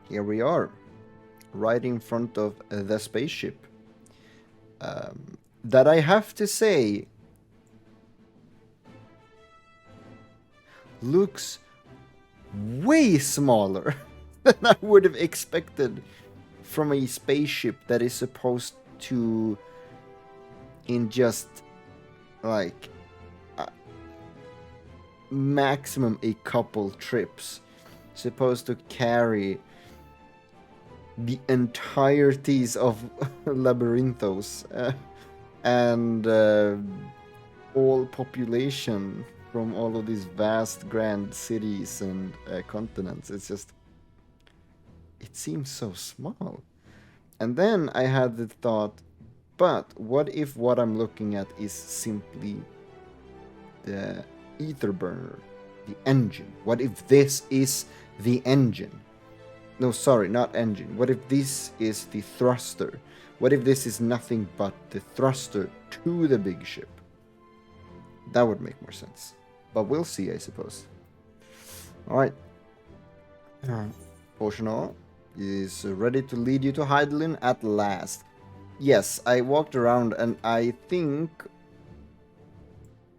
here we are, right in front of the spaceship. That I have to say looks way smaller than I would have expected from a spaceship that is supposed to, in just like maximum a couple trips, supposed to carry the entireties of Labyrinthos and all population from all of these vast grand cities and continents. It's just, it seems so small. And then I had the thought, but what if what I'm looking at is simply the ether burner, the engine? What if this is the engine? No, sorry, not engine. What if this is the thruster? What if this is nothing but the thruster to the big ship? That would make more sense. But we'll see, I suppose. Alright. Potional is ready to lead you to Heidelin at last. Yes, I walked around and I think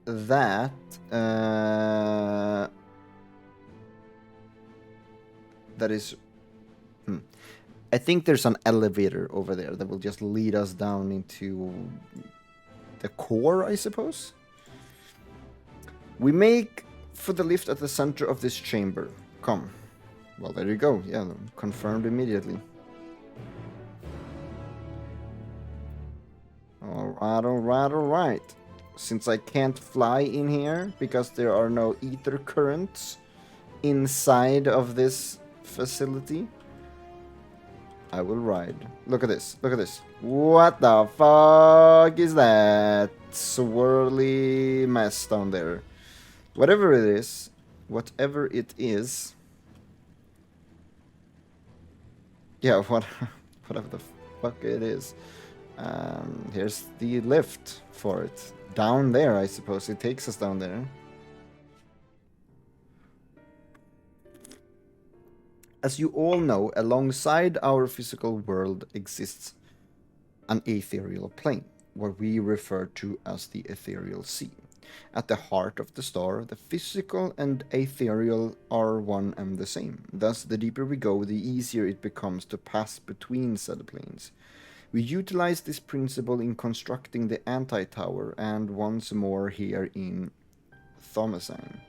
that that is I think there's an elevator over there that will just lead us down into the core, I suppose. We make for the lift at the center of this chamber. Come. Well, there you go. Yeah, confirmed immediately. Alright. Since I can't fly in here because there are no ether currents inside of this facility, I will ride. Look at this. Look at this. What the fuck is that swirly mess down there? Whatever it is. Yeah, whatever the fuck it is. Here's the lift for it. Down there, I suppose. It takes us down there. As you all know, alongside our physical world exists an ethereal plane, what we refer to as the ethereal sea. At the heart of the star, the physical and ethereal are one and the same. Thus, the deeper we go, the easier it becomes to pass between said planes. We utilize this principle in constructing the anti-tower and once more here in Thomasine.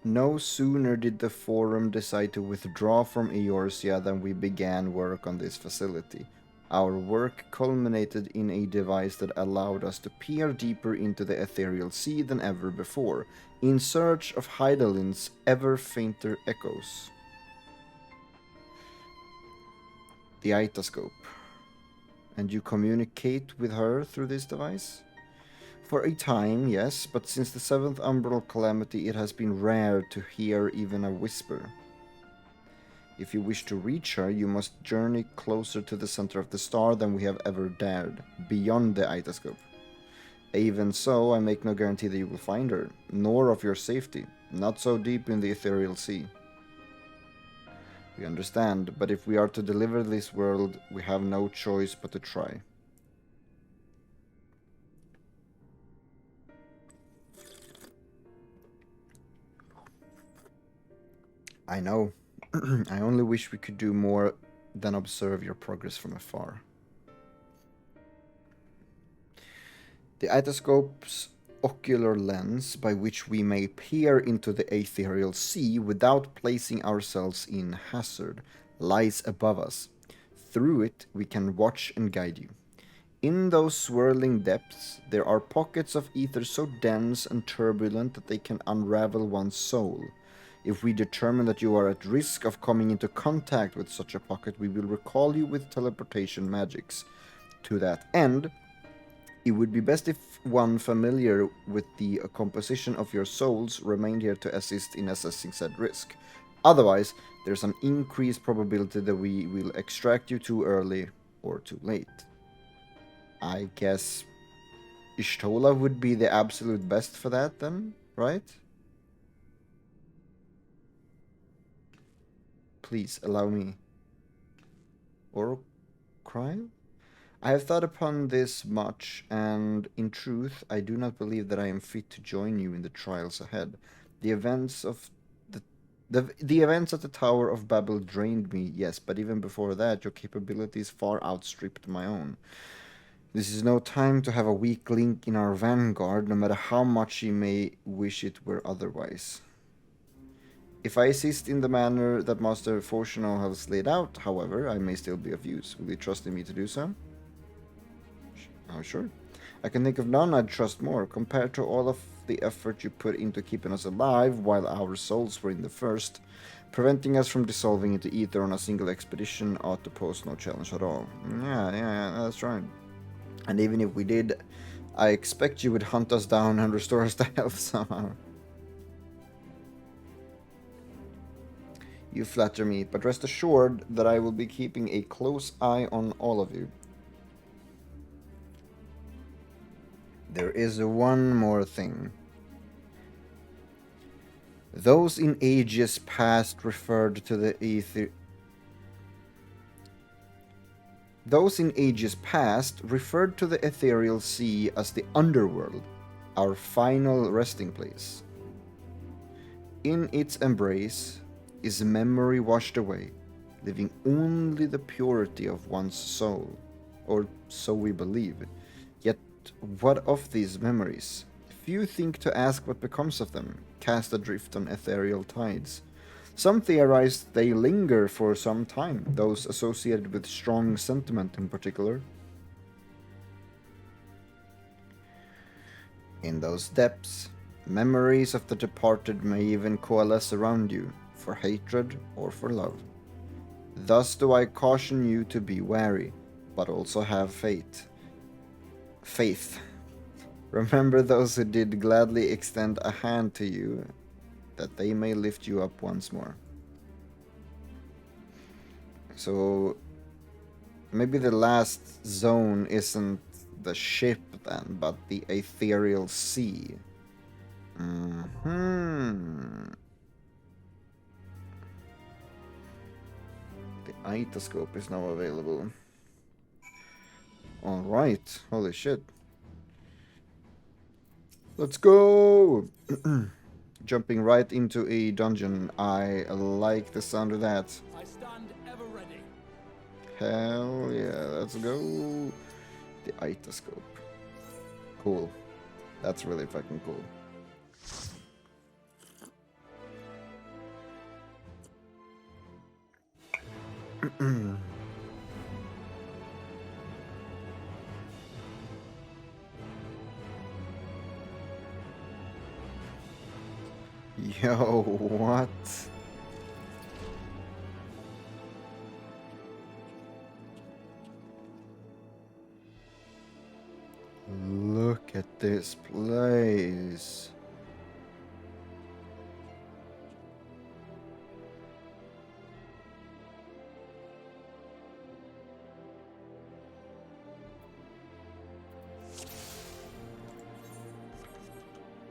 No sooner did the Forum decide to withdraw from Eorzea than we began work on this facility. Our work culminated in a device that allowed us to peer deeper into the ethereal sea than ever before, in search of Heidelin's ever fainter echoes. The Itoscope. And you communicate with her through this device? For a time, yes, but since the 7th Umbral Calamity it has been rare to hear even a whisper. If you wish to reach her, you must journey closer to the center of the star than we have ever dared, beyond the Itoscope. Even so, I make no guarantee that you will find her, nor of your safety, not so deep in the ethereal sea. We understand, but if we are to deliver this world, we have no choice but to try. I know. I only wish we could do more than observe your progress from afar. The Itoscope's ocular lens, by which we may peer into the ethereal sea without placing ourselves in hazard, lies above us. Through it, we can watch and guide you. In those swirling depths, there are pockets of ether so dense and turbulent that they can unravel one's soul. If we determine that you are at risk of coming into contact with such a pocket, we will recall you with teleportation magics. To that end, it would be best if one familiar with the composition of your souls remained here to assist in assessing said risk. Otherwise, there's an increased probability that we will extract you too early or too late. I guess Ishtola would be the absolute best for that then, right? please allow me. Or cry? I have thought upon this much, and in truth, I do not believe that I am fit to join you in the trials ahead. The events of the events at the Tower of Babel drained me, yes, but even before that, your capabilities far outstripped my own. This is no time to have a weak link in our vanguard, no matter how much you may wish it were otherwise. If I assist in the manner that Master Fortunal has laid out, however, I may still be of use. Will you trust in me to do so? Oh, sure. I can think of none I'd trust more. Compared to all of the effort you put into keeping us alive while our souls were in the first, preventing us from dissolving into ether on a single expedition ought to pose no challenge at all. Yeah, that's right. And even if we did, I expect you would hunt us down and restore us to health somehow. You flatter me, but rest assured that I will be keeping a close eye on all of you. There is one more thing. Those in ages past referred to the ethereal sea as the underworld, our final resting place. In its embrace is memory washed away, leaving only the purity of one's soul, or so we believe. Yet, what of these memories? Few think to ask what becomes of them, cast adrift on ethereal tides. Some theorize they linger for some time, those associated with strong sentiment in particular. In those depths, memories of the departed may even coalesce around you, for hatred or for love. Thus do I caution you to be wary, but also have faith. Remember those who did gladly extend a hand to you, that they may lift you up once more. So, maybe the last zone isn't the ship then, but the ethereal sea. The itoscope is now available. Alright, holy shit. Let's go! Jumping right into a dungeon. I like the sound of that. I stand ever ready. Hell yeah, let's go. The itoscope. Cool. That's really fucking cool. Yo, what? Look at this place.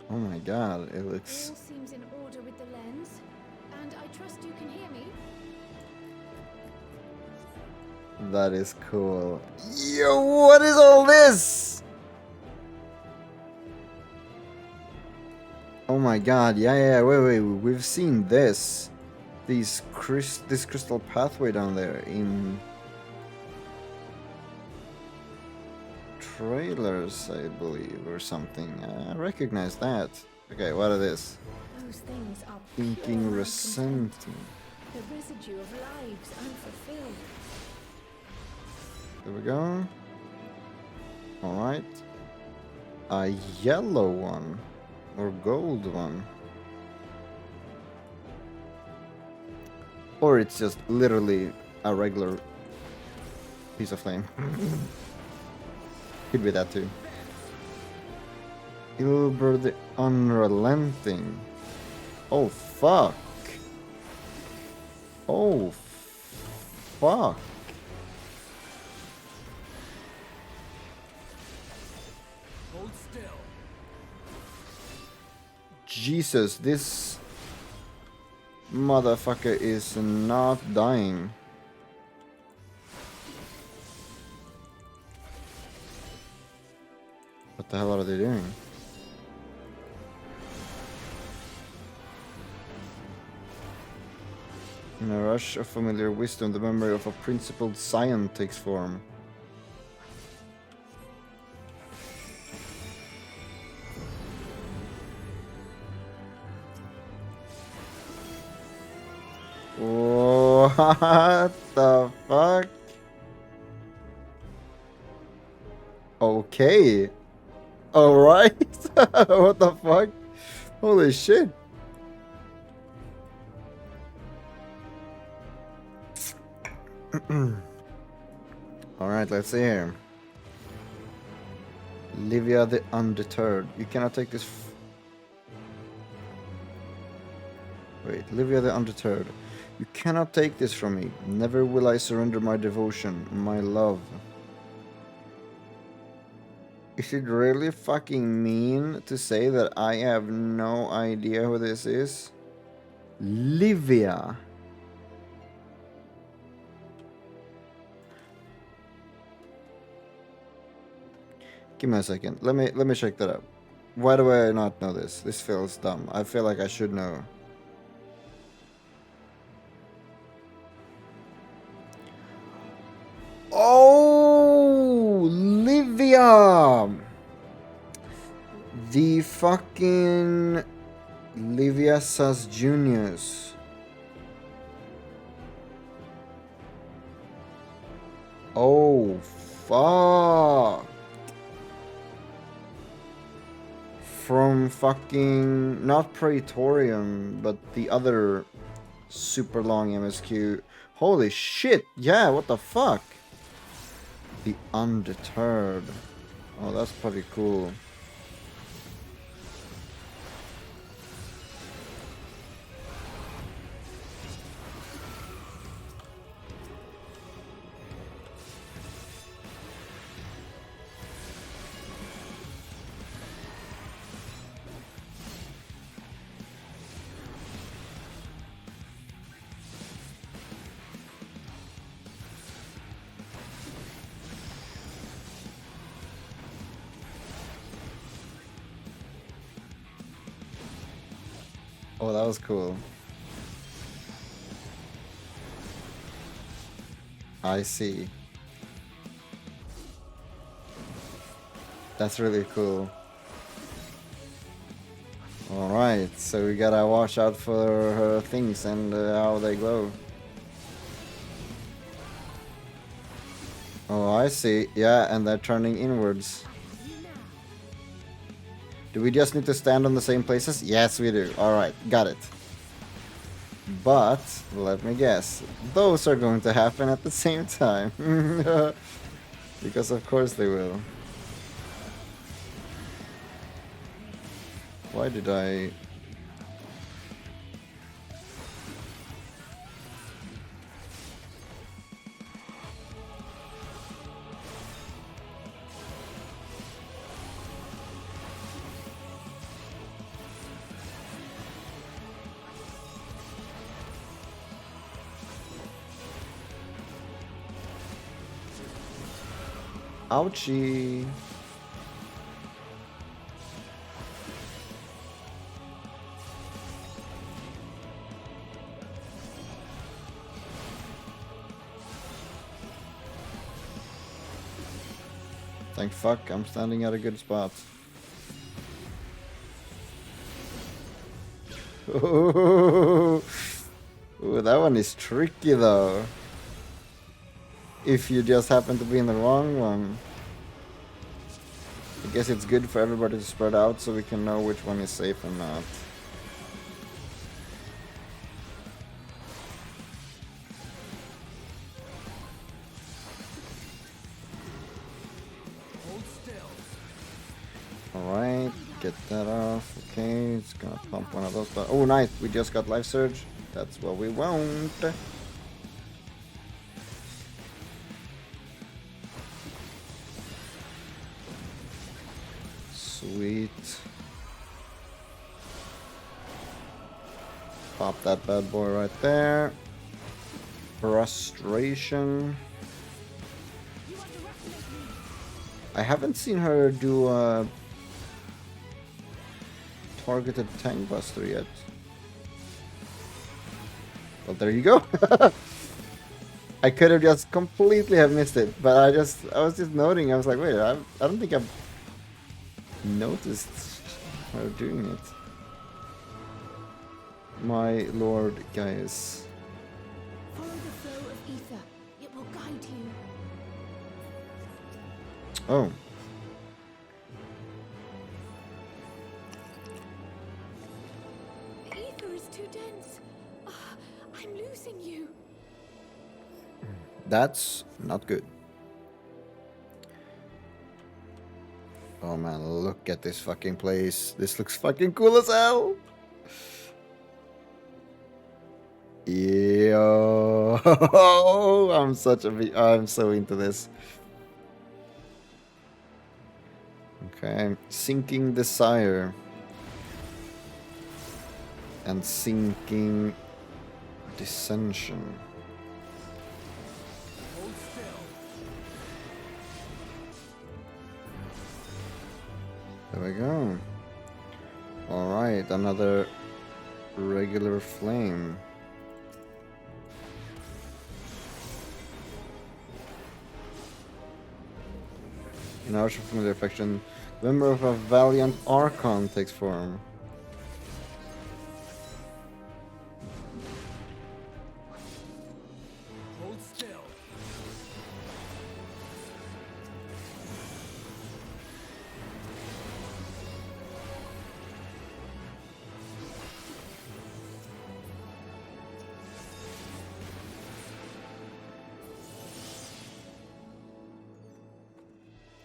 Oh my god, it looks... All seems in order with the lens, and I trust you can hear me. That is cool. Yo, what is all this? Oh my god, yeah, wait, we've seen this. This crystal pathway down there in trailers, I believe, or something. I recognize that. Okay, what are this? Those things are Thinking, pure resenting. the residue of lives unfulfilled. There we go. Alright. A yellow one. Or gold one. Or it's just literally a regular piece of flame. Could be that too. Ilber the Unrelenting. Oh fuck. Oh fuck. Hold still. Motherfucker is not dying. What the hell are they doing? In a rush of familiar wisdom, the memory of a principled scion takes form. What the fuck? Okay. Alright. What the fuck? Holy shit. Alright, let's see here. Livia the Undeterred. You cannot take this. Wait, Livia the Undeterred. You cannot take this from me. Never will I surrender my devotion, my love. Is it really fucking mean to say that I have no idea who this is? Livia. Give me a second. Let me check that out. Why do I not know this? This feels dumb. I feel like I should know. Oh, Livia! The fucking Livia Sas Juniors. Oh, fuck. From fucking, not Praetorium, but the other super long MSQ. Holy shit, yeah, what the fuck? The Undeterred. Oh, that's pretty cool. Oh, that was cool. I see. That's really cool. Alright, so we gotta watch out for her things and how they glow. Oh, I see. Yeah, and they're turning inwards. Do we just need to stand on the same places? Yes, we do. Alright, got it. But, let me guess. Those are going to happen at the same time. Because of course they will. Why did I... Ouchie. Thank fuck, I'm standing at a good spot. Ooh, that one is tricky though. If you just happen to be in the wrong one. I guess it's good for everybody to spread out so we can know which one is safe and not. Hold still. Alright, get that off. Okay, it's gonna pump one of those. Oh, nice, we just got Life Surge. That's what we want. Sweet. Pop that bad boy right there. Frustration. I haven't seen her do a targeted tank buster yet. Well, there you go. I could have just completely have missed it, but I was just noting. I was like, wait, I don't think I've noticed her doing it. My lord, guys. Follow the flow of ether. It will guide you. Oh. The ether is too dense. Ah, I'm losing you. That's not good. Oh man, look at this fucking place. This looks fucking cool as hell. Yo, I'm so into this. Okay, sinking desire. And sinking dissension. Hold still. There we go. Alright, another regular flame. An arch of familiar affection. Member of a valiant archon takes form. Hold still.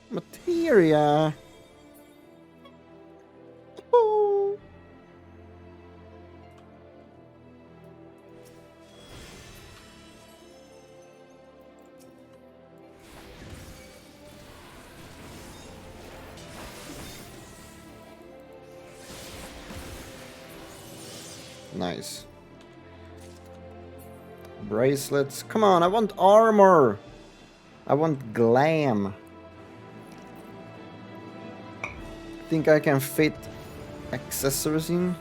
Materia. Oh. Nice. Bracelets. Come on, I want armor. I want glam. Think I can fit accessories in?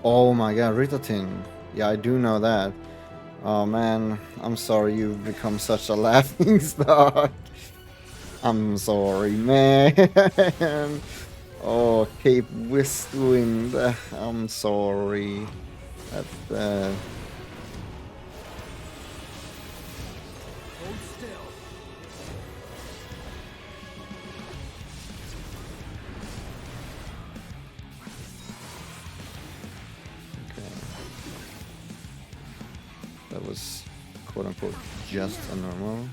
Oh my god, Ritatin. Yeah, I do know that. Oh man, I'm sorry you've become such a laughing stock. I'm sorry, man. Oh, Cape Westwind. I'm sorry. That's bad. Hold still. Okay. That was quote unquote just a normal.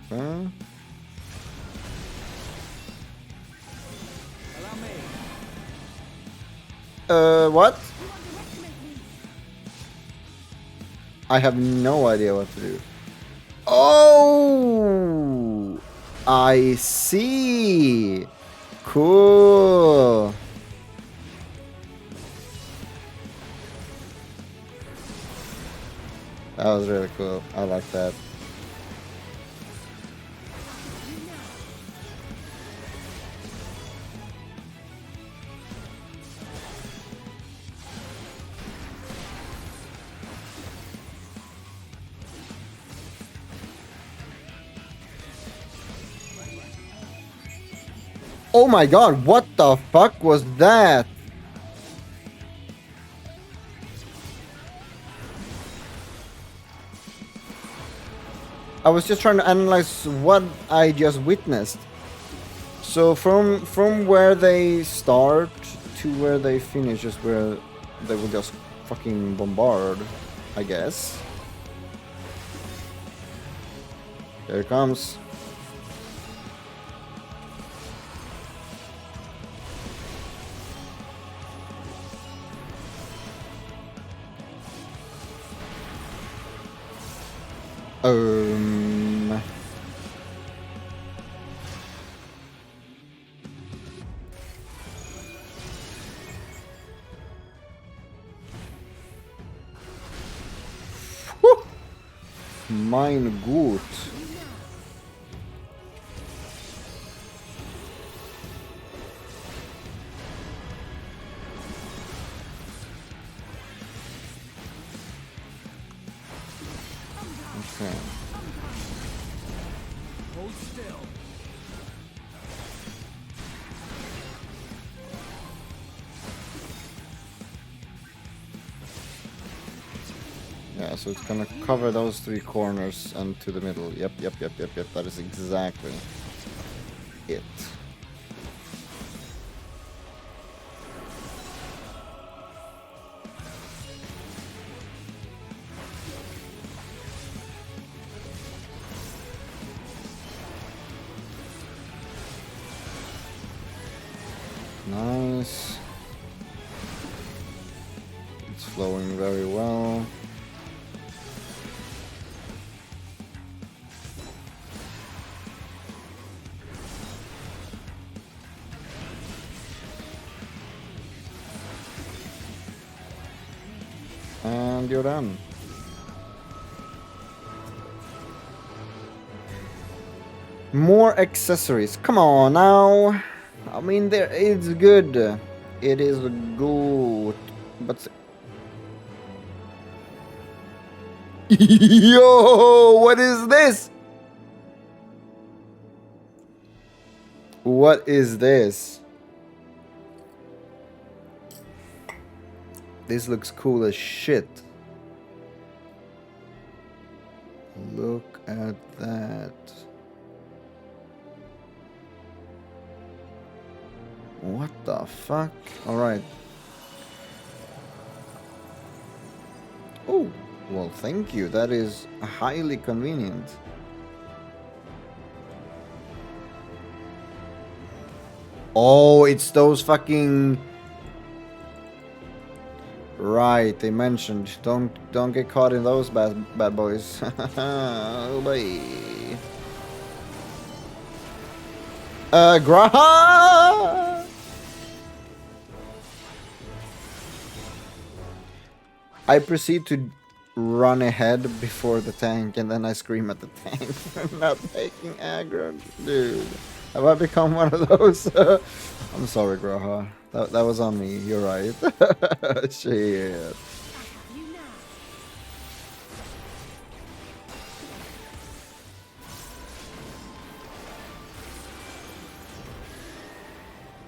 Huh? Allow me. What? You underestimate me. I have no idea what to do. Oh! I see! Cool! That was really cool. I like that. Oh my god, what the fuck was that? I was just trying to analyze what I just witnessed. So from where they start to where they finish is where they will just fucking bombard, I guess. Here it comes. Um. Mein gut. Okay. Hold still. Yeah, so it's gonna cover those three corners and to the middle. Yep. That is exactly it. Nice. It's flowing very well. And you're done. More accessories. Come on now. I mean, it's good. It is good. But yo, what is this? What is this? This looks cool as shit. Look at that. What the fuck? Alright. Oh, well, thank you. That is highly convenient. Oh, it's those fucking... Right, they mentioned. Don't get caught in those bad boys. Oh boy. Graha! I proceed to run ahead before the tank, and then I scream at the tank for not taking aggro. Dude, have I become one of those? I'm sorry, Graha. That was on me. You're right. Shit.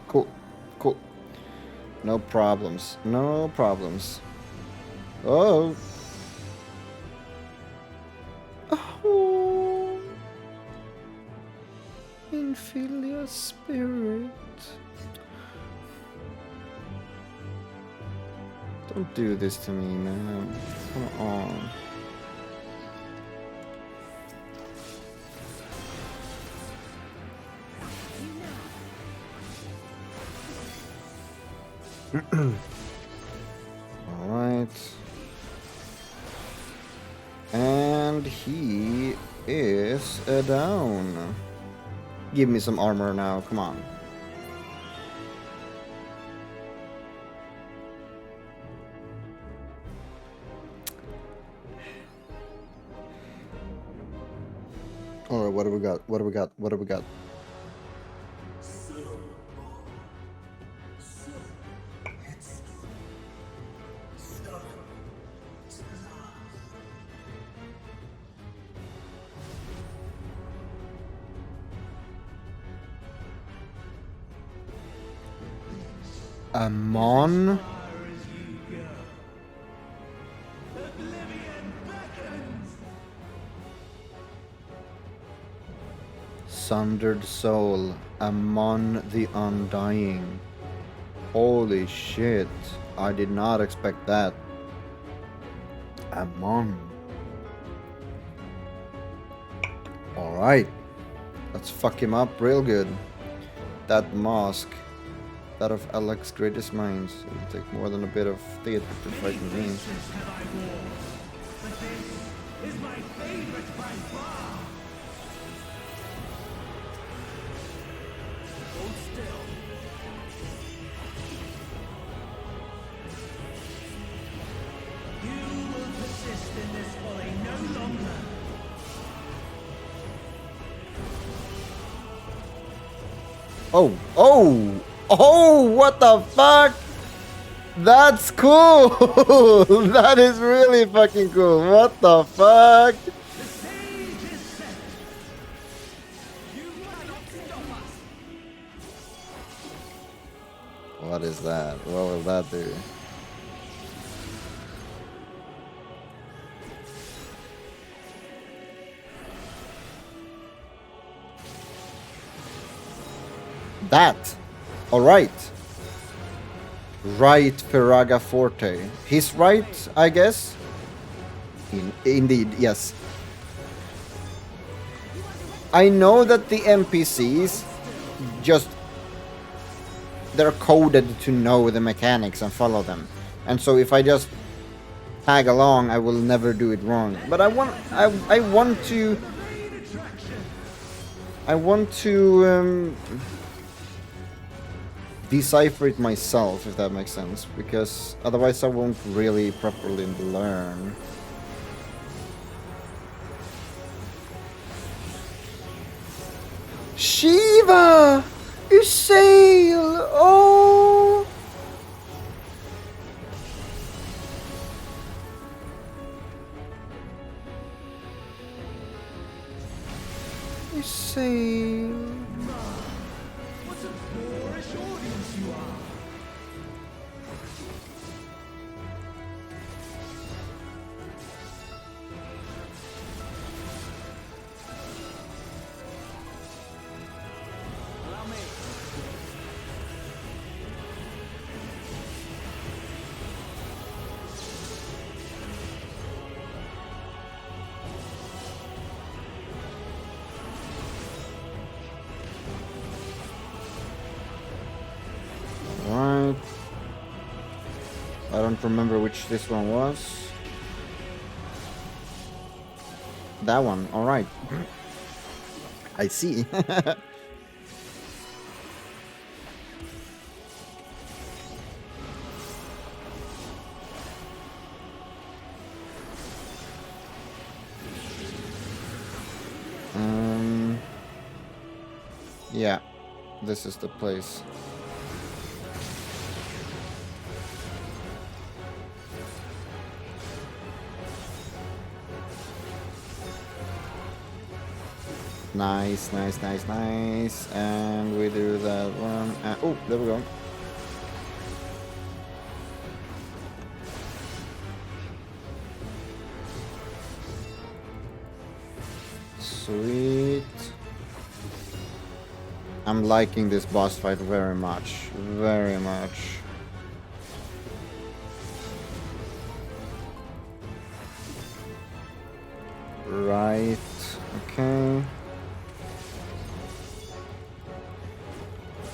Cool. Cool. No problems. No problems. Oh. Oh. Infilius spirit. Don't do this to me, man. Come on. Alright. And he is down. Give me some armor now, come on. Alright, what do we got? What do we got? What do we got? Amon? Sundered Soul, Amon the Undying. Holy shit, I did not expect that. Amon. Alright, let's fuck him up real good. That mask, that of Alex's greatest minds, it'll take more than a bit of theater to frighten me. Oh, oh, oh, what the fuck? That's cool! That is really fucking cool. What the fuck? The stage is set. You cannot stop us. What is that? What will that do? That! Alright. Right, Ferraga Forte. He's right, I guess? Indeed, yes. I know that the NPCs just... they're coded to know the mechanics and follow them. And so if I just tag along, I will never do it wrong. But I want to... I want to... decipher it myself, if that makes sense, because otherwise I won't really properly learn. Shiva! You sail! Oh! You sail. What a boorish audience you are. Allow me. Right. I don't remember which this one was. That one, alright. I see. Yeah, this is the place. Nice, nice, nice, nice. And we do that one. Oh, there we go. Sweet. I'm liking this boss fight very much. Very much. Right. Okay.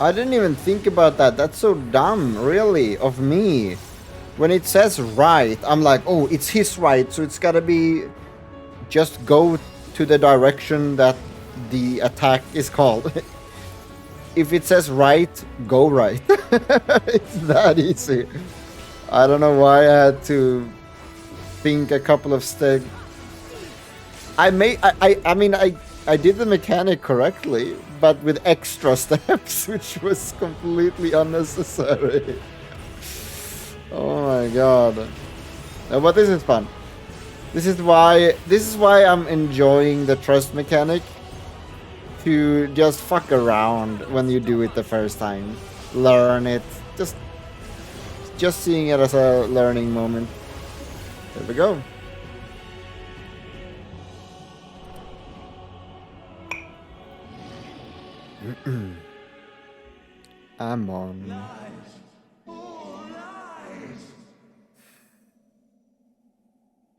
I didn't even think about that. That's so dumb, really, of me. When it says right, I'm like, oh, it's his right, so it's gotta be... just go to the direction that the attack is called. If it says right, go right. It's that easy. I don't know why I had to think a couple of steps. I mean, I did the mechanic correctly, but with extra steps, which was completely unnecessary. Oh my god. No, but this is fun. This is why I'm enjoying the trust mechanic. To just fuck around when you do it the first time. Learn it. Just seeing it as a learning moment. There we go. I'm on. Lies. All lies.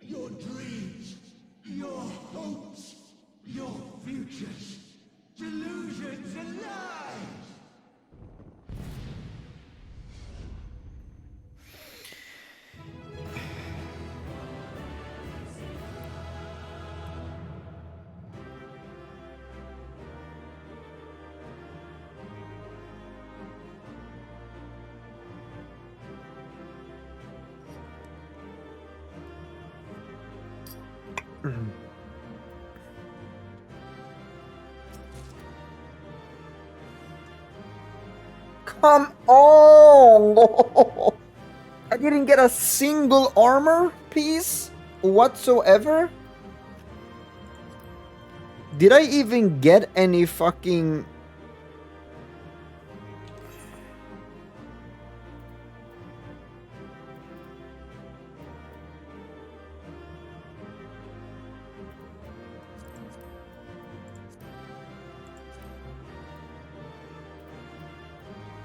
Your dreams, your hopes, your futures, delusions and lies. Come on! I didn't get a single armor piece whatsoever? Did I even get any fucking...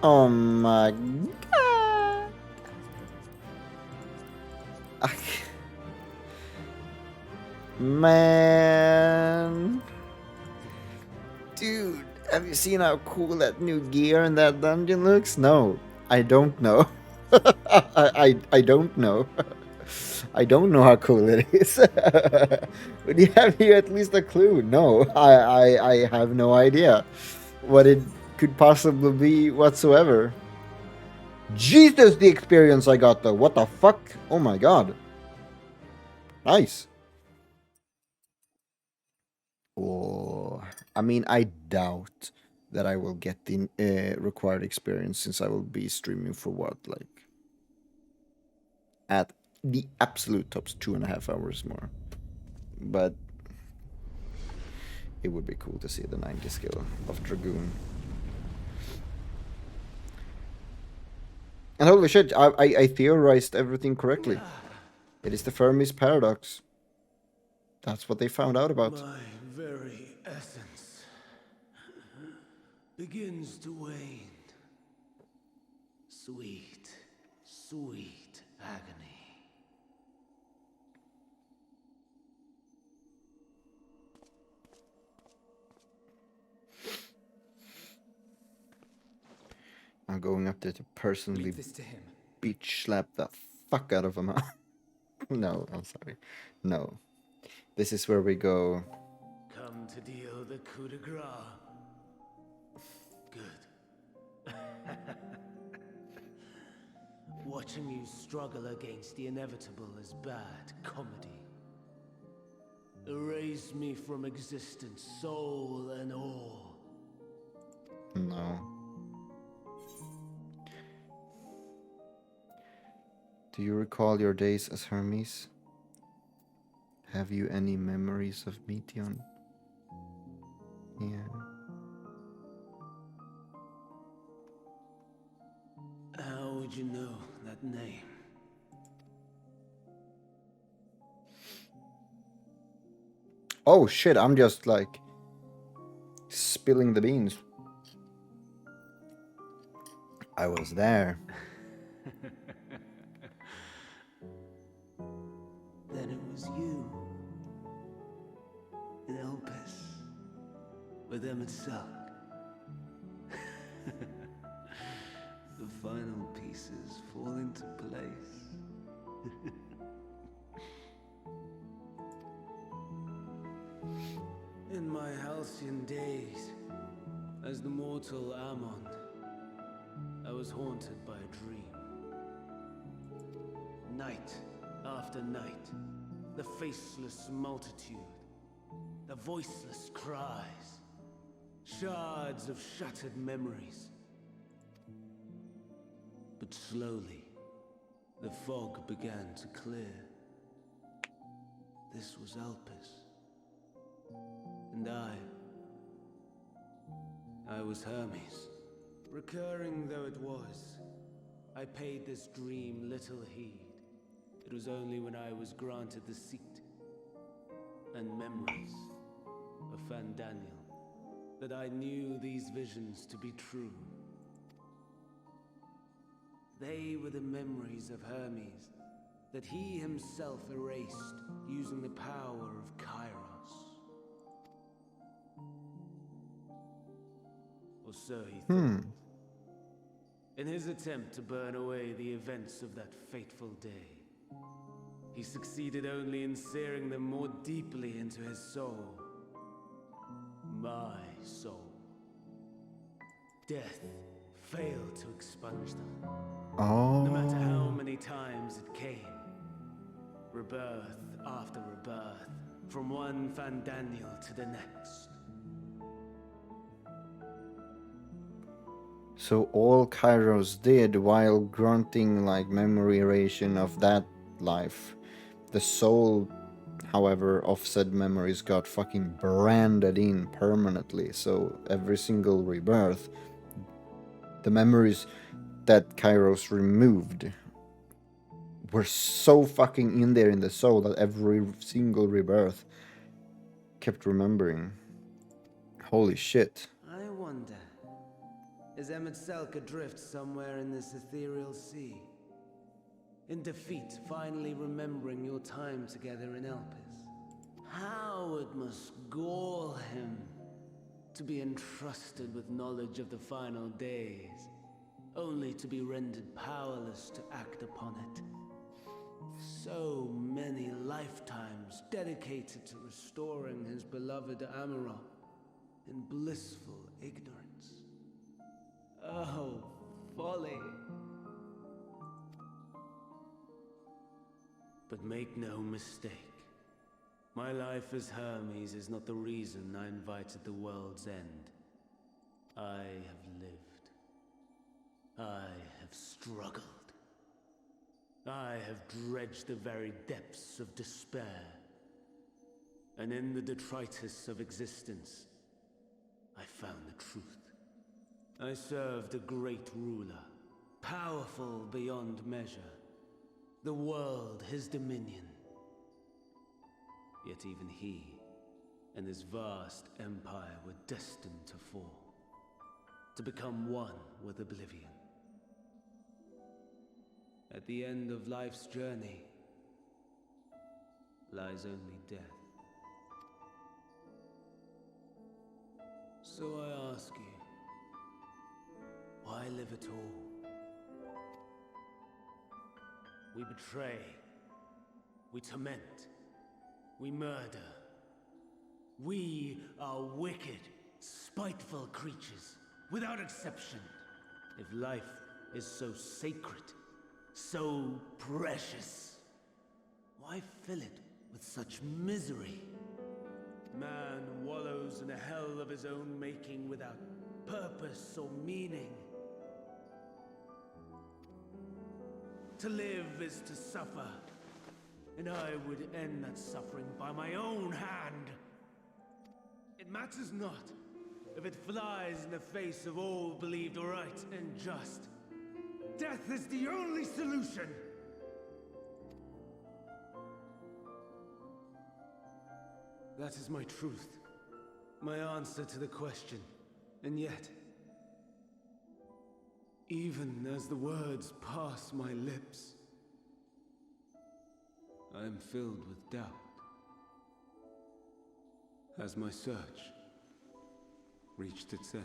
Oh my god. Man. Dude, have you seen how cool that new gear in that dungeon looks? No, I don't know. I don't know. I don't know how cool it is. But you have you at least a clue? No, I have no idea what it could possibly be whatsoever. Jesus, the experience I got though. What the fuck? Oh my god. Nice. Oh, I mean, I doubt that I will get the required experience since I will be streaming for what, like, at the absolute tops 2.5 hours more. But it would be cool to see the 90 skill of Dragoon. And holy shit, I theorized everything correctly. It is the Fermi's paradox. That's what they found out about. My very essence begins to wane. Sweet, sweet agony. I'm going up there to personally Leave this to him. bitch slap the fuck out of him. No, I'm sorry. No. This is where we go. Come to deal the coup de grace. Good. Watching you struggle against the inevitable is bad comedy. Erase me from existence, soul and all. No. Do you recall your days as Hermes? Have you any memories of Meteon? Yeah. How would you know that name? Oh shit, I'm just like spilling the beans. I was there. Then it was you. In Elpis. With Emmett Suck. The final pieces fall into place. In my halcyon days, as the mortal Ammon, I was haunted by a dream. Night after night, the faceless multitude, the voiceless cries, shards of shattered memories. But slowly, the fog began to clear. This was Elpis. And I was Hermes. Recurring though it was, I paid this dream little heed. It was only when I was granted the seat and memories of Fandaniel that I knew these visions to be true. They were the memories of Hermes that he himself erased using the power of Kairos. Or so he thought. In his attempt to burn away the events of that fateful day, he succeeded only in searing them more deeply into his soul. My soul. Death failed to expunge them. Oh. No matter how many times it came. Rebirth after rebirth, from one Fandaniel to the next. So all Kairos did while granting like memory erasure of that life, the soul, however, of said memories got fucking branded in permanently. So every single rebirth, the memories that Kairos removed were so fucking in there in the soul that every single rebirth kept remembering. Holy shit. I wonder, is Emet adrift somewhere in this ethereal sea? In defeat, finally remembering your time together in Elpis? How it must gall him to be entrusted with knowledge of the final days, only to be rendered powerless to act upon it. So many lifetimes dedicated to restoring his beloved Amarok in blissful ignorance. Oh, folly. But make no mistake, my life as Hermes is not the reason I invited the world's end. I have lived. I have struggled. I have dredged the very depths of despair. And in the detritus of existence, I found the truth. I served a great ruler, powerful beyond measure. The world his dominion. Yet even he and his vast empire were destined to fall, to become one with oblivion. At the end of life's journey lies only death. So I ask you, why live at all? We betray, we torment, we murder. We are wicked, spiteful creatures, without exception. If life is so sacred, so precious, why fill it with such misery? Man wallows in a hell of his own making without purpose or meaning. To live is to suffer, and I would end that suffering by my own hand. It matters not if it flies in the face of all believed right and just. Death is the only solution! That is my truth, my answer to the question. And yet, even as the words pass my lips, I am filled with doubt. Has my search reached its end?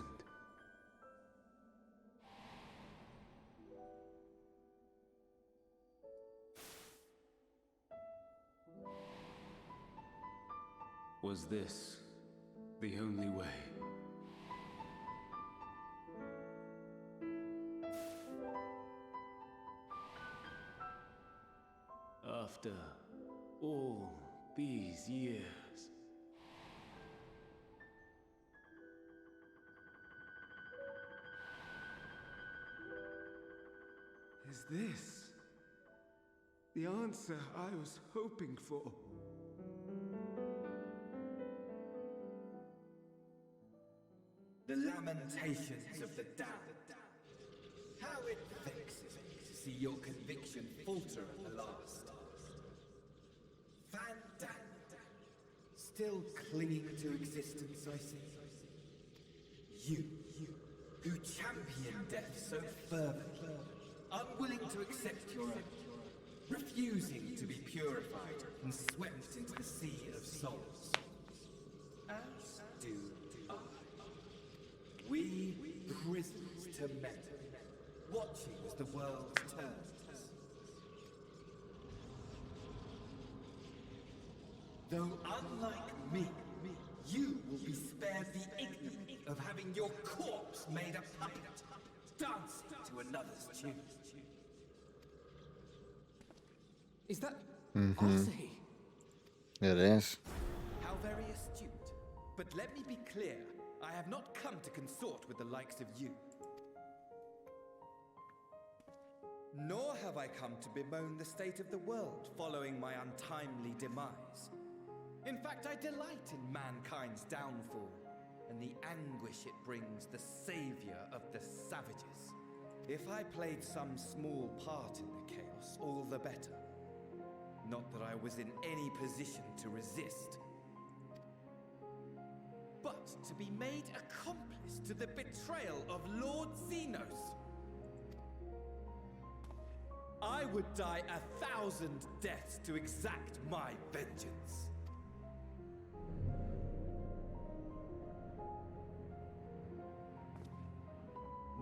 Was this the only way? After all these years, is this the answer I was hoping for? The lamentations of the damned. How it vexes me to see your conviction falter at the last. Van Damme, still clinging to existence, I see. You, who champion death so fervently, unwilling to accept your own, refusing to be purified and swept into the sea of souls. As do I. We prisoners to men, watching as the world turns. Though unlike me, you will be spared the ignominy of having your corpse made a puppet, dancing to another's tune. Is that Arcee? It is. How very astute. But let me be clear, I have not come to consort with the likes of you. Nor have I come to bemoan the state of the world following my untimely demise. In fact, I delight in mankind's downfall and the anguish it brings the savior of the savages. If I played some small part in the chaos, all the better. Not that I was in any position to resist. But to be made accomplice to the betrayal of Lord Xenos. I would die 1,000 deaths to exact my vengeance.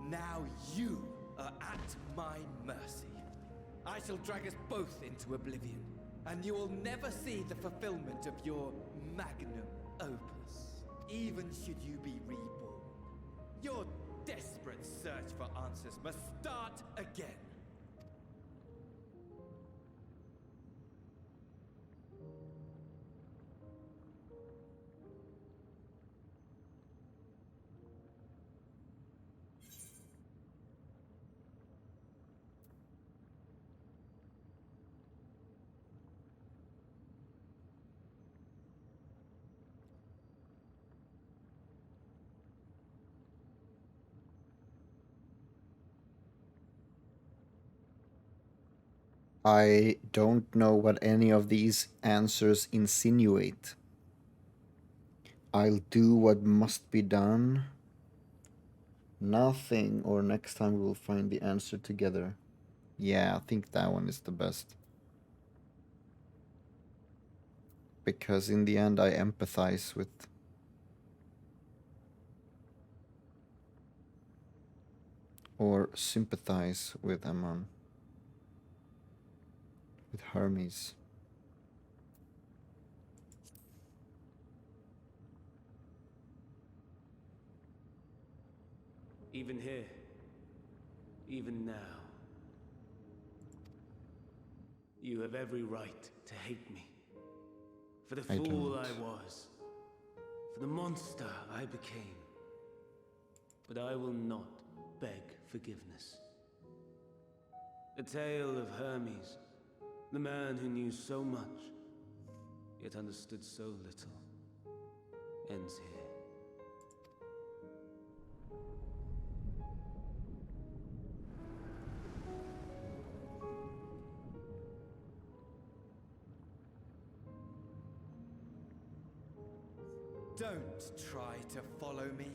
Now you are at my mercy. I shall drag us both into oblivion, and you will never see the fulfillment of your magnum opus, even should you be reborn. Your desperate search for answers must start again. I don't know what any of these answers insinuate. I'll do what must be done. Nothing, or next time we will find the answer together. Yeah, I think that one is the best. Because in the end, I empathize with or sympathize with Amon, with Hermes. Even here, even now, you have every right to hate me. For the fool I was, for the monster I became. But I will not beg forgiveness. The tale of Hermes, the man who knew so much, yet understood so little, ends here. Don't try to follow me.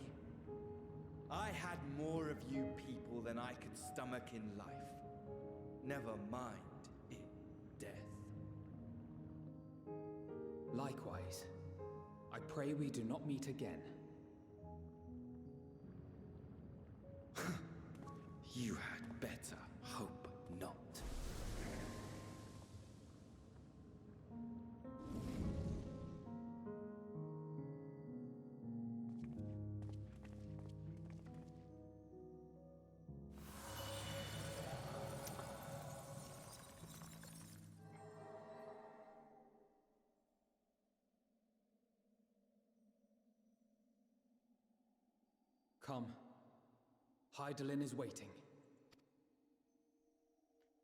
I had more of you people than I could stomach in life. Never mind in death. Likewise, I pray we do not meet again. You had better hope not. Come. Hydaelyn is waiting.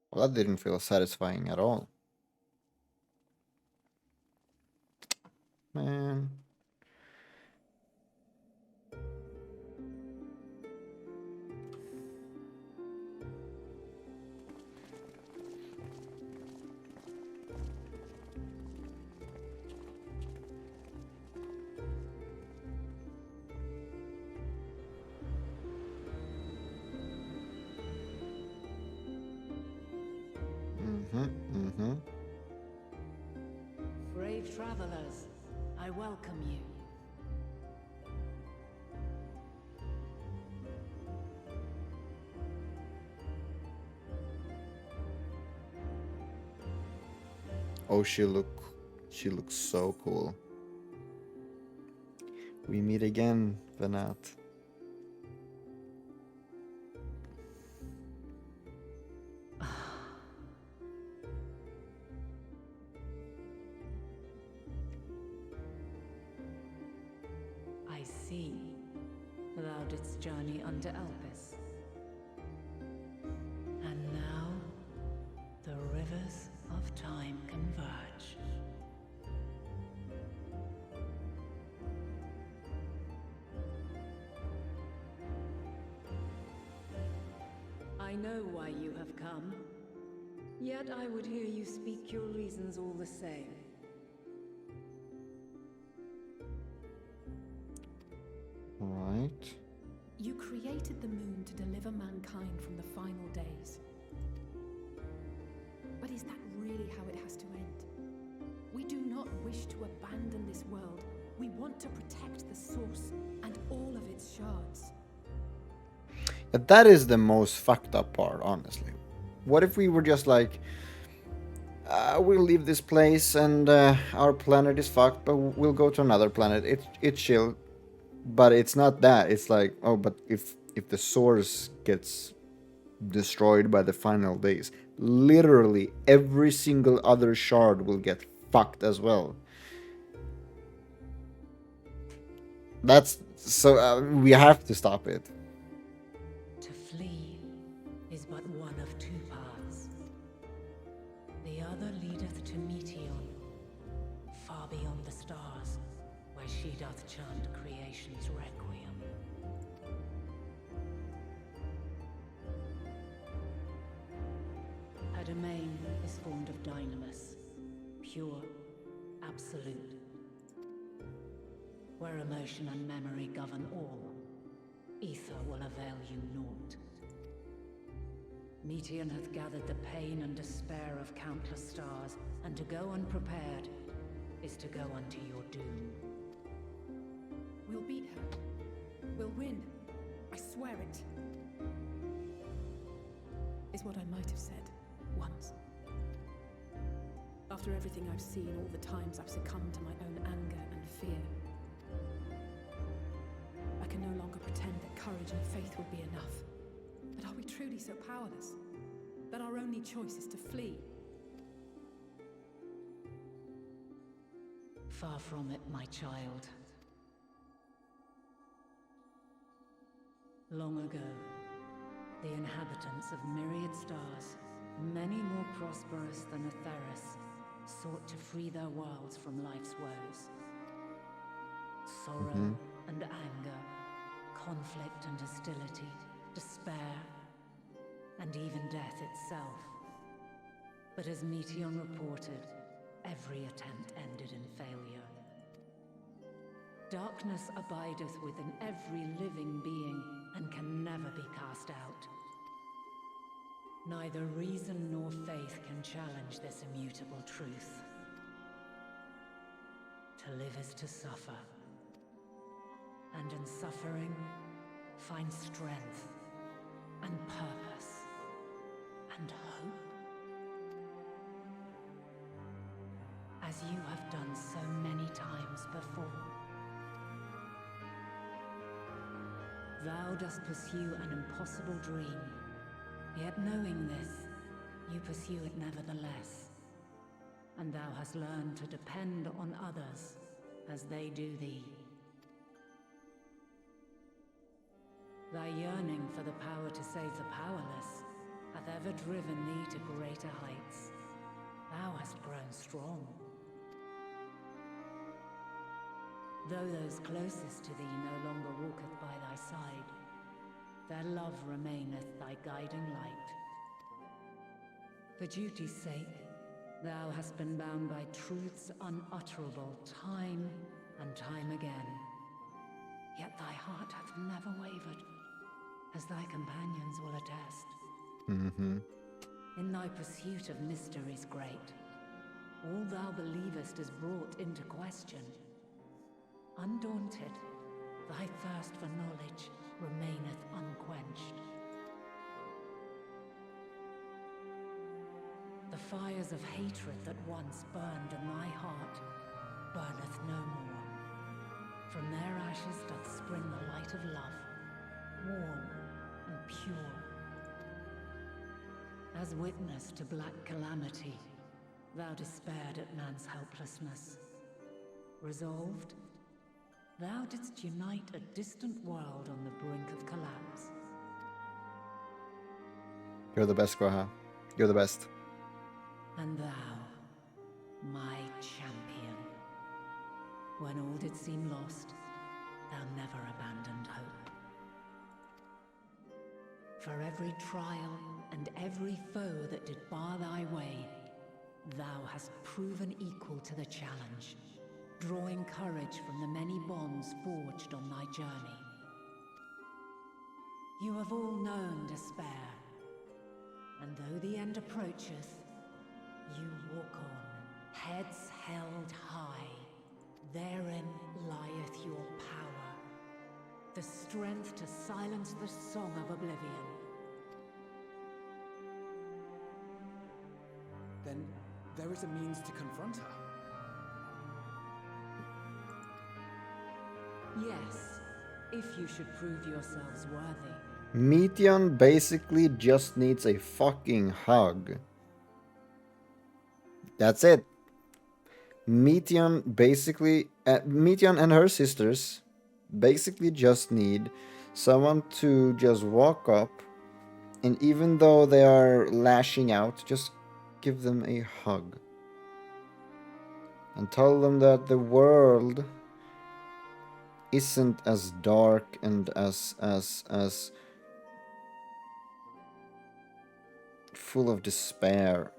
Well, that didn't feel satisfying at all. Man. Brave travelers, I welcome you. Oh, she looks so cool. We meet again, Venat. I see. Thou didst journey under Elpis. And now I know why you have come. Yet I would hear you speak your reasons all the same. Right. You created the moon to deliver mankind from the final days. But is that really how it has to end? We do not wish to abandon this world. We want to protect the source and all of its shards. That is the most fucked up part, honestly. What if we were just like, we'll leave this place and our planet is fucked, but we'll go to another planet. It's chill, but it's not that. It's like, oh, but if the source gets destroyed by the final days, literally every single other shard will get fucked as well. That's so we have to stop it. To flee is but one of two paths. The other leadeth to Meteon, far beyond the stars, where she doth chant creation's requiem. Her domain is formed of dynamis, pure, absolute. Where emotion and memory govern all, ether will avail you naught. Meteon hath gathered the pain and despair of countless stars, and to go unprepared is to go unto your doom. We'll beat her. We'll win. I swear it. Is what I might have said once. After everything I've seen, all the times I've succumbed to my own anger and fear. I can no longer pretend that courage and faith would be enough. But are we truly so powerless? That our only choice is to flee? Far from it, my child. Long ago, the inhabitants of myriad stars, many more prosperous than Atheris, sought to free their worlds from life's woes. Sorrow and anger, conflict and hostility, despair, and even death itself. But as Meteon reported, every attempt ended in failure. Darkness abideth within every living being and can never be cast out. Neither reason nor faith can challenge this immutable truth. To live is to suffer, and in suffering, find strength and purpose and hope. As you have done so many times before. Thou dost pursue an impossible dream, yet knowing this, you pursue it nevertheless. And thou hast learned to depend on others as they do thee. Thy yearning for the power to save the powerless hath ever driven thee to greater heights. Thou hast grown strong. Though those closest to thee no longer walketh by thy side, their love remaineth thy guiding light. For duty's sake, thou hast been bound by truths unutterable time and time again. Yet thy heart hath never wavered, as thy companions will attest. In thy pursuit of mysteries great, all thou believest is brought into question. Undaunted, thy thirst for knowledge remaineth unquenched. The fires of hatred that once burned in thy heart burneth no more. From their ashes doth spring the light of love, warm and pure. As witness to black calamity, thou despaired at man's helplessness. Resolved, thou didst unite a distant world on the brink of collapse. You're the best, Graha. You're the best. And thou, my champion, when all did seem lost, thou never abandoned hope. For every trial and every foe that did bar thy way, thou hast proven equal to the challenge, drawing courage from the many bonds forged on thy journey. You have all known despair, and though the end approacheth, you walk on, heads held high. Therein lieth your power, the strength to silence the song of oblivion. Then there is a means to confront her. Yes, if you should prove yourselves worthy. Meteon basically just needs a fucking hug. That's it. Meteon and her sisters basically just need someone to just walk up, and even though they are lashing out, just give them a hug and tell them that the world isn't as dark and as full of despair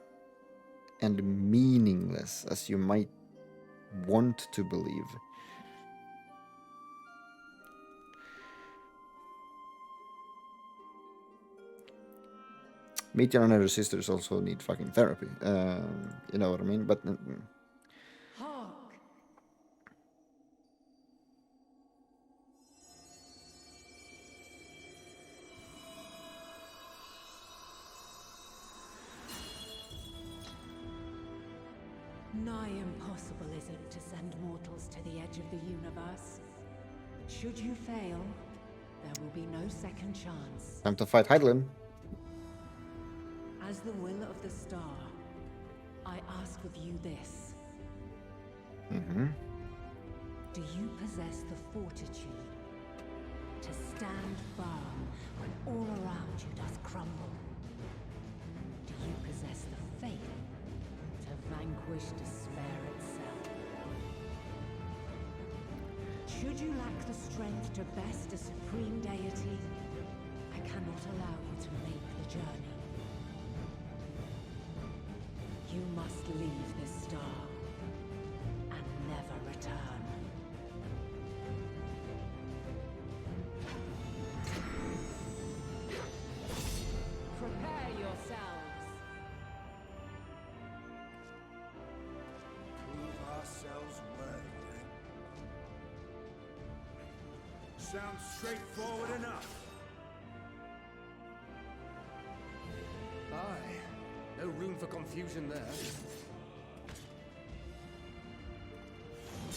and meaningless as you might want to believe. Meteor and her sisters also need fucking therapy. You know what I mean? But Hark! Nigh impossible is it to send mortals to the edge of the universe. Should you fail, there will be no second chance. time to fight Heidelin. As the will of the star, I ask of you this. Do you possess the fortitude to stand firm when all around you does crumble? Do you possess the faith to vanquish despair itself? Should you lack the strength to best a supreme deity, I cannot allow you to make the journey. You must leave this star and never return. Prepare yourselves. Prove ourselves worthy, then. Sounds straightforward enough. Aye. No room for confusion there.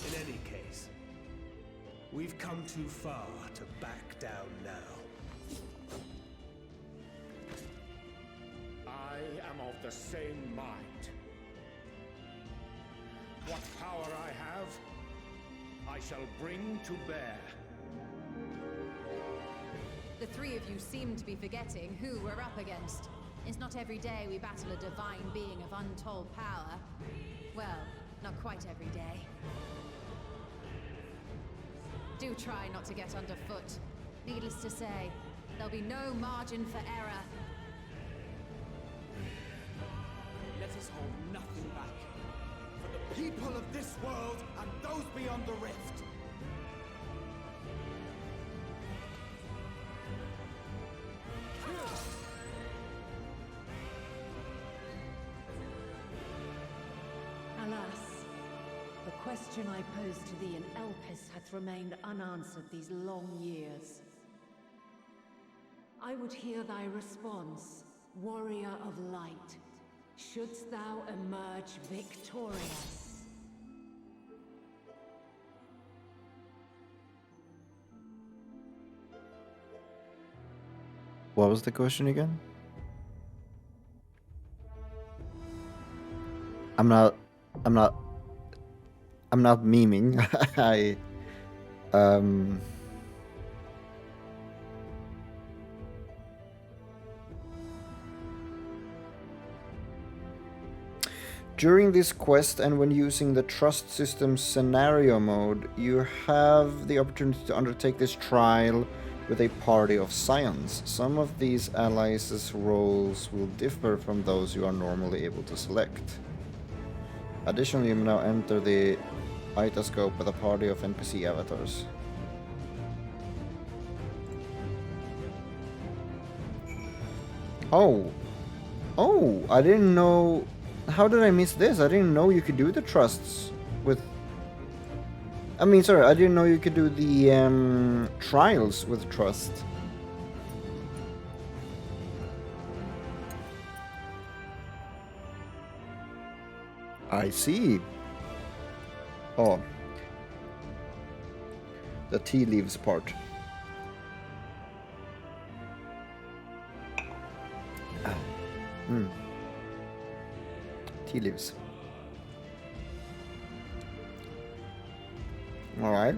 In any case, we've come too far to back down now. I am of the same mind. What power I have, I shall bring to bear. The three of you seem to be forgetting who we're up against. It's not every day we battle a divine being of untold power. Well, not quite every day. Do try not to get underfoot. Needless to say, there'll be no margin for error. Let us hold nothing back. For the people of this world and those beyond the rift. Alas, the question I posed to thee in Elpis hath remained unanswered these long years. I would hear thy response, warrior of light. Shouldst thou emerge victorious? What was the question again? I'm not memeing. During this quest and when using the Trust System scenario mode, you have the opportunity to undertake this trial with a party of scions. Some of these allies' roles will differ from those you are normally able to select. Additionally, you may now enter the Itascope with a party of NPC avatars. Oh! Oh! I didn't know... How did I miss this? I didn't know you could do the trusts with... I mean, sorry, I didn't know you could do the trials with trust. I see. Oh. The tea leaves part. Tea leaves. Alright.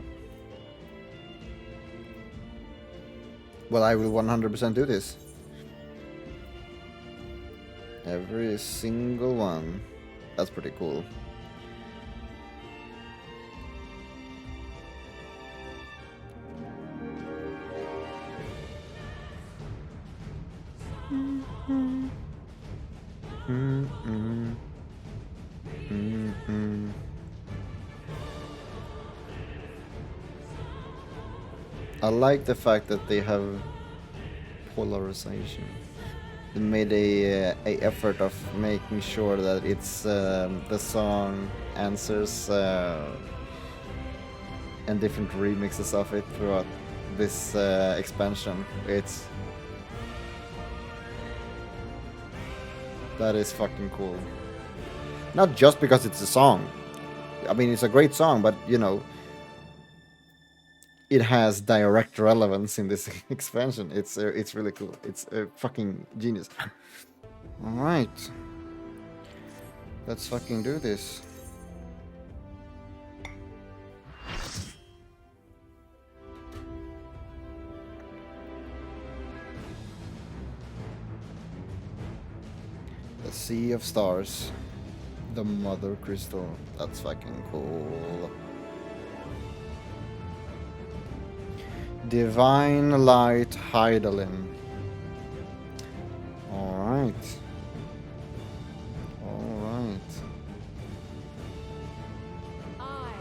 Well, I will 100% do this. Every single one. That's pretty cool. I like the fact that they have polarization. They made a effort of making sure that it's the song answers and different remixes of it throughout this expansion. That is fucking cool. Not just because it's a song. I mean, it's a great song, but you know, it has direct relevance in this expansion. It's really cool. It's fucking genius. All right, let's fucking do this. The Sea of Stars, the Mother Crystal. That's fucking cool. Divine Light Hydaelyn. Alright. Alright. I,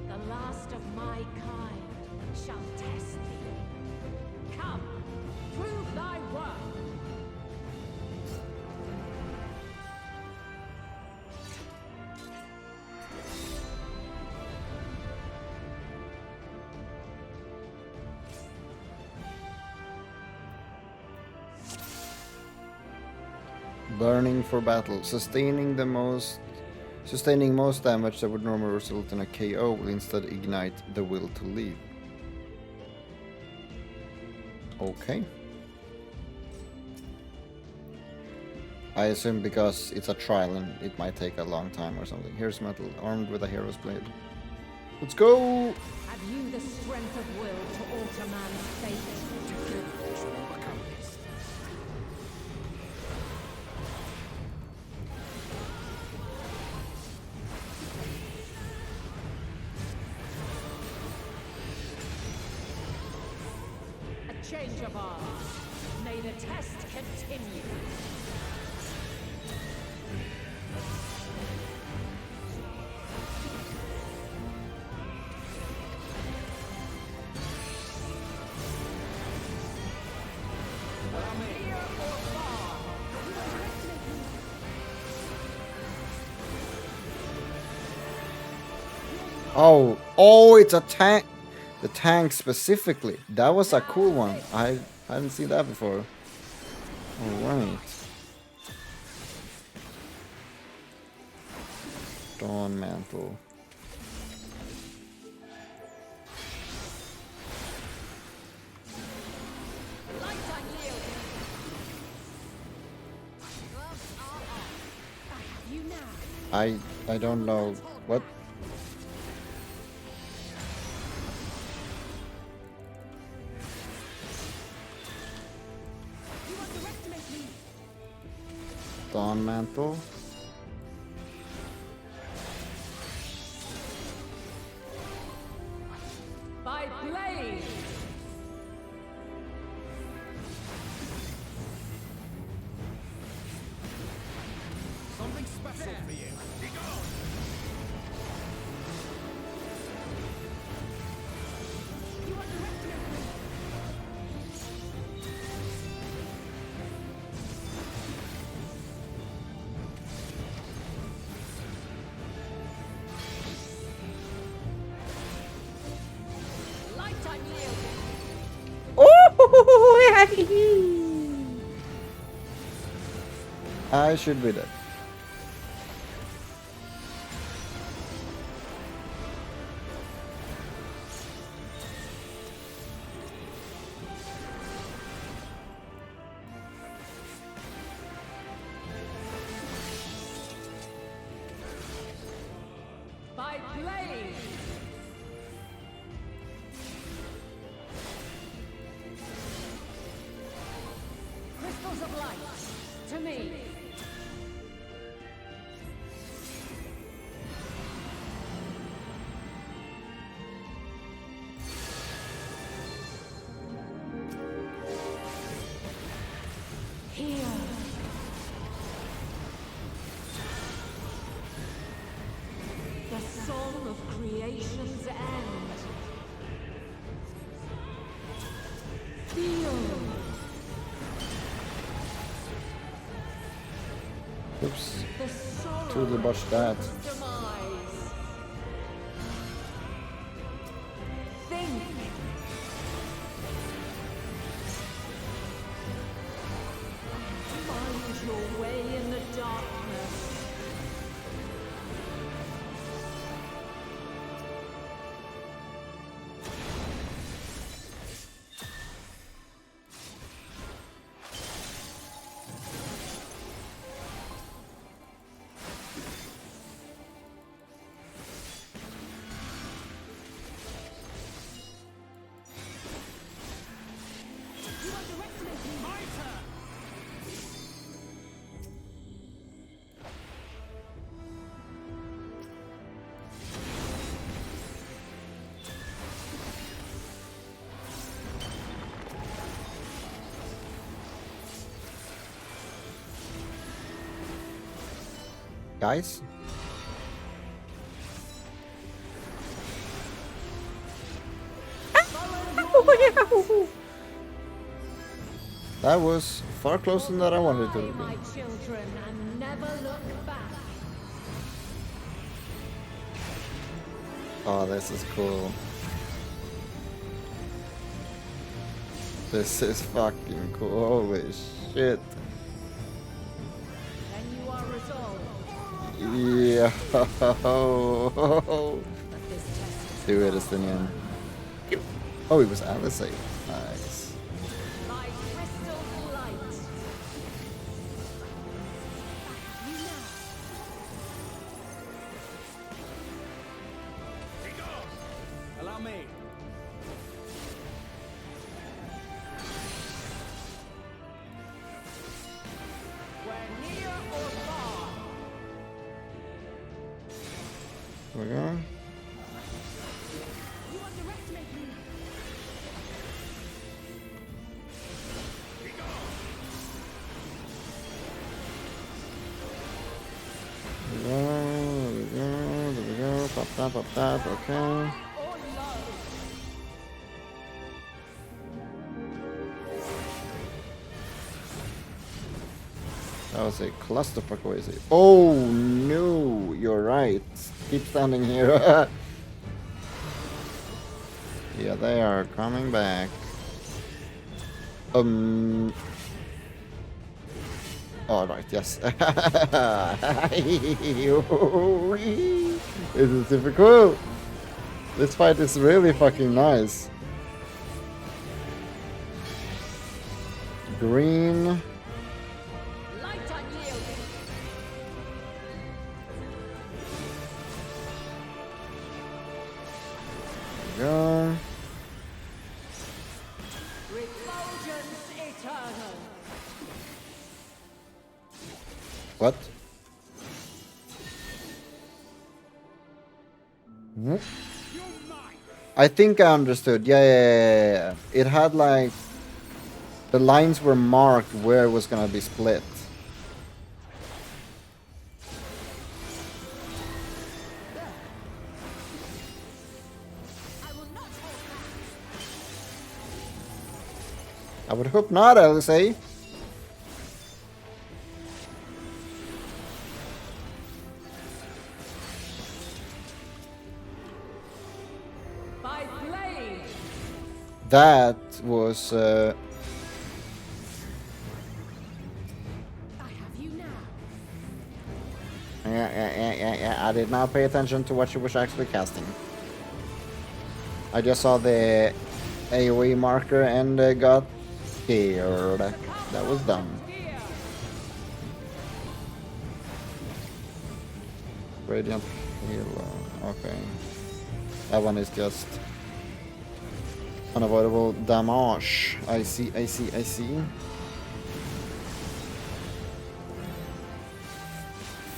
the last of my kind, shall test thee. Come, prove thy worth. Burning for battle. Sustaining most damage that would normally result in a KO will instead ignite the will to leave. Okay. I assume because it's a trial and it might take a long time or something. Here's metal, armed with a hero's blade. Let's go! Have you the strength of will to alter man's fate? Change of arms. May the test continue. Oh, it's a tank. The tank specifically. That was a cool one. I hadn't seen that before. Alright. Dawn Mantle. I don't know what. Dawn Mantle. By blade. I should be dead. By blade! Crystals of light, to me! Here! The song of creation's end. Feel. Oops. The sorrow Totally botched that. of demise. Think. Find your way in the darkness. Guys? That was far closer than I wanted to My be. children, and never look back. Oh, this is cool. This is fucking cool. Holy shit. Then you are resolved. Yeah. But this test is Do it, Estinian. Oh, it was Alizé. Nice. by crystal light. Allow me. Where near or far. Here we go. You underestimate me. There we go. Pop that, okay. That was a clusterfuck oasis. Oh no, you're right. Keep standing here. Yeah, they are coming back. Alright, yes. This is super cool. This fight is really fucking nice. Green. Light unyielding. Go. Refulgence eternal. What? I think I understood. Yeah. It had like the lines were marked where it was gonna be split. I would hope not, Alizé. By blade. That was I did not pay attention to what she was actually casting. I just saw the AoE marker and got scared. That was dumb. Radiant heal. Okay. That one is just unavoidable damage. I see.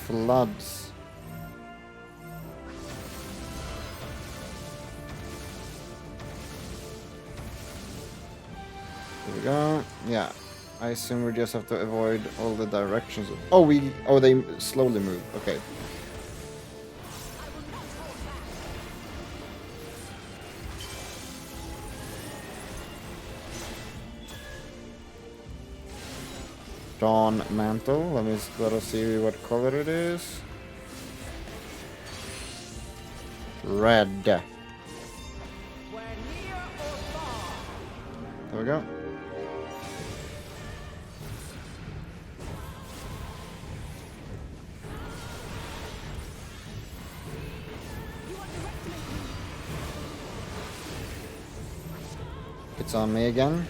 Floods. Here we go. Yeah. I assume we just have to avoid all the directions. Oh, they slowly move. Okay. Dawn Mantle. Let us see what color it is. Red. There we go. It's on me again.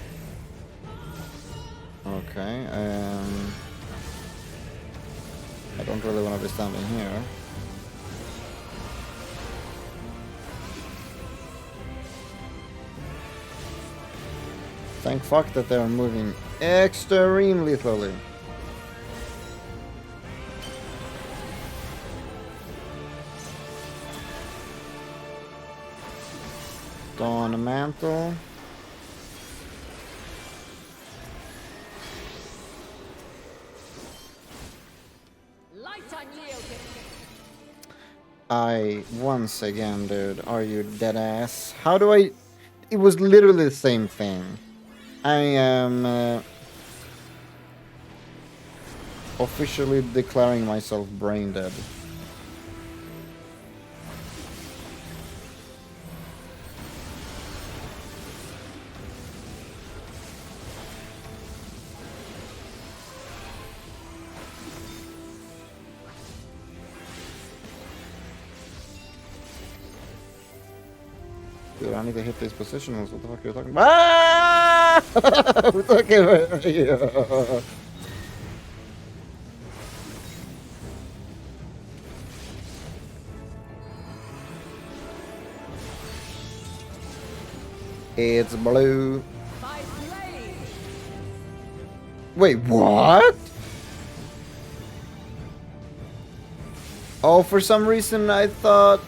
Okay, I don't really want to be standing here. Thank fuck that they're moving extremely slowly. Dawn Mantle. Once again, dude, are you dead ass? How do I... It was literally the same thing. I am officially declaring myself brain dead. Dude, I need to hit these positionals. What the fuck are you talking about? Ah! We're talking about you. It's blue. Wait, what? Oh, for some reason I thought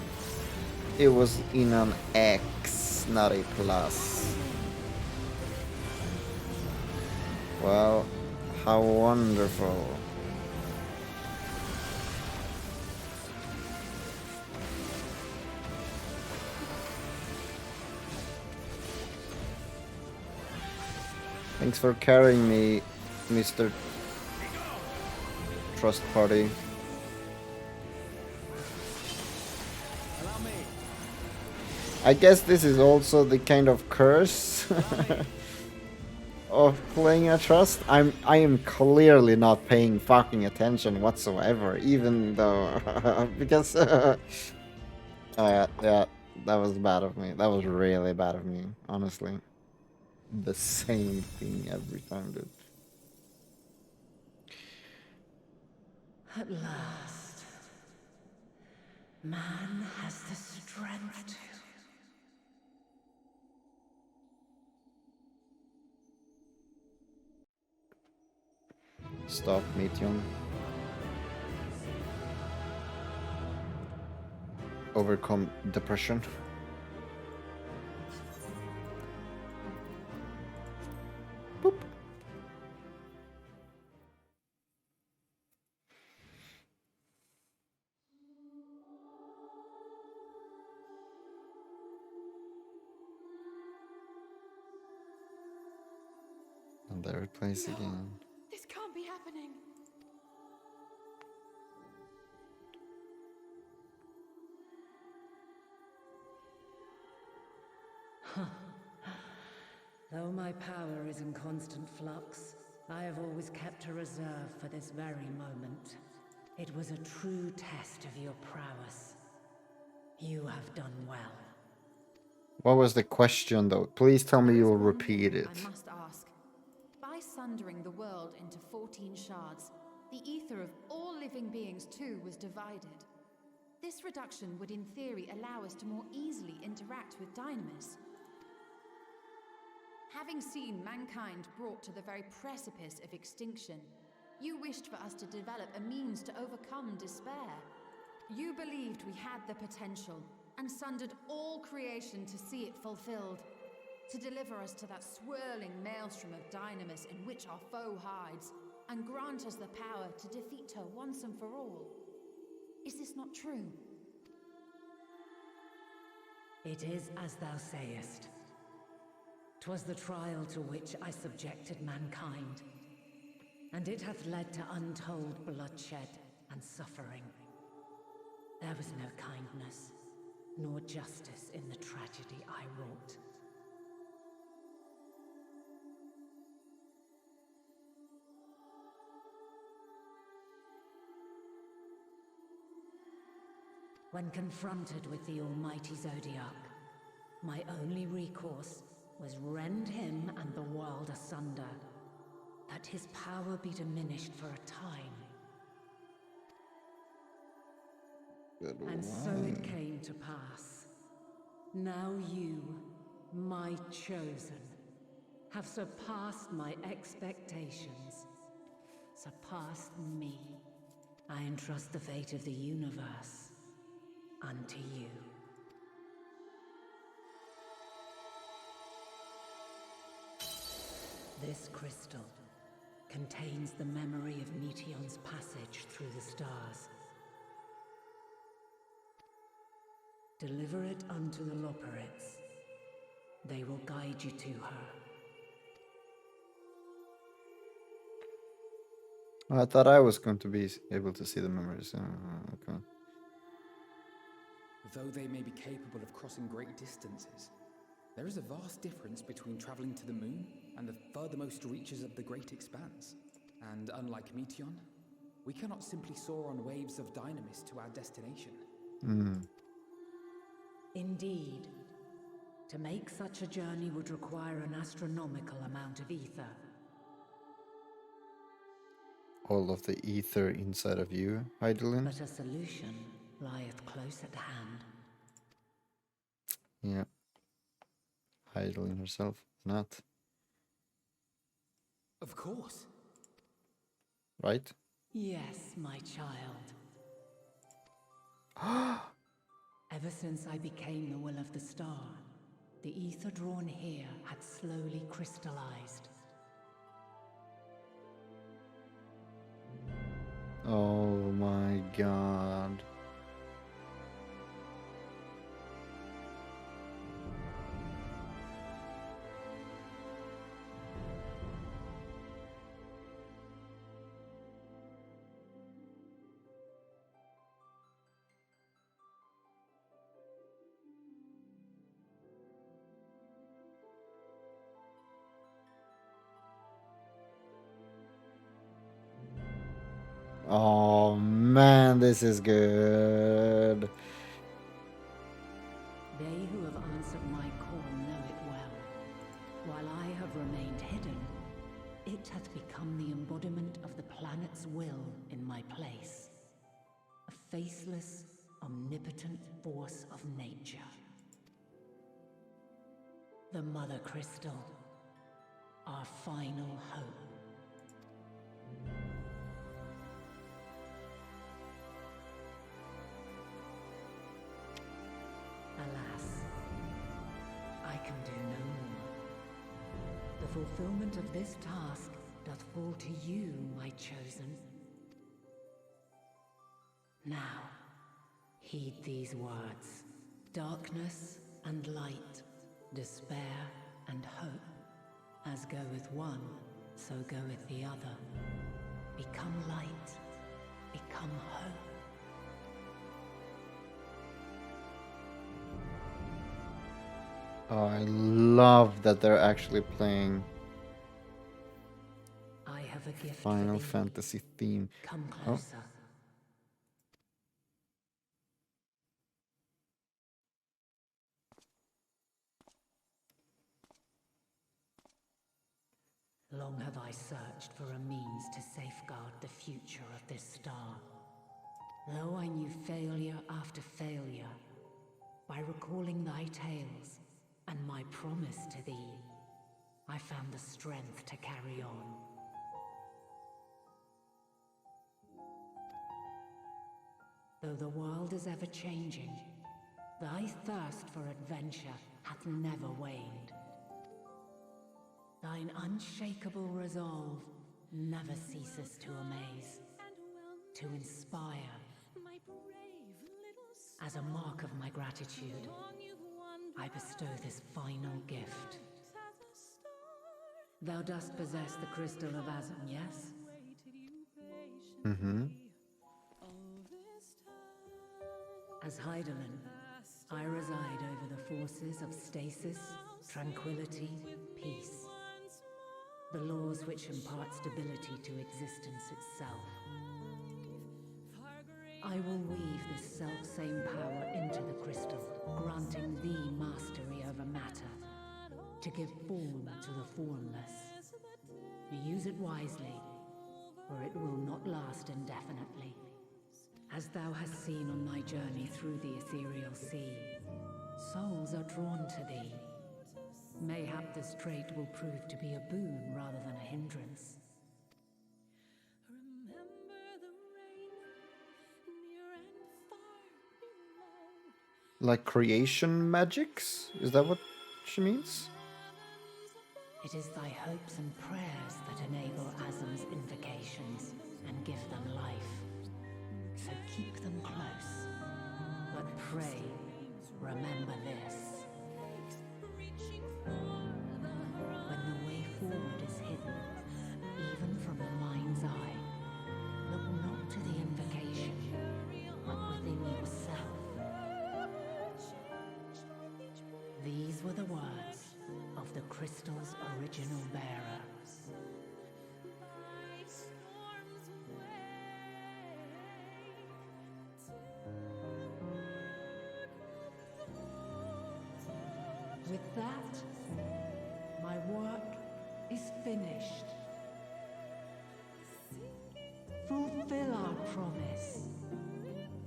it was in an X, not a plus. Well, how wonderful. Thanks for carrying me, Mr. Trust Party. I guess this is also the kind of curse of playing a trust. I am clearly not paying fucking attention whatsoever, even though because yeah, that was bad of me. That was really bad of me, honestly. The same thing every time, dude. At last, man has the strength to. Stop, Meteon. Overcome depression. Boop. And there it plays again. This can't be happening. Though my power is in constant flux, I have always kept a reserve for this very moment. It was a true test of your prowess. You have done well. What was the question, though? Please tell me you'll repeat it. I must ask. By sundering the world into 14 shards, the ether of all living beings too was divided. This reduction would in theory allow us to more easily interact with Dynamis. Having seen mankind brought to the very precipice of extinction, you wished for us to develop a means to overcome despair. You believed we had the potential, and sundered all creation to see it fulfilled. To deliver us to that swirling maelstrom of Dynamis in which our foe hides, and grant us the power to defeat her once and for all. Is this not true? It is as thou sayest. 'Twas the trial to which I subjected mankind, and it hath led to untold bloodshed and suffering. There was no kindness, nor justice in the tragedy I wrought. When confronted with the almighty Zodiac, my only recourse was rend him and the world asunder, that his power be diminished for a time. And so it came to pass. Now you, my chosen, have surpassed my expectations, surpassed me. I entrust the fate of the universe unto you. This crystal contains the memory of Meteion's passage through the stars. Deliver it unto the Loporrits. They will guide you to her. I thought I was going to be able to see the memories. Okay. Though they may be capable of crossing great distances, there is a vast difference between traveling to the moon and the furthermost reaches of the great expanse. And unlike Meteion, we cannot simply soar on waves of Dynamis to our destination. Indeed. To make such a journey would require an astronomical amount of ether. All of the ether inside of you, Heidelin? But a solution lieth close at hand. Yeah. Heidelin herself, not. Of course. Right? Yes, my child. Ever since I became the will of the star, the ether drawn here had slowly crystallized. Oh my god. Oh man, this is good. They who have answered my call know it well. While I have remained hidden, it hath become the embodiment of the planet's will in my place. A faceless, omnipotent force of nature. The Mother Crystal, our final hope. Alas, I can do no more. The fulfillment of this task doth fall to you, my chosen. Now, heed these words. Darkness and light, despair and hope. As goeth one, so goeth the other. Become light, become hope. Oh, I love that they're actually playing I have a gift Final for thee. Fantasy theme. Come Oh. closer. Long have I searched for a means to safeguard the future of this star. Though I knew failure after failure, by recalling thy tales and my promise to thee, I found the strength to carry on. Though the world is ever changing, thy thirst for adventure hath never waned. Thine unshakable resolve never ceases to amaze, to inspire. As a mark of my gratitude, I bestow this final gift. Thou dost possess the crystal of Azum, yes? Mm-hmm. As Heidelin, I reside over the forces of stasis, tranquility, peace. The laws which impart stability to existence itself. I will weave this self-same power into the crystal, granting thee mastery over matter, to give form to the formless. Use it wisely, for it will not last indefinitely. As thou hast seen on thy journey through the ethereal sea, souls are drawn to thee. Mayhap this trait will prove to be a boon rather than a hindrance. Like creation magics? Is that what she means? It is thy hopes and prayers that enable Azum's invocations and give them life. So keep them close. But pray, remember this. When the way forward is hidden, even from the mind's eye, look not to the invocation, but within yourself. These were the words of the crystal's original bearer. With that, my work is finished. Fulfill our promise.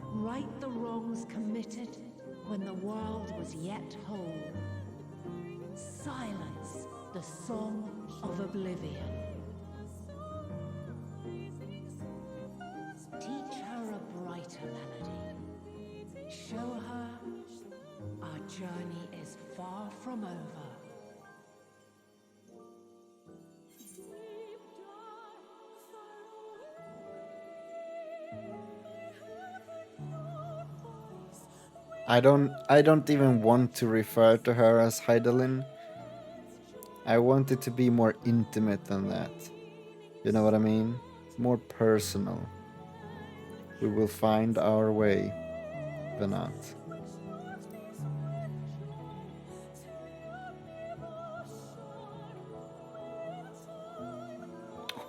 Right the wrongs committed when the world was yet whole. Silence the song of oblivion. Teach her a brighter melody. Show her our journey is far from over. I don't even want to refer to her as Heidelin. I want it to be more intimate than that. You know what I mean? More personal. We will find our way, Benat.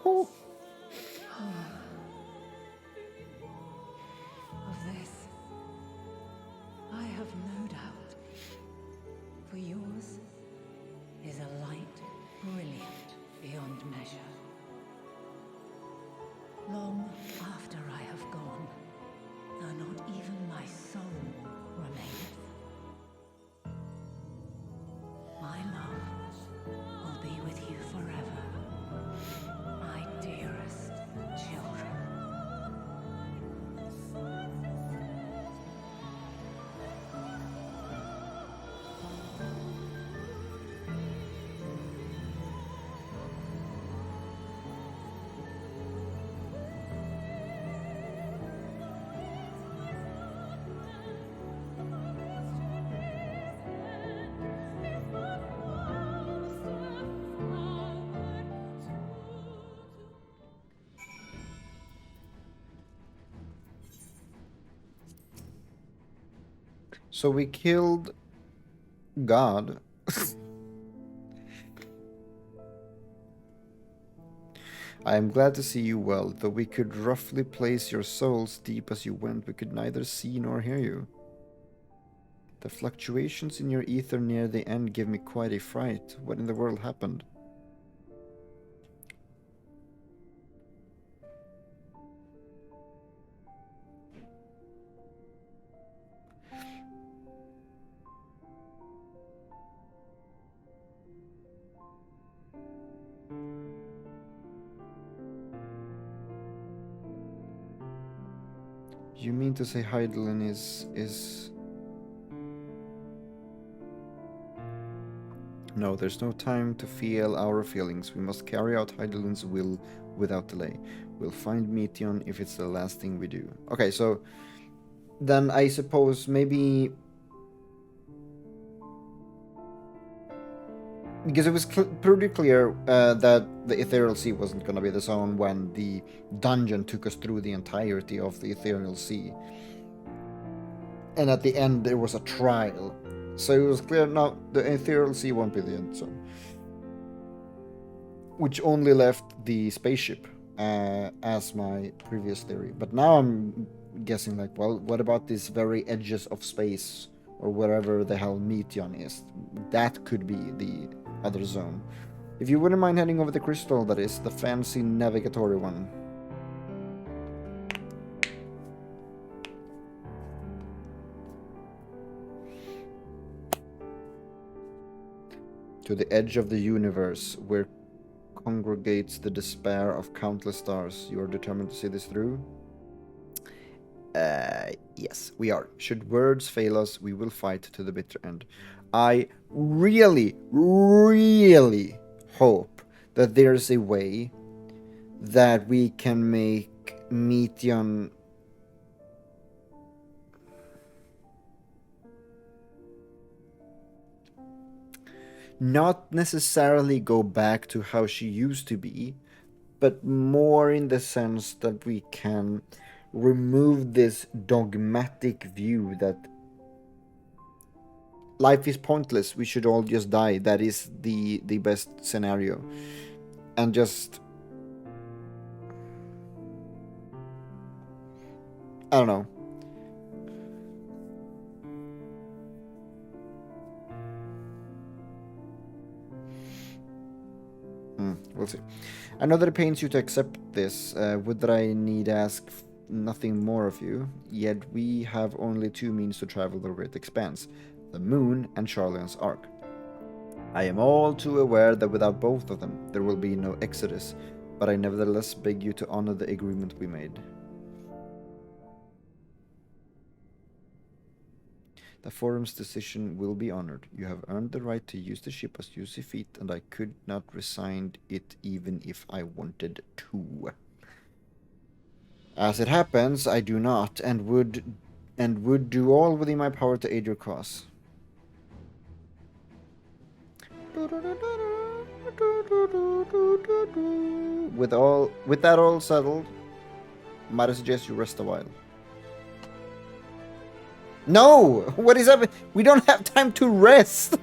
Oh. Of this, I have no doubt, for yours is a light brilliant beyond measure. Long after I have gone, though not even my soul remaineth, my love will be with you forever, my dearest children. So we killed God. I am glad to see you well, though we could roughly place your souls deep as you went, we could neither see nor hear you. The fluctuations in your ether near the end give me quite a fright. What in the world happened? You mean to say Heidelin is... No, there's no time to feel our feelings. We must carry out Heidelin's will without delay. We'll find Meteon if it's the last thing we do. Okay, so then I suppose maybe... Because it was pretty clear that the Ethereal Sea wasn't going to be the zone when the dungeon took us through the entirety of the Ethereal Sea. And at the end there was a trial. So it was clear now the Ethereal Sea won't be the end zone. Which only left the spaceship as my previous theory. But now I'm guessing like, well, what about these very edges of space or wherever the hell Meteon is? That could be the other zone. If you wouldn't mind heading over the crystal, that is, the fancy navigatory one. To the edge of the universe, where congregates the despair of countless stars. You are determined to see this through? Yes, we are. Should words fail us, we will fight to the bitter end. I really, really hope that there's a way that we can make Meteon not necessarily go back to how she used to be, but more in the sense that we can remove this dogmatic view that life is pointless, we should all just die, that is the best scenario, and just, I don't know. We'll see. I know that it pains you to accept this. Would that I need ask nothing more of you, yet we have only two means to travel the great expanse, the moon and Charleon's Ark. I am all too aware that without both of them there will be no exodus, but I nevertheless beg you to honor the agreement we made. The forum's decision will be honored. You have earned the right to use the ship as you see fit, and I could not resign it even if I wanted to. As it happens, I do not, and would do all within my power to aid your cause. With that all settled, might I suggest you rest a while. No! What is happening? We don't have time to rest!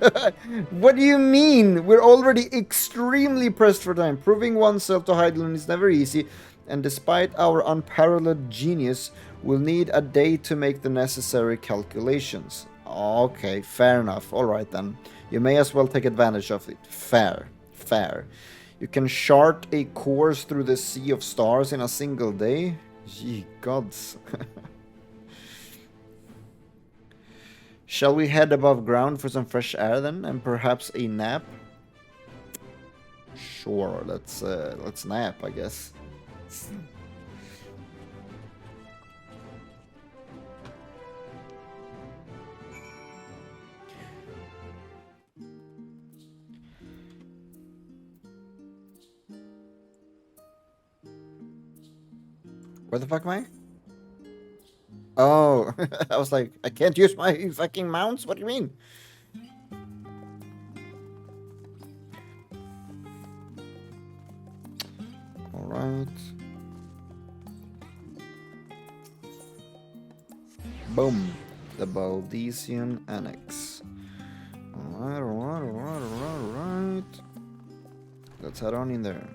What do you mean? We're already extremely pressed for time. Proving oneself to Heidelin is never easy, and despite our unparalleled genius, we'll need a day to make the necessary calculations. Okay, fair enough. Alright then. You may as well take advantage of it. Fair. You can chart a course through the sea of stars in a single day? Ye gods. Shall we head above ground for some fresh air then, and perhaps a nap? Sure, let's nap, I guess. Where the fuck am I? Oh, I was like, I can't use my fucking mounts? What do you mean? Alright. Boom. The Baldesian Annex. Alright. Let's head on in there.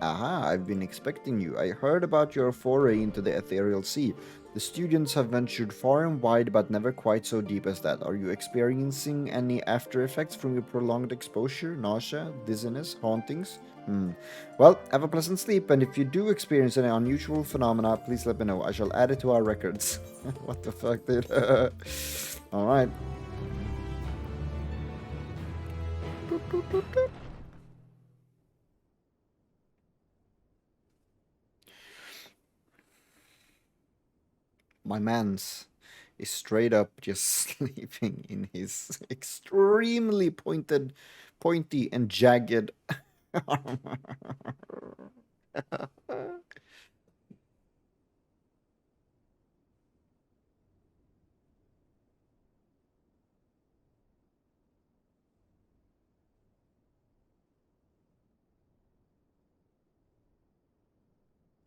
Aha, I've been expecting you. I heard about your foray into the Ethereal Sea. The students have ventured far and wide, but never quite so deep as that. Are you experiencing any after effects from your prolonged exposure? Nausea, dizziness, hauntings? Well, have a pleasant sleep, and if you do experience any unusual phenomena, please let me know. I shall add it to our records. What the fuck, dude? Alright. My man's is straight up just sleeping in his extremely pointy and jagged armor.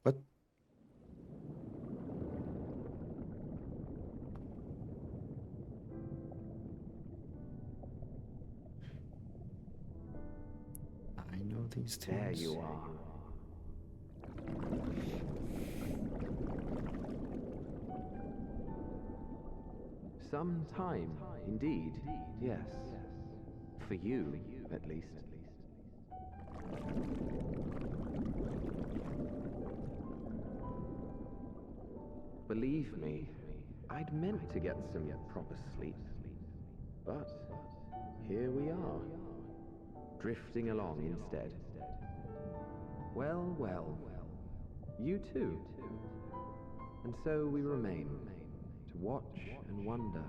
What? I know these things. There you are. Some time, indeed. Yes. For you, at least. Believe me, I'd meant to get some proper sleep. But here we are, drifting along instead. Well, well, you too. And so we remain, to watch and wonder.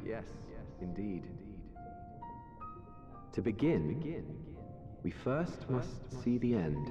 Yes, indeed. To begin, we first must see the end.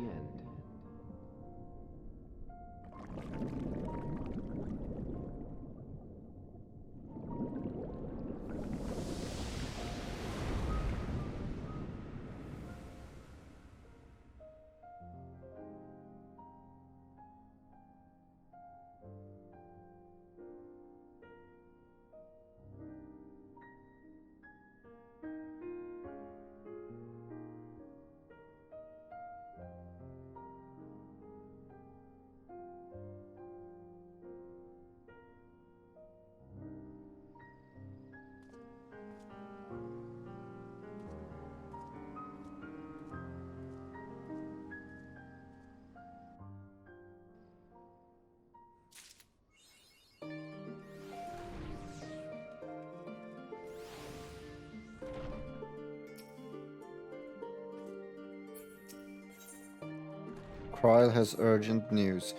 Kryl has urgent news.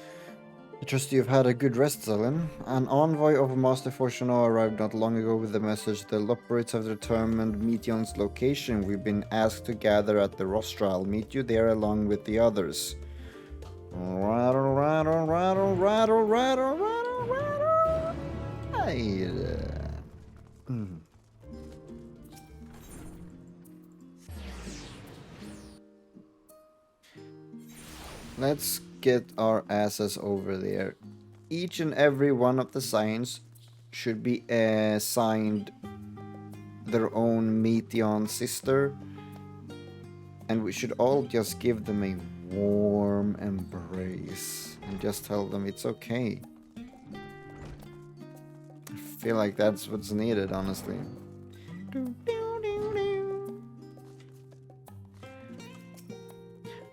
I trust you've had a good rest, Zelen. An envoy of Master Fortuno arrived not long ago with the message the Loporits have determined Meteon's location. We've been asked to gather at the Rostra. I'll meet you there along with the others. Rattle, rattle, rattle, rattle, rattle, rattle, rattle. Let's get our asses over there. Each and every one of the signs should be assigned their own Meteon sister, and we should all just give them a warm embrace and just tell them it's okay. I feel like that's what's needed, honestly.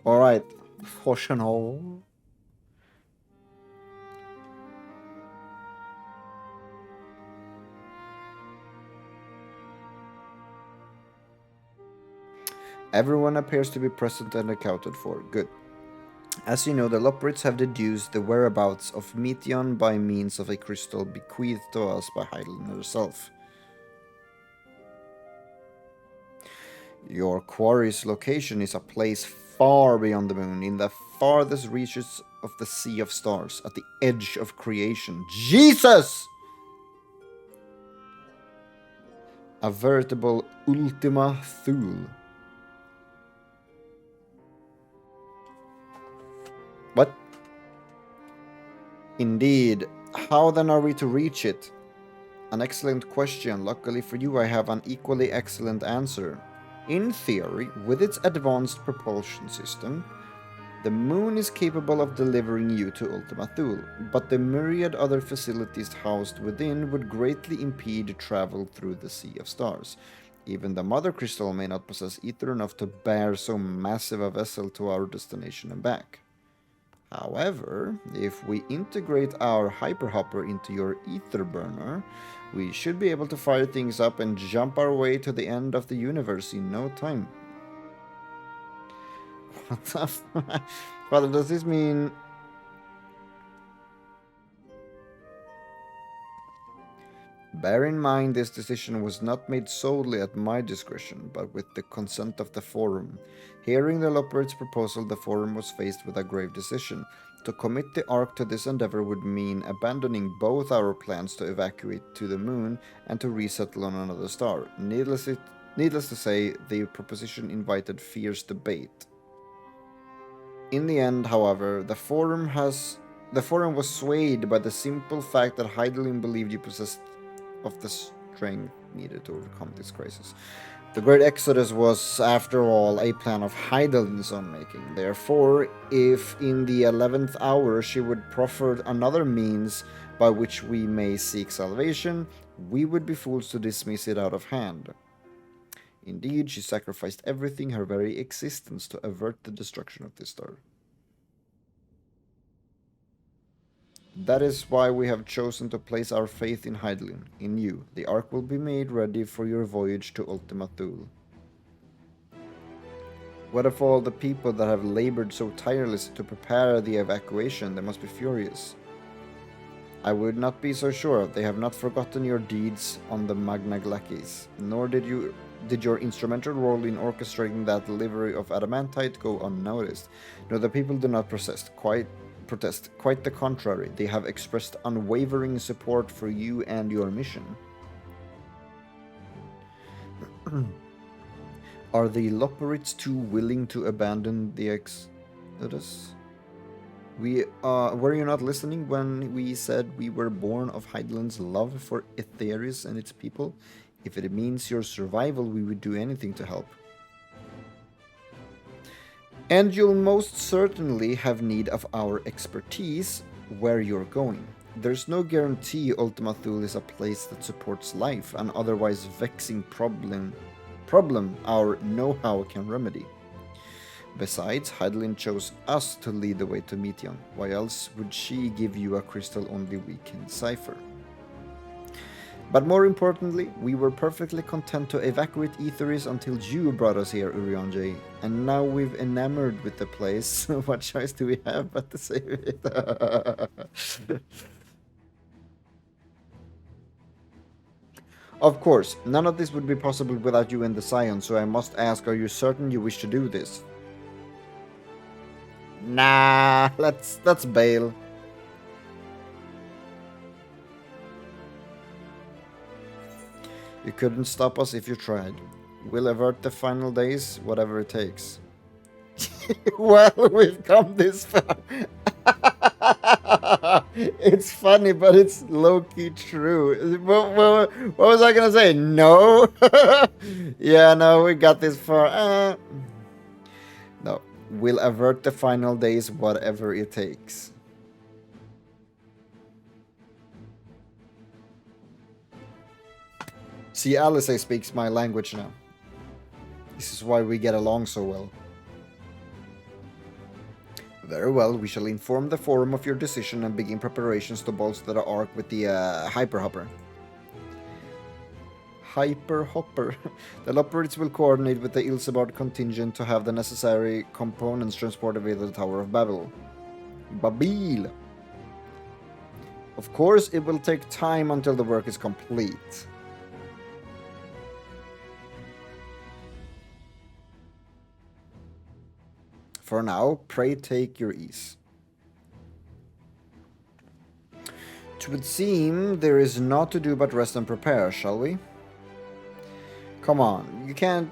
Alright, Fortuno. Everyone appears to be present and accounted for. Good. As you know, the Loporits have deduced the whereabouts of Meteon by means of a crystal bequeathed to us by Hydaelyn herself. Your quarry's location is a place far beyond the moon, in the farthest reaches of the Sea of Stars, at the edge of creation. Jesus! A veritable Ultima Thule. What? Indeed. How then are we to reach it? An excellent question. Luckily for you, I have an equally excellent answer. In theory, with its advanced propulsion system, the moon is capable of delivering you to Ultima Thule, but the myriad other facilities housed within would greatly impede travel through the Sea of Stars. Even the Mother Crystal may not possess ether enough to bear so massive a vessel to our destination and back. However, if we integrate our hyperhopper into your ether burner, we should be able to fire things up and jump our way to the end of the universe in no time. What the fuck? Father, does this mean... Bear in mind, this decision was not made solely at my discretion, but with the consent of the Forum. Hearing the Loporrit's proposal, the Forum was faced with a grave decision. To commit the Ark to this endeavor would mean abandoning both our plans to evacuate to the moon and to resettle on another star. Needless to say, the proposition invited fierce debate. In the end, however, the Forum was swayed by the simple fact that Hydaelyn believed you possessed of the strength needed to overcome this crisis. The Great Exodus was, after all, a plan of Hydaelyn's own making. Therefore, if in the 11th hour she would proffer another means by which we may seek salvation, we would be fools to dismiss it out of hand. Indeed, she sacrificed everything, her very existence, to avert the destruction of this star. That is why we have chosen to place our faith in Hydaelyn, in you. The Ark will be made ready for your voyage to Ultima Thule. What of all the people that have labored so tirelessly to prepare the evacuation? They must be furious. I would not be so sure. They have not forgotten your deeds on the Magna Glacis, nor did your instrumental role in orchestrating that delivery of adamantite go unnoticed. No, the people do not protest. Quite the contrary, they have expressed unwavering support for you and your mission. Are the Loporrits too willing to abandon the Exodus? Were you not listening when we said we were born of Hydaelyn's love for Aetherius and its people? If it means your survival, we would do anything to help. And you'll most certainly have need of our expertise where you're going. There's no guarantee Ultima Thule is a place that supports life, an otherwise vexing problem our know-how can remedy. Besides, Hydaelyn chose us to lead the way to Meteion. Why else would she give you a crystal only we can decipher? But more importantly, we were perfectly content to evacuate Aetherius until you brought us here, Urianger. And now we've enamored with the place. What choice do we have but to save it? Of course, none of this would be possible without you and the Scion, so I must ask, are you certain you wish to do this? Nah, let's bail. You couldn't stop us if you tried. We'll avert the final days, whatever it takes. Well, we've come this far. It's funny, but it's low-key true. What was I gonna say? No? Yeah, no, we got this far. No, we'll avert the final days, whatever it takes. See, Alice speaks my language now. This is why we get along so well. Very well, we shall inform the Forum of your decision and begin preparations to bolster the Ark with the Hyperhopper. Hyperhopper. The Loporrits will coordinate with the Ilsebard contingent to have the necessary components transported via the Tower of Babel. Babil! Of course, it will take time until the work is complete. For now, pray take your ease. It would seem there is naught to do but rest and prepare, shall we? Come on, you can't...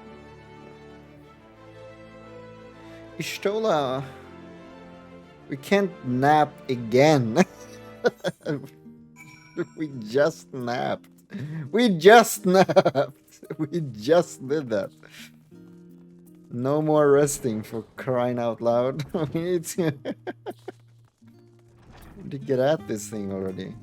Ishtola... We can't nap again. We just napped. We just napped. We just did that. No more resting, for crying out loud. We need to get at this thing already.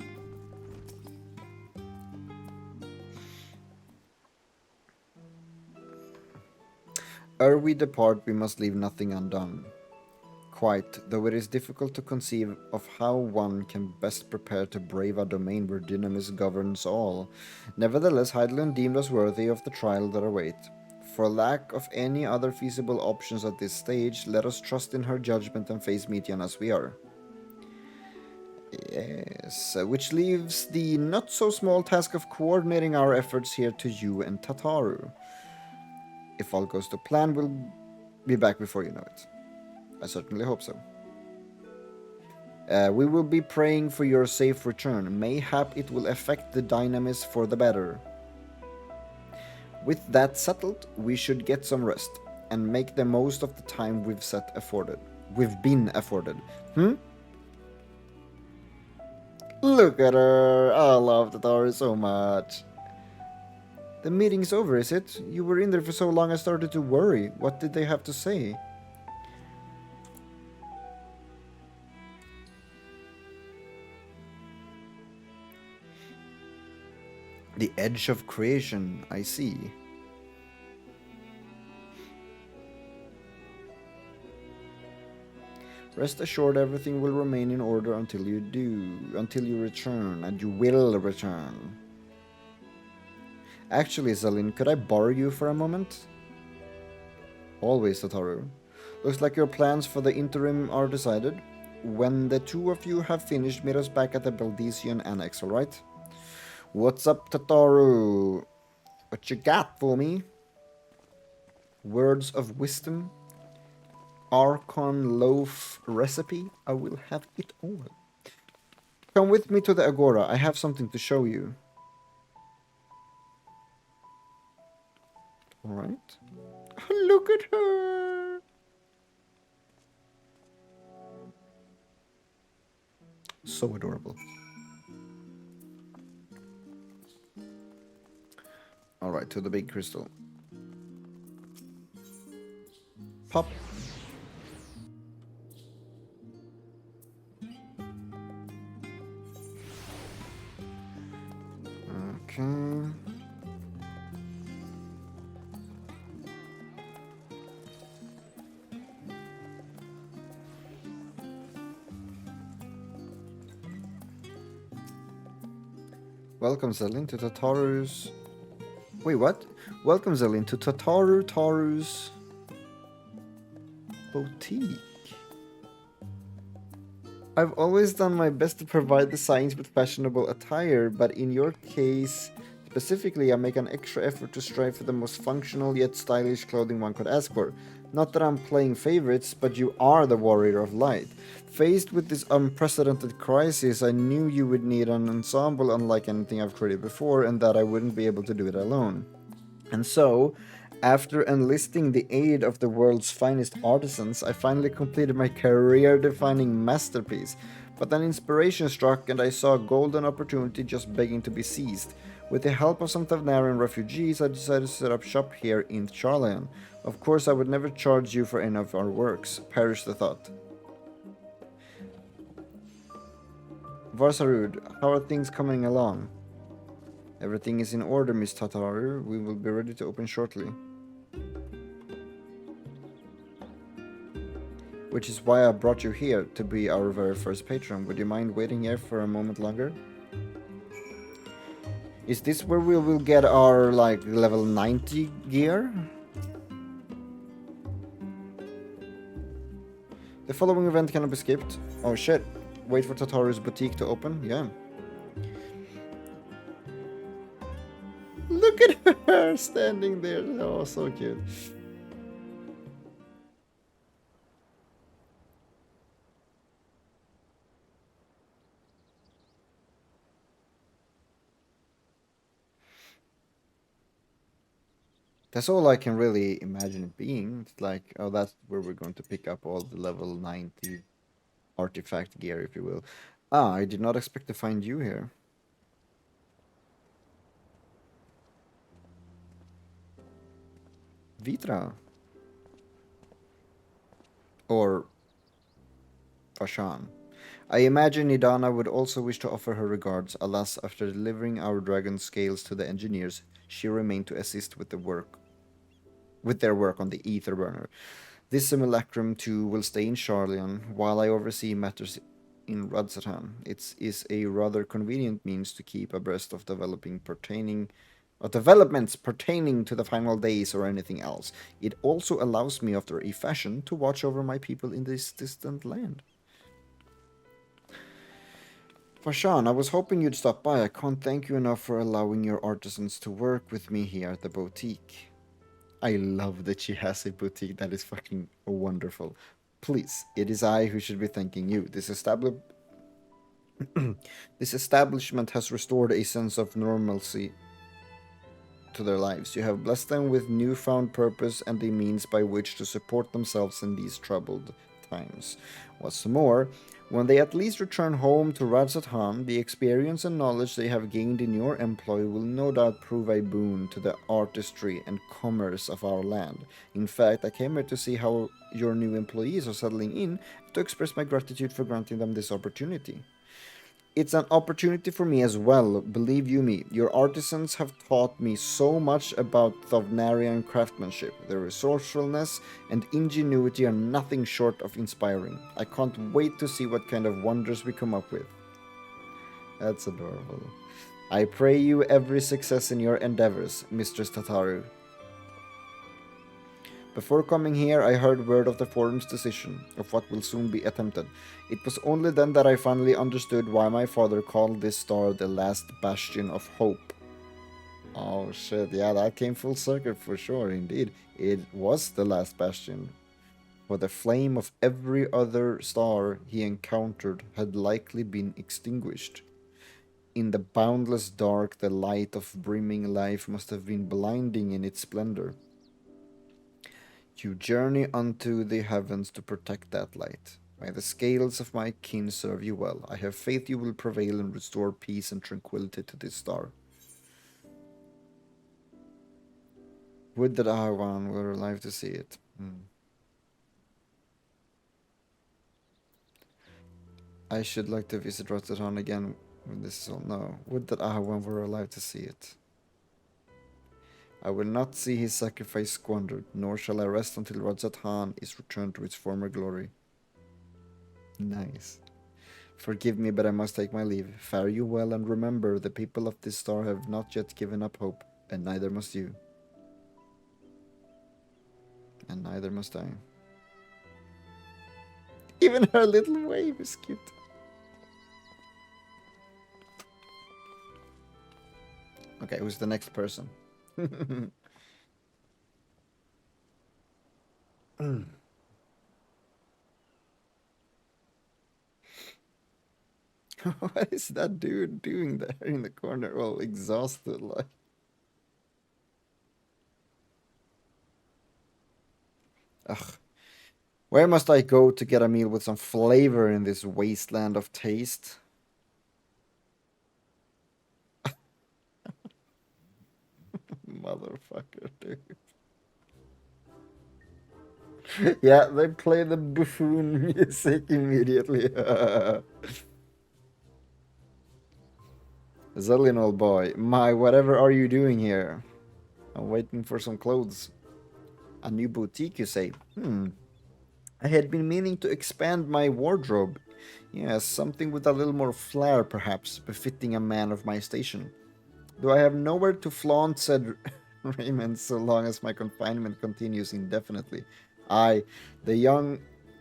Ere we depart, we must leave nothing undone. Quite, though it is difficult to conceive of how one can best prepare to brave a domain where dynamis governs all. Nevertheless, Hydaelyn deemed us worthy of the trial that await. For lack of any other feasible options at this stage, let us trust in her judgment and face Meteon as we are. Yes, which leaves the not so small task of coordinating our efforts here to you and Tataru. If all goes to plan, we'll be back before you know it. I certainly hope so. We will be praying for your safe return. Mayhap it will affect the dynamics for the better. With that settled, we should get some rest and make the most of the time we've been afforded. Look at her! I love Tataru so much. The meeting's over, is it? You were in there for so long I started to worry. What did they have to say? The edge of creation, I see. Rest assured everything will remain in order until you return, and you will return. Actually, Zelin, could I borrow you for a moment? Always, Tataru. Looks like your plans for the interim are decided. When the two of you have finished, meet us back at the Baldesian Annex, alright? What's up, Tataru? What you got for me? Words of wisdom? Archon loaf recipe? I will have it all. Come with me to the Agora. I have something to show you. Alright. Look at her! So adorable. Alright, to the big crystal. Pop. Okay. Welcome, Zelin, to Tataru's... Wait, what? Welcome, Zelin, to Taru's boutique. I've always done my best to provide the signs with fashionable attire, but in your case, specifically, I make an extra effort to strive for the most functional yet stylish clothing one could ask for. Not that I'm playing favorites, but you are the warrior of light. Faced with this unprecedented crisis, I knew you would need an ensemble unlike anything I've created before, and that I wouldn't be able to do it alone. And so, after enlisting the aid of the world's finest artisans, I finally completed my career-defining masterpiece. But then inspiration struck and I saw a golden opportunity just begging to be seized. With the help of some Tavnarian refugees, I decided to set up shop here in Charlian. Of course, I would never charge you for any of our works. Perish the thought. Varsarud, how are things coming along? Everything is in order, Miss Tataru. We will be ready to open shortly. Which is why I brought you here, to be our very first patron. Would you mind waiting here for a moment longer? Is this where we will get our, like, level 90 gear? The following event cannot be skipped. Oh shit. Wait for Tataru's boutique to open? Yeah. Look at her standing there. Oh, so cute. That's all I can really imagine it being. It's like, oh, that's where we're going to pick up all the level 90 artifact gear, if you will. Ah, I did not expect to find you here. Vitra. Or Fashan. I imagine Nidana would also wish to offer her regards. Alas, after delivering our dragon scales to the engineers, she remained to assist with their work on the ether burner. This simulacrum too will stay in Charlian while I oversee matters in Radzatan. It is a rather convenient means to keep abreast of developing pertaining or developments pertaining to the final days or anything else. It also allows me, after a fashion, to watch over my people in this distant land. Fashan, I was hoping you'd stop by. I can't thank you enough for allowing your artisans to work with me here at the boutique. I love that she has a boutique. That is fucking wonderful. Please, it is I who should be thanking you. This establishment has restored a sense of normalcy to their lives. You have blessed them with newfound purpose and a means by which to support themselves in these troubled times. What's more, when they at least return home to Rajasthan, the experience and knowledge they have gained in your employ will no doubt prove a boon to the artistry and commerce of our land. In fact, I came here to see how your new employees are settling in, to express my gratitude for granting them this opportunity. It's an opportunity for me as well, believe you me. Your artisans have taught me so much about Thovnarian craftsmanship. Their resourcefulness and ingenuity are nothing short of inspiring. I can't wait to see what kind of wonders we come up with. That's adorable. I pray you every success in your endeavors, Mistress Tataru. Before coming here, I heard word of the forum's decision, of what will soon be attempted. It was only then that I finally understood why my father called this star the last bastion of hope. Oh shit, yeah, that came full circle for sure, indeed. It was the last bastion. For the flame of every other star he encountered had likely been extinguished. In the boundless dark, the light of brimming life must have been blinding in its splendor. You journey unto the heavens to protect that light. May the scales of my kin serve you well. I have faith you will prevail and restore peace and tranquility to this star. Would that Ahawan were alive to see it. I should like to visit Rotterdam again when this is all. No. Would that Ahawan were alive to see it. I will not see his sacrifice squandered, nor shall I rest until Rajasthan is returned to its former glory. Nice. Forgive me, but I must take my leave. Fare you well, and remember, the people of this star have not yet given up hope, and neither must you. And neither must I. Even her little wave is cute. Okay, who's the next person? What is that dude doing there in the corner, all exhausted like? Ugh. Where must I go to get a meal with some flavor in this wasteland of taste? Motherfucker, dude. Yeah, they play the buffoon music immediately. Zillion, old boy. My, whatever are you doing here? I'm waiting for some clothes. A new boutique, you say? I had been meaning to expand my wardrobe. Yes, something with a little more flair, perhaps, befitting a man of my station. Though I have nowhere to flaunt said raiment so long as my confinement continues indefinitely. I, the young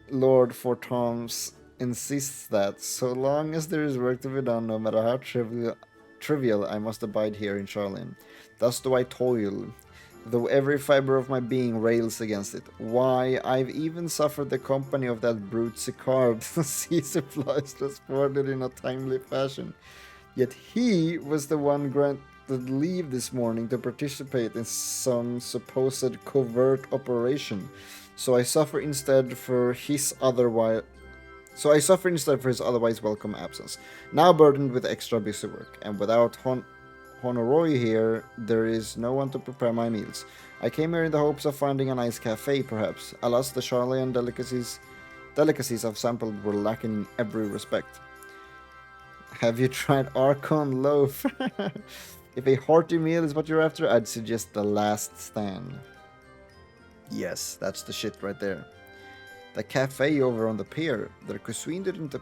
Lord Fortoms, insists that, so long as there is work to be done, no matter how trivial, I must abide here in Charlene. Thus do I toil, though every fiber of my being rails against it. Why, I've even suffered the company of that brute Sicard to see supplies transported in a timely fashion. Yet he was the one granted leave this morning to participate in some supposed covert operation. So I suffer instead for his otherwise welcome absence. Now burdened with extra busy work, and without Honoroi here, there is no one to prepare my meals. I came here in the hopes of finding a nice cafe, perhaps. Alas, the Charlean delicacies I've sampled were lacking in every respect. Have you tried Archon Loaf? If a hearty meal is what you're after, I'd suggest the Last Stand. Yes, that's the shit right there. The cafe over on the pier, their cuisine didn't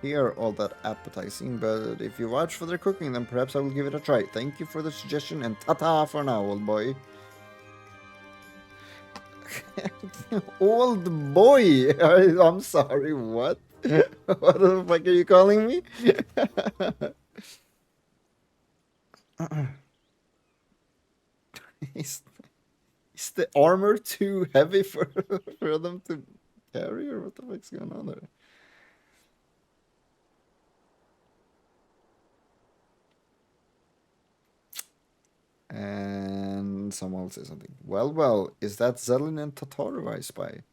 hear all that appetizing, but if you vouch for their cooking, then perhaps I will give it a try. Thank you for the suggestion, and ta-ta for now, old boy. Old boy! I'm sorry, what? What the fuck are you calling me? is, is the armor too heavy for them to carry, or what the fuck's going on there? And someone will say something. Well, is that Zelin and Tataru I spy?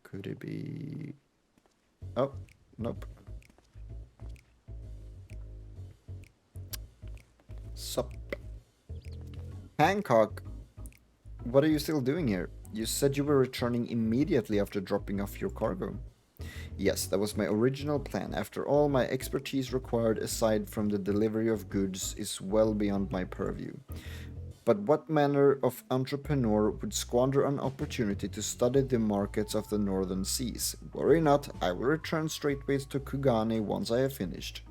Could it be... Oh, nope. Sup? Hancock, what are you still doing here? You said you were returning immediately after dropping off your cargo. Yes, that was my original plan. After all, my expertise required aside from the delivery of goods is well beyond my purview. But what manner of entrepreneur would squander an opportunity to study the markets of the northern seas? Worry not, I will return straightways to Kugane once I have finished.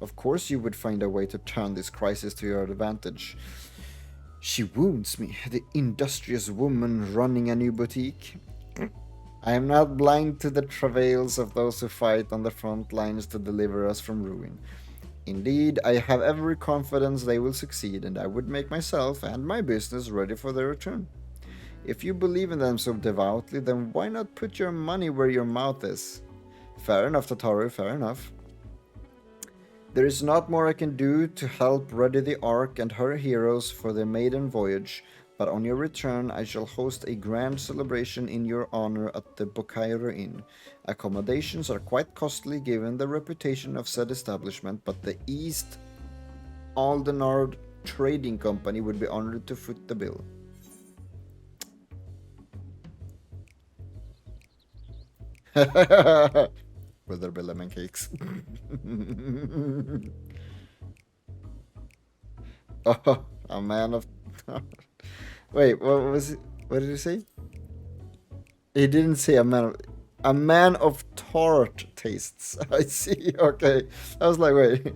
Of course you would find a way to turn this crisis to your advantage. She wounds me, the industrious woman running a new boutique. I am not blind to the travails of those who fight on the front lines to deliver us from ruin. Indeed, I have every confidence they will succeed, and I would make myself and my business ready for their return. If you believe in them so devoutly, then why not put your money where your mouth is? Fair enough, Tataru, fair enough. There is not more I can do to help ready the Ark and her heroes for their maiden voyage, but on your return I shall host a grand celebration in your honor at the Bokairo Inn. Accommodations are quite costly given the reputation of said establishment, but the East Aldenard Trading Company would be honored to foot the bill. Will there be lemon cakes? Oh, a man of... Wait, what was it? What did he say? He didn't say a man of tart tastes. I see. Okay. I was like, wait.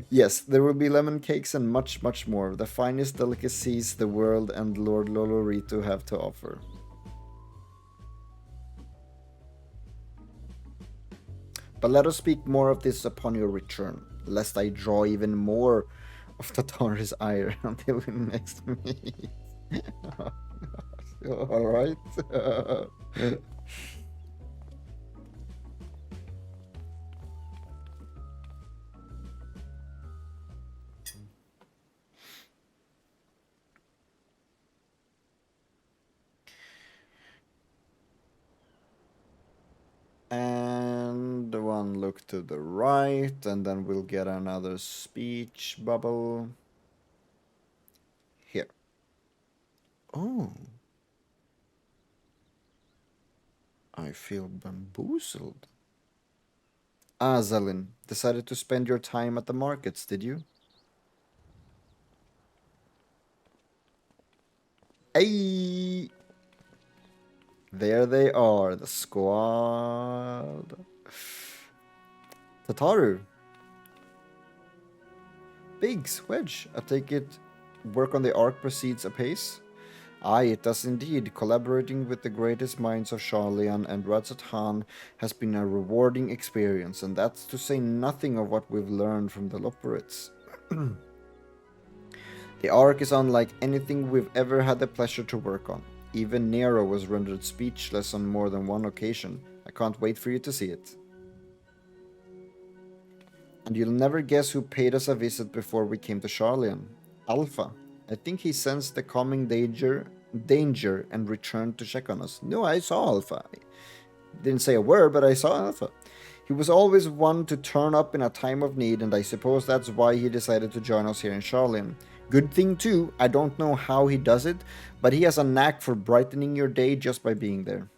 Yes, there will be lemon cakes and much, much more. The finest delicacies the world and Lord Lolorito have to offer. But let us speak more of this upon your return, lest I draw even more of Tataru's ire until we next meet. Alright. And one look to the right, and then we'll get another speech bubble. Here. Oh. I feel bamboozled. Ah, Zelin, decided to spend your time at the markets, did you? Hey! There they are, the squad. Tataru. Biggs, Wedge, I take it work on the Ark proceeds apace? Aye, it does indeed. Collaborating with the greatest minds of Sharlayan and Radzat has been a rewarding experience, and that's to say nothing of what we've learned from the Loperids. The Ark is unlike anything we've ever had the pleasure to work on. Even Nero was rendered speechless on more than one occasion. I can't wait for you to see it. And you'll never guess who paid us a visit before we came to Sharlayan. Alpha. I think he sensed the coming danger and returned to check on us. No, I saw Alpha. Didn't say a word, but I saw Alpha. He was always one to turn up in a time of need, and I suppose that's why he decided to join us here in Sharlayan. Good thing too, I don't know how he does it, but he has a knack for brightening your day just by being there.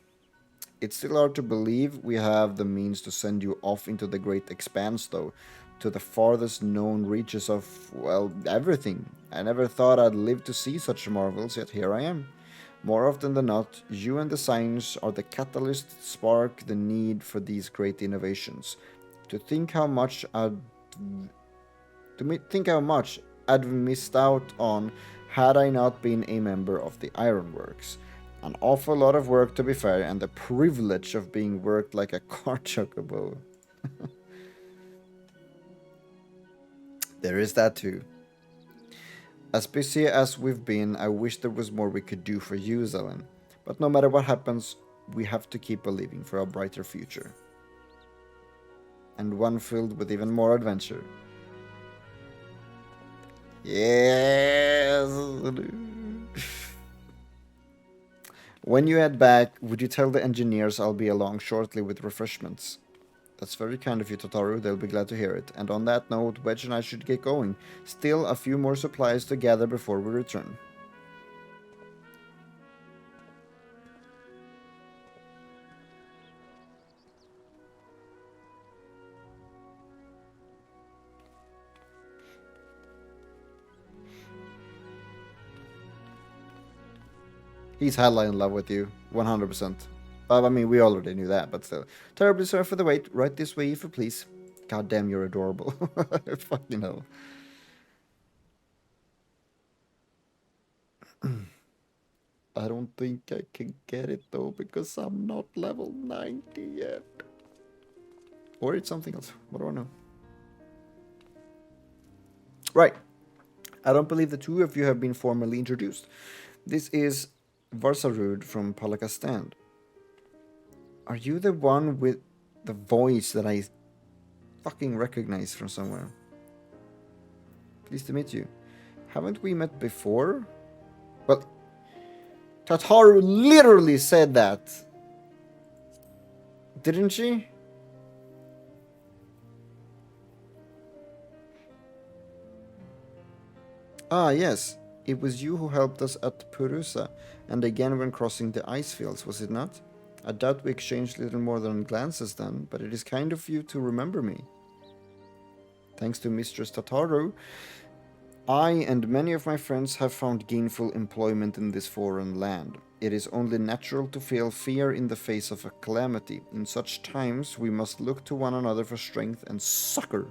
It's still hard to believe we have the means to send you off into the great expanse though, to the farthest known reaches of, well, everything. I never thought I'd live to see such marvels, yet here I am. More often than not, you and the signs are the catalyst that spark the need for these great innovations. To think how much I'd missed out on had I not been a member of the Ironworks. An awful lot of work, to be fair, and the privilege of being worked like a cart chocobo. There is that too. As busy as we've been, I wish there was more we could do for you, Zelen. But no matter what happens, we have to keep believing for a brighter future. And one filled with even more adventure. Yes! When you head back, would you tell the engineers I'll be along shortly with refreshments? That's very kind of you, Totaro. They'll be glad to hear it. And on that note, Wedge and I should get going. Still a few more supplies to gather before we return. He's hella in love with you, 100%. I mean, we already knew that, but still. Terribly sorry for the wait. Right this way, if you please. God damn, you're adorable. Fucking hell. I don't think I can get it though, because I'm not level 90 yet. Or it's something else. What do I know? Right. I don't believe the two of you have been formally introduced. This is Varsarud from Palakastan. Are you the one with the voice that I fucking recognize from somewhere? Pleased to meet you. Haven't we met before? Well, Tataru literally said that. Didn't she? Ah, yes. It was you who helped us at Purusa, and again when crossing the ice fields, was it not? I doubt we exchanged little more than glances then, but it is kind of you to remember me. Thanks to Mistress Tataru, I and many of my friends have found gainful employment in this foreign land. It is only natural to feel fear in the face of a calamity. In such times, we must look to one another for strength and succor.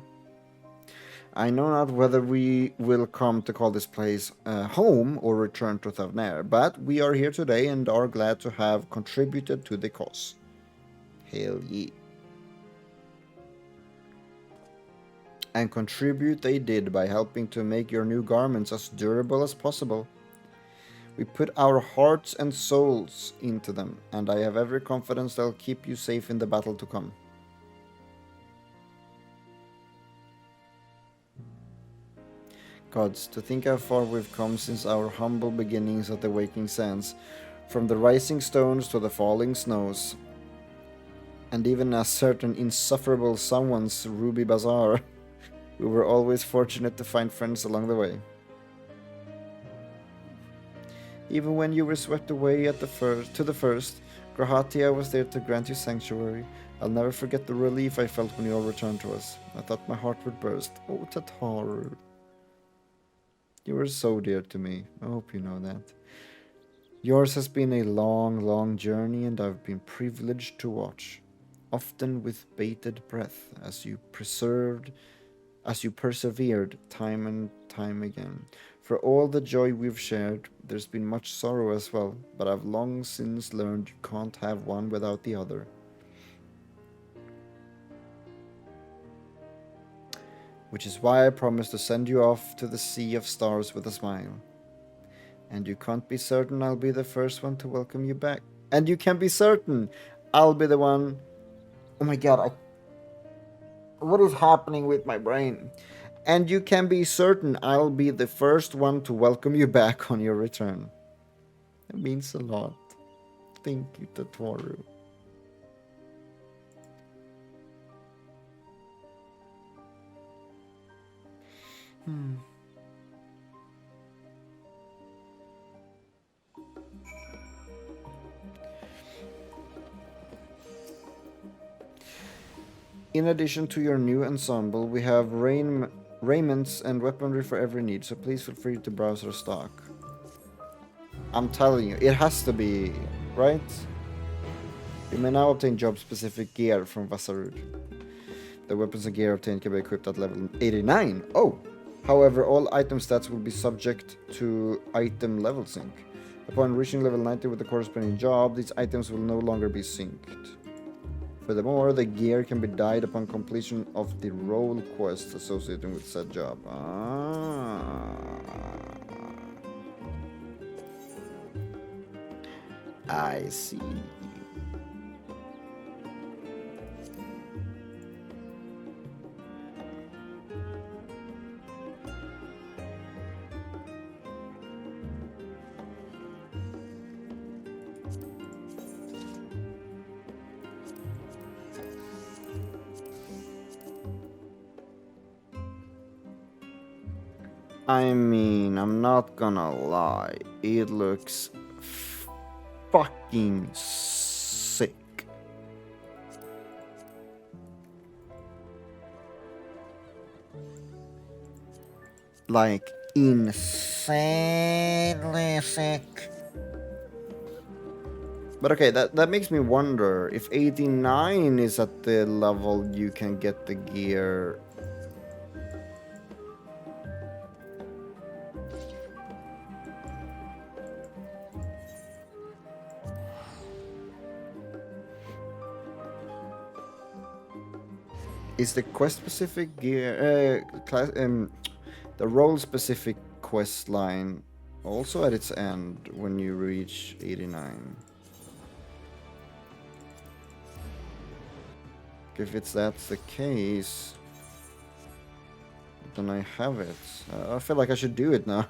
I know not whether we will come to call this place home or return to Thavnair, but we are here today and are glad to have contributed to the cause. Hell yeah. And contribute they did by helping to make your new garments as durable as possible. We put our hearts and souls into them, and I have every confidence they'll keep you safe in the battle to come. Gods, to think how far we've come since our humble beginnings at the Waking Sands, from the rising stones to the falling snows, and even a certain insufferable someone's Ruby Bazaar. We were always fortunate to find friends along the way. Even when you were swept away to the first, Grahatia was there to grant you sanctuary. I'll never forget the relief I felt when you all returned to us. I thought my heart would burst. Oh, Tataru. You were so dear to me. I hope you know that. Yours has been a long, long journey, and I've been privileged to watch, often with bated breath, as you persevered time and time again. For all the joy we've shared, there's been much sorrow as well, but I've long since learned you can't have one without the other. Which is why I promised to send you off to the sea of stars with a smile. And you can't be certain I'll be the first one to welcome you back. And you can be certain I'll be the one... Oh my god, what is happening with my brain? And you can be certain I'll be the first one to welcome you back on your return. It means a lot. Thank you, Tataru. In addition to your new ensemble, we have raiments and weaponry for every need, so please feel free to browse our stock. I'm telling you, it has to be, right? You may now obtain job-specific gear from Vassarud. The weapons and gear obtained can be equipped at level 89. Oh! However, all item stats will be subject to item level sync. Upon reaching level 90 with the corresponding job, these items will no longer be synced. Furthermore, the gear can be dyed upon completion of the role quest associated with said job. I see. I mean, I'm not gonna lie, it looks fucking sick. Like, insanely sick. But okay, that makes me wonder if 89 is at the level you can get the gear. Is the quest specific gear the role specific quest line also at its end when you reach 89? If that's the case, then I have it. I feel like I should do it now.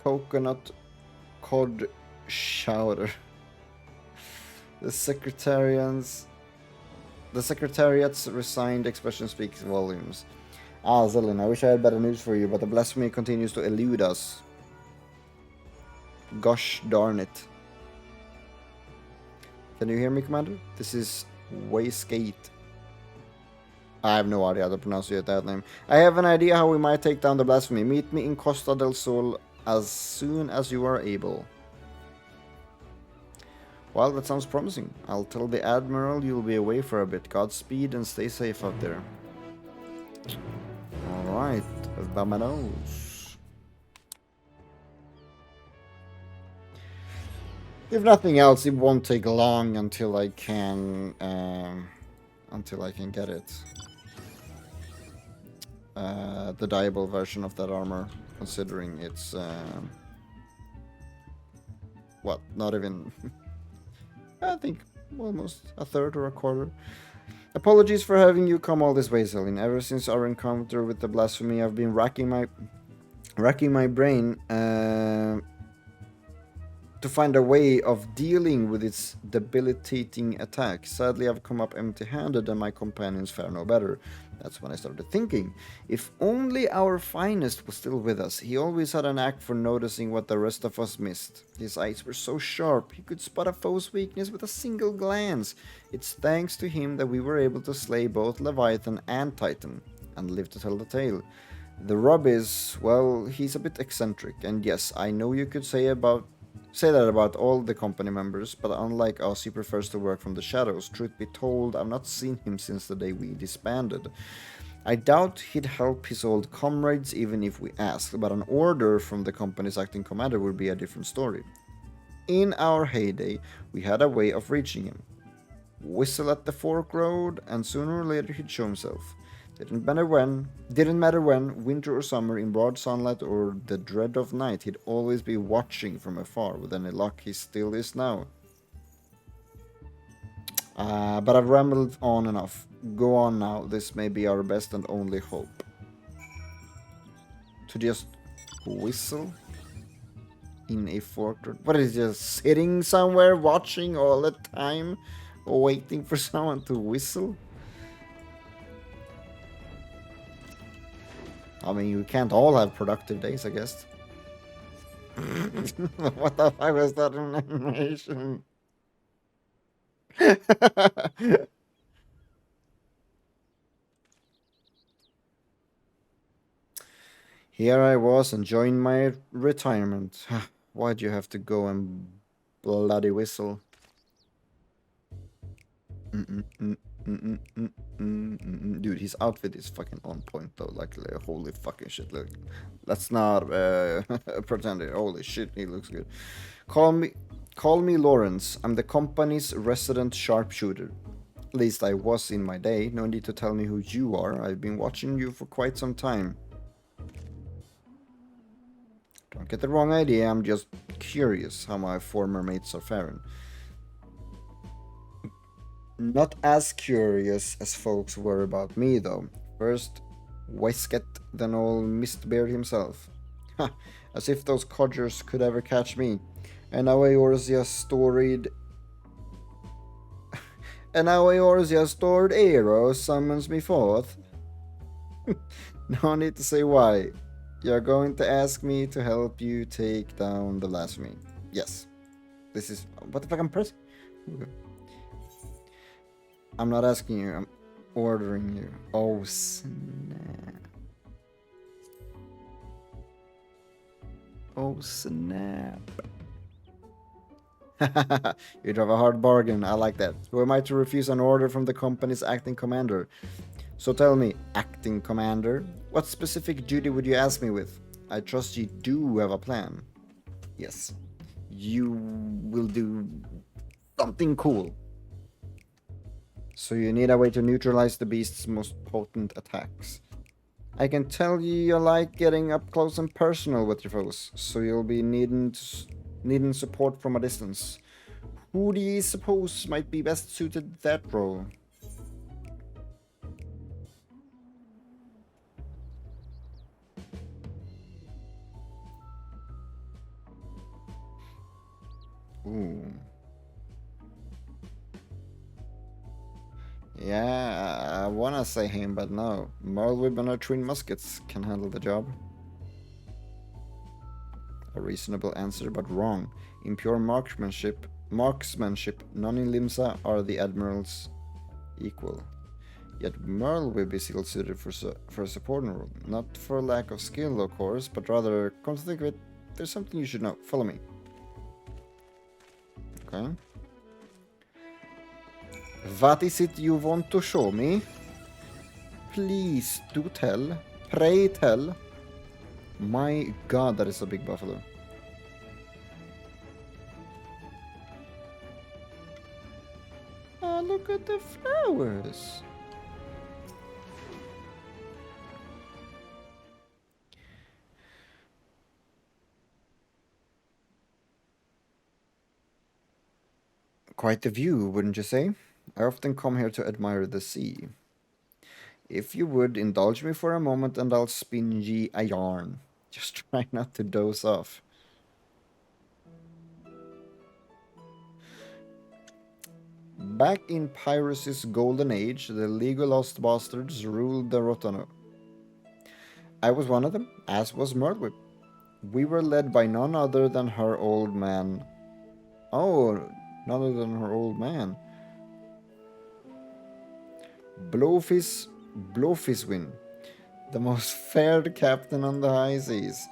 Coconut cod chowder. The Secretariat's resigned expression speaks volumes. Ah, Zelin, I wish I had better news for you, but the blasphemy continues to elude us. Gosh darn it. Can you hear me, Commander? This is Waystgate. I have no idea how to pronounce that name. I have an idea how we might take down the blasphemy. Meet me in Costa del Sol as soon as you are able. Well, that sounds promising. I'll tell the Admiral you'll be away for a bit. Godspeed and stay safe out there. Alright, vamonos. If nothing else, it won't take long until I can get it. The dyeable version of that armor, considering it's what, not even I think almost a third or a quarter. Apologies for having you come all this way, Celine. Ever since our encounter with the blasphemy, I've been racking my brain to find a way of dealing with its debilitating attack. Sadly, I've come up empty-handed and my companions fare no better. That's when I started thinking. If only our finest was still with us. He always had a knack for noticing what the rest of us missed. His eyes were so sharp, he could spot a foe's weakness with a single glance. It's thanks to him that we were able to slay both Leviathan and Titan, and live to tell the tale. The rub is, well, he's a bit eccentric, and yes, I know you could say that about all the company members, but unlike us, he prefers to work from the shadows. Truth be told, I've not seen him since the day we disbanded. I doubt he'd help his old comrades even if we asked, but an order from the company's acting commander would be a different story. In our heyday, we had a way of reaching him. Whistle at the fork road, and sooner or later he'd show himself. Didn't matter when, winter or summer, in broad sunlight or the dread of night, he'd always be watching from afar. With any luck, he still is now. But I've rambled on enough. Go on now, this may be our best and only hope. To just whistle in a fork road? What is he, just sitting somewhere watching all the time, waiting for someone to whistle? I mean, you can't all have productive days, I guess. What the fuck was that animation? Here I was enjoying my retirement. Why'd you have to go and bloody whistle? Dude, his outfit is fucking on point though. Like holy fucking shit. Look, let's not pretend it. Holy shit, he looks good. Call me Lawrence. I'm the company's resident sharpshooter. At least I was in my day. No need to tell me who you are. I've been watching you for quite some time. Don't get the wrong idea. I'm just curious how my former mates are faring. Not as curious as folks were about me, though. First, Wesket, then old Mistbeard himself. Ha! As if those codgers could ever catch me. And now Eorzea's storied... and now Eorzea's stored arrow summons me forth. No need to say why. You're going to ask me to help you take down the last of me. Yes. This is... What the fuck, I'm pressing? Okay. I'm not asking you, I'm ordering you. Oh, snap. Oh, snap. You drive a hard bargain, I like that. Who am I to refuse an order from the company's acting commander? So tell me, acting commander, what specific duty would you ask me with? I trust you do have a plan. Yes. You will do something cool. So you need a way to neutralize the beast's most potent attacks. I can tell you like getting up close and personal with your foes, so you'll be needing support from a distance. Who do you suppose might be best suited to that role? Ooh. Yeah, I wanna say him, but no. Merlwyb and her twin muskets can handle the job. A reasonable answer, but wrong. In pure marksmanship, none in Limsa are the admiral's equal. Yet Merlwyb is ill suited for a supporting role. Not for lack of skill, of course, but rather, come to think of it, there's something you should know. Follow me. Okay. What is it you want to show me? Please do tell. Pray tell. My god, that is a big buffalo. Oh, look at the flowers. Quite the view, wouldn't you say? I often come here to admire the sea. If you would indulge me for a moment and I'll spin ye a yarn. Just try not to doze off. Back in piracy's golden age, the Legolas bastards ruled the Rotano. I was one of them, as was Merlwyb. We were led by none other than her old man. Oh, none other than her old man. Blowfiswin, the most feared captain on the high seas.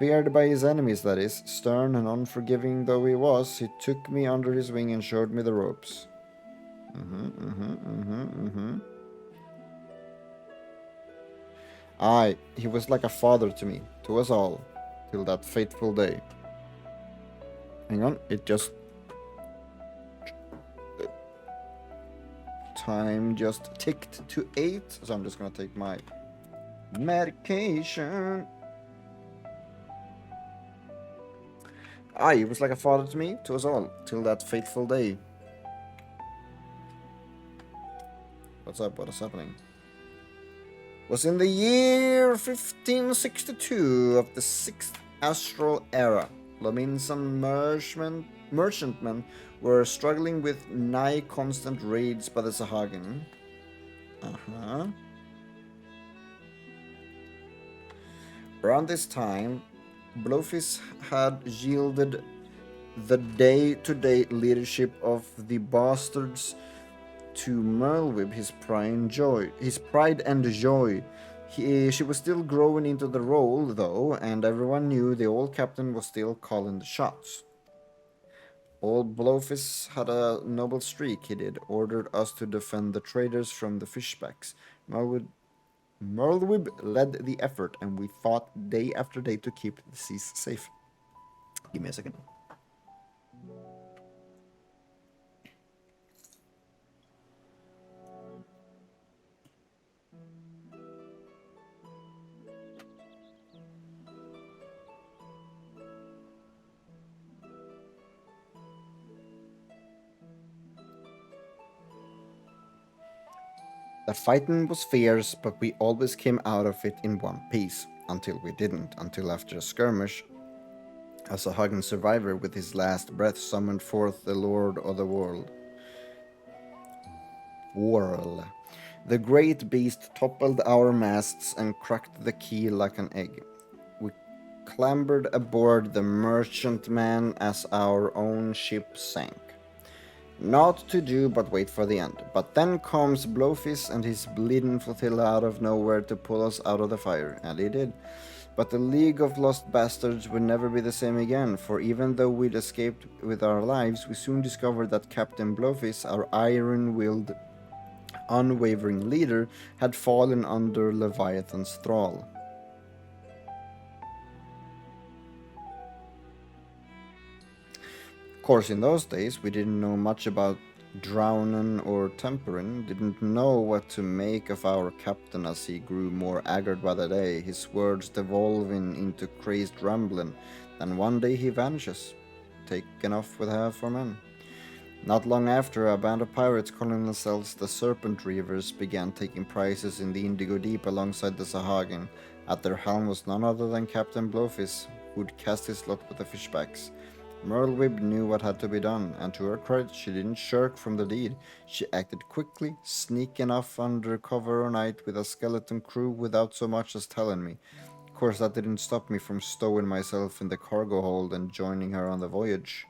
Feared by his enemies, that is. Stern and unforgiving though he was, he took me under his wing and showed me the ropes. Aye, he was like a father to me, to us all, till that fateful day. Hang on, it just... Time just ticked to 8, so I'm just gonna take my medication. Aye, he was like a father to me, to us all, till that fateful day. What's up? What is happening? Was in the year 1562 of the 6th astral era. Lomins and merchantmen were struggling with nigh constant raids by the Sahagin. Around this time, Blowfish had yielded the day-to-day leadership of the bastards to Merlwyb, his pride and joy. She was still growing into the role, though, and everyone knew the old captain was still calling the shots. Old Blowfish had a noble streak, he did. Ordered us to defend the traders from the fishbacks. Merlwib led the effort, and we fought day after day to keep the seas safe. Give me a second. The fighting was fierce, but we always came out of it in one piece. Until we didn't, until after a skirmish, as a hugging survivor with his last breath summoned forth the Lord of the World. The great beast toppled our masts and cracked the keel like an egg. We clambered aboard the merchantman as our own ship sank. Not to do but wait for the end. But then comes Blowfish and his bleeding flotilla out of nowhere to pull us out of the fire, and he did. But the League of Lost Bastards would never be the same again, for even though we'd escaped with our lives, we soon discovered that Captain Blowfish, our iron-willed, unwavering leader, had fallen under Leviathan's thrall. Of course, in those days, we didn't know much about drowning or tempering, didn't know what to make of our captain as he grew more haggard by the day, his words devolving into crazed rambling. Then one day he vanishes, taken off with half our men. Not long after, a band of pirates calling themselves the Serpent Reavers began taking prizes in the Indigo Deep alongside the Sahagin. At their helm was none other than Captain Blowfish, who'd cast his lot with the fishbacks. Merlwib knew what had to be done, and to her credit, she didn't shirk from the deed. She acted quickly, sneaking off under cover of night with a skeleton crew without so much as telling me. Of course, that didn't stop me from stowing myself in the cargo hold and joining her on the voyage.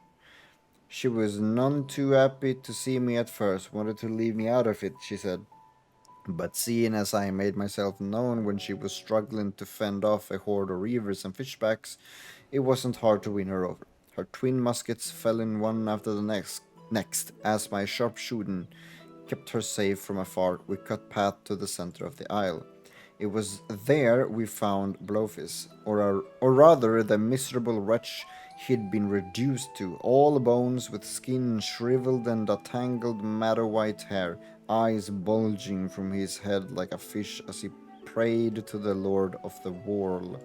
She was none too happy to see me at first, wanted to leave me out of it, she said. But seeing as I made myself known when she was struggling to fend off a horde of reavers and fishbacks, it wasn't hard to win her over. Her twin muskets fell in one after the next, as my sharpshooting kept her safe from afar. We cut path to the center of the isle. It was there we found Blowfish, or rather the miserable wretch he'd been reduced to, all bones with skin shriveled and a tangled madder-white hair, eyes bulging from his head like a fish as he prayed to the Lord of the World.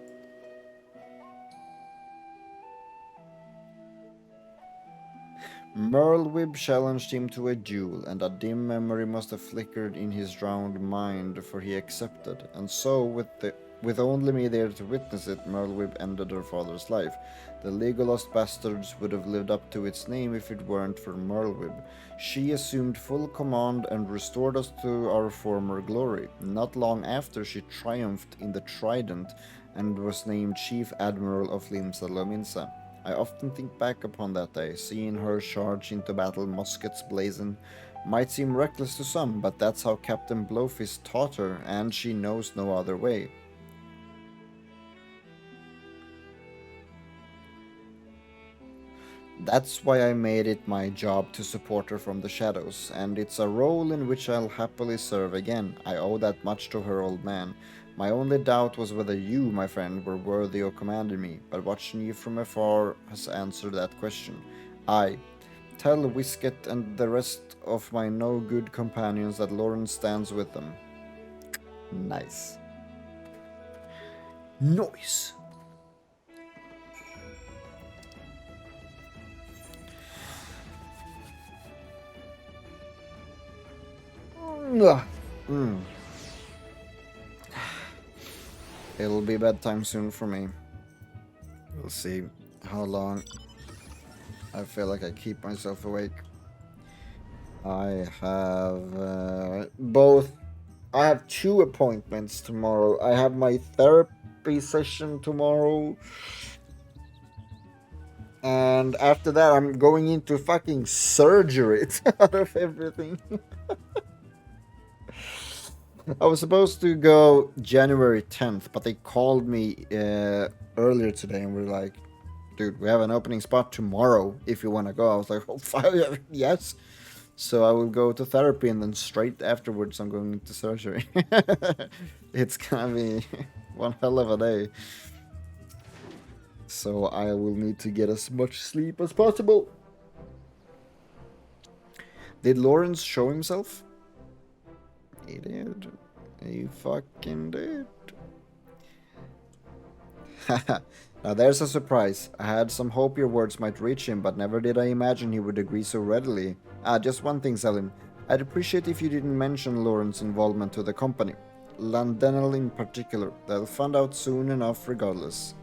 Merlwib challenged him to a duel, and a dim memory must have flickered in his drowned mind, for he accepted. And so, with only me there to witness it, Merlwib ended her father's life. The League of Lost Bastards would have lived up to its name if it weren't for Merlwib. She assumed full command and restored us to our former glory. Not long after, she triumphed in the Trident and was named Chief Admiral of Limsa Lominsa. I often think back upon that day, seeing her charge into battle, muskets blazing. Might seem reckless to some, but that's how Captain Blowfish taught her, and she knows no other way. That's why I made it my job to support her from the shadows, and it's a role in which I'll happily serve again. I owe that much to her, old man. My only doubt was whether you, my friend, were worthy of commanding me, but watching you from afar has answered that question. I tell Whisket and the rest of my no-good companions that Lauren stands with them. Nice. Nice. It'll be bedtime soon for me. We'll see how long I feel like I keep myself awake. I have I have 2 appointments tomorrow. I have my therapy session tomorrow. And after that, I'm going into fucking surgery out of everything. I was supposed to go January 10th, but they called me earlier today and were like, dude, we have an opening spot tomorrow if you want to go. I was like, oh, fine, yes. So I will go to therapy and then straight afterwards I'm going into surgery. It's gonna be one hell of a day. So I will need to get as much sleep as possible. Did Lawrence show himself? He did. He fucking did. Now there's a surprise. I had some hope your words might reach him, but never did I imagine he would agree so readily. Just one thing, Selim. I'd appreciate if you didn't mention Lauren's involvement to the company. Landenel in particular. They'll find out soon enough regardless.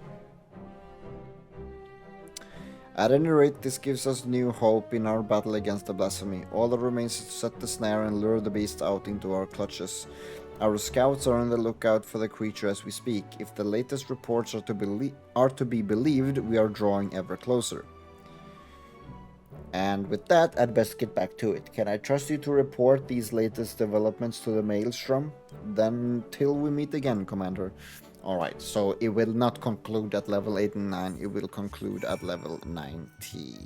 At any rate, this gives us new hope in our battle against the blasphemy. All that remains is to set the snare and lure the beast out into our clutches. Our scouts are on the lookout for the creature as we speak. If the latest reports are to be believed, we are drawing ever closer. And with that, I'd best get back to it. Can I trust you to report these latest developments to the Maelstrom? Then till we meet again, Commander. Alright, so it will not conclude at level 8 and 9, it will conclude at level 90.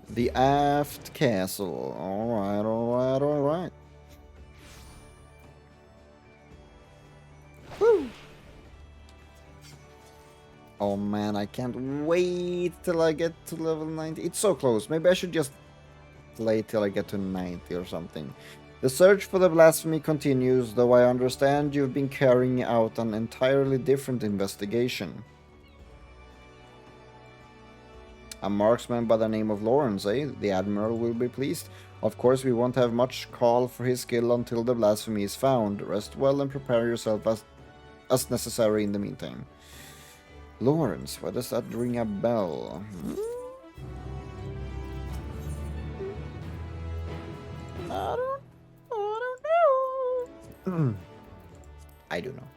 The aft castle. Alright, alright, alright. Woo! Oh man, I can't wait till I get to level 90. It's so close. Maybe I should just play till I get to 90 or something. The search for the blasphemy continues, though I understand you've been carrying out an entirely different investigation. A marksman by the name of Lawrence, eh? The Admiral will be pleased. Of course, we won't have much call for his skill until the blasphemy is found. Rest well and prepare yourself as necessary in the meantime. Lawrence, why does that ring a bell? I don't know. I do know.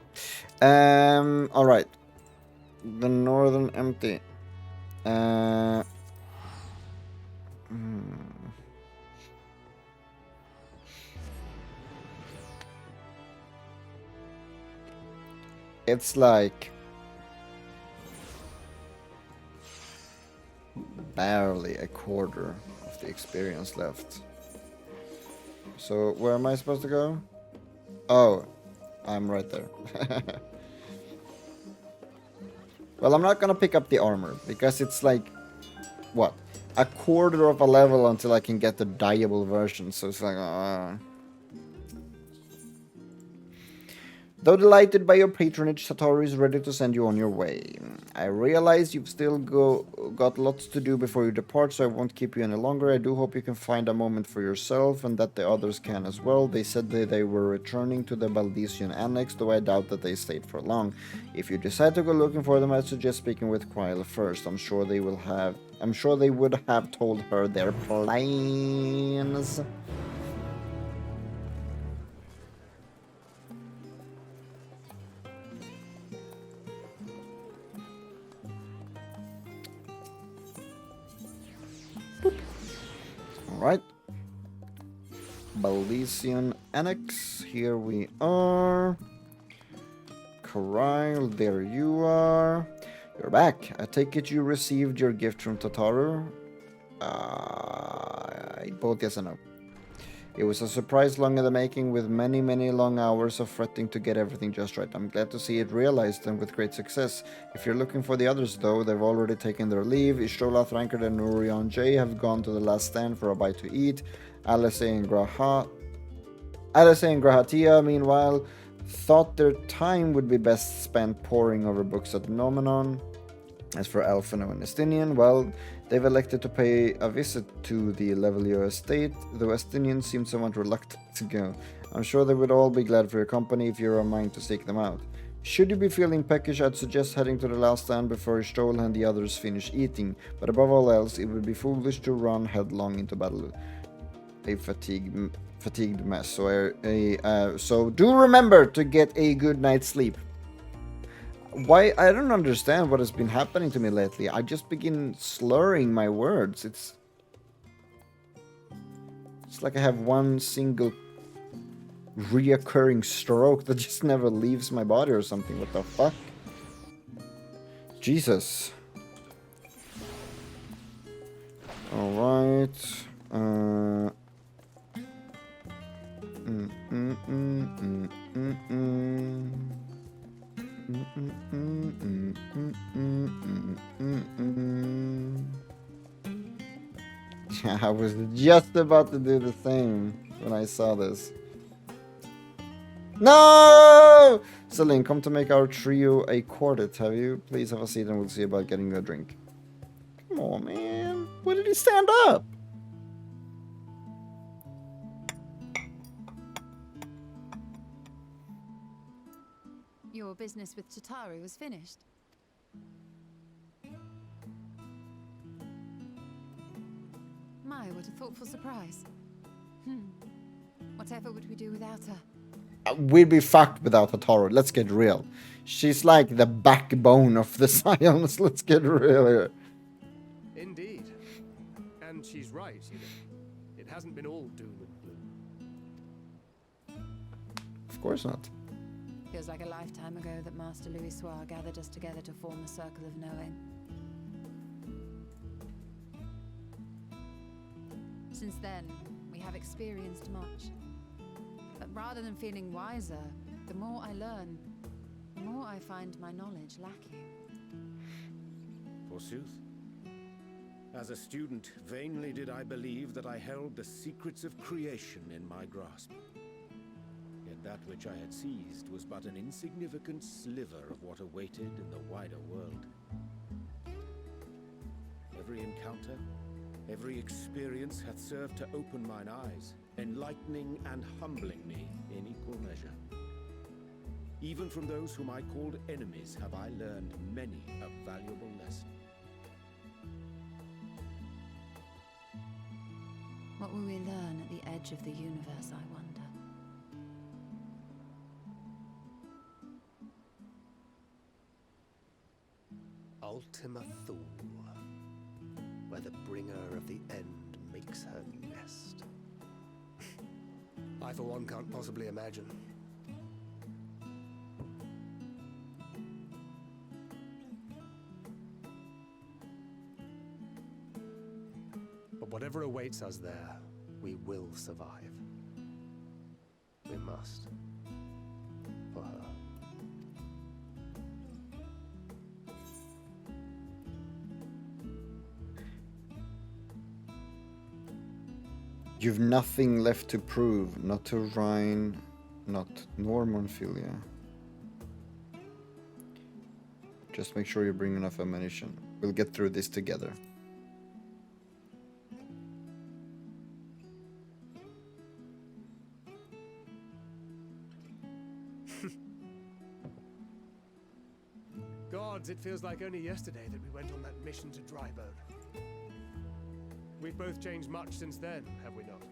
Alright. The Northern Empty. It's like barely a quarter of the experience left. So where am I supposed to go? Oh, I'm right there. Well, I'm not gonna pick up the armor, because it's like, what? A quarter of a level until I can get the dyeable version, so it's like, Though delighted by your patronage, Satoru is ready to send you on your way. I realize you've still got lots to do before you depart, so I won't keep you any longer. I do hope you can find a moment for yourself, and that the others can as well. They said that they were returning to the Baldesian Annex, though I doubt that they stayed for long. If you decide to go looking for them, I'd suggest speaking with Quyle first. I'm sure they would have told her their plans. Alright. Baldesian Annex, here we are. Kyle, there you are. You're back. I take it you received your gift from Tataru? Both yes and no. It was a surprise long in the making, with many, many long hours of fretting to get everything just right. I'm glad to see it realized and with great success. If you're looking for the others, though, they've already taken their leave. Ishtola, Thrankard, and Nurion J have gone to the last stand for a bite to eat. Alice and Grahatia, meanwhile, thought their time would be best spent poring over books at the Nomenon. As for Alphino and Estinian, well, they've elected to pay a visit to the Levelio estate, though Estinian seemed somewhat reluctant to go. I'm sure they would all be glad for your company if you're a mind to seek them out. Should you be feeling peckish, I'd suggest heading to the last stand before Stoll and the others finish eating, but above all else, it would be foolish to run headlong into battle. A fatigued mess. So do remember to get a good night's sleep. Why? I don't understand what has been happening to me lately. I just begin slurring my words. It's like I have one single reoccurring stroke that just never leaves my body or something. What the fuck? Jesus. Alright. Yeah, I was just about to do the same when I saw this. No! Celine, come to make our trio a quartet, have you? Please have a seat and we'll see about getting you a drink. Come on, man. Why did he stand up? Your business with Chitaru was finished. My, what a thoughtful surprise. Whatever would we do without her? We'd be fucked without Hataru. Let's get real. She's like the backbone of the Scions. Let's get real here. Indeed. And she's right, you know. It hasn't been all doom and gloom. Of course not. Feels like a lifetime ago that Master Louis Soir gathered us together to form the Circle of Knowing. Since then, we have experienced much. But rather than feeling wiser, the more I learn, the more I find my knowledge lacking. Forsooth. As a student, vainly did I believe that I held the secrets of creation in my grasp. Yet that which I had seized was but an insignificant sliver of what awaited in the wider world. Every encounter, every experience hath served to open mine eyes, enlightening and humbling me in equal measure. Even from those whom I called enemies have I learned many a valuable lesson. What will we learn at the edge of the universe, I wonder? Ultima Thule, where the bringer of the end makes her nest. I, for one, can't possibly imagine. But whatever awaits us there, we will survive. We must. For her. You've nothing left to prove, not to Rhine, not nor Monfilia. Just make sure you bring enough ammunition. We'll get through this together. Gods, it feels like only yesterday that we went on that mission to Drybone. We've both changed much since then, have we not?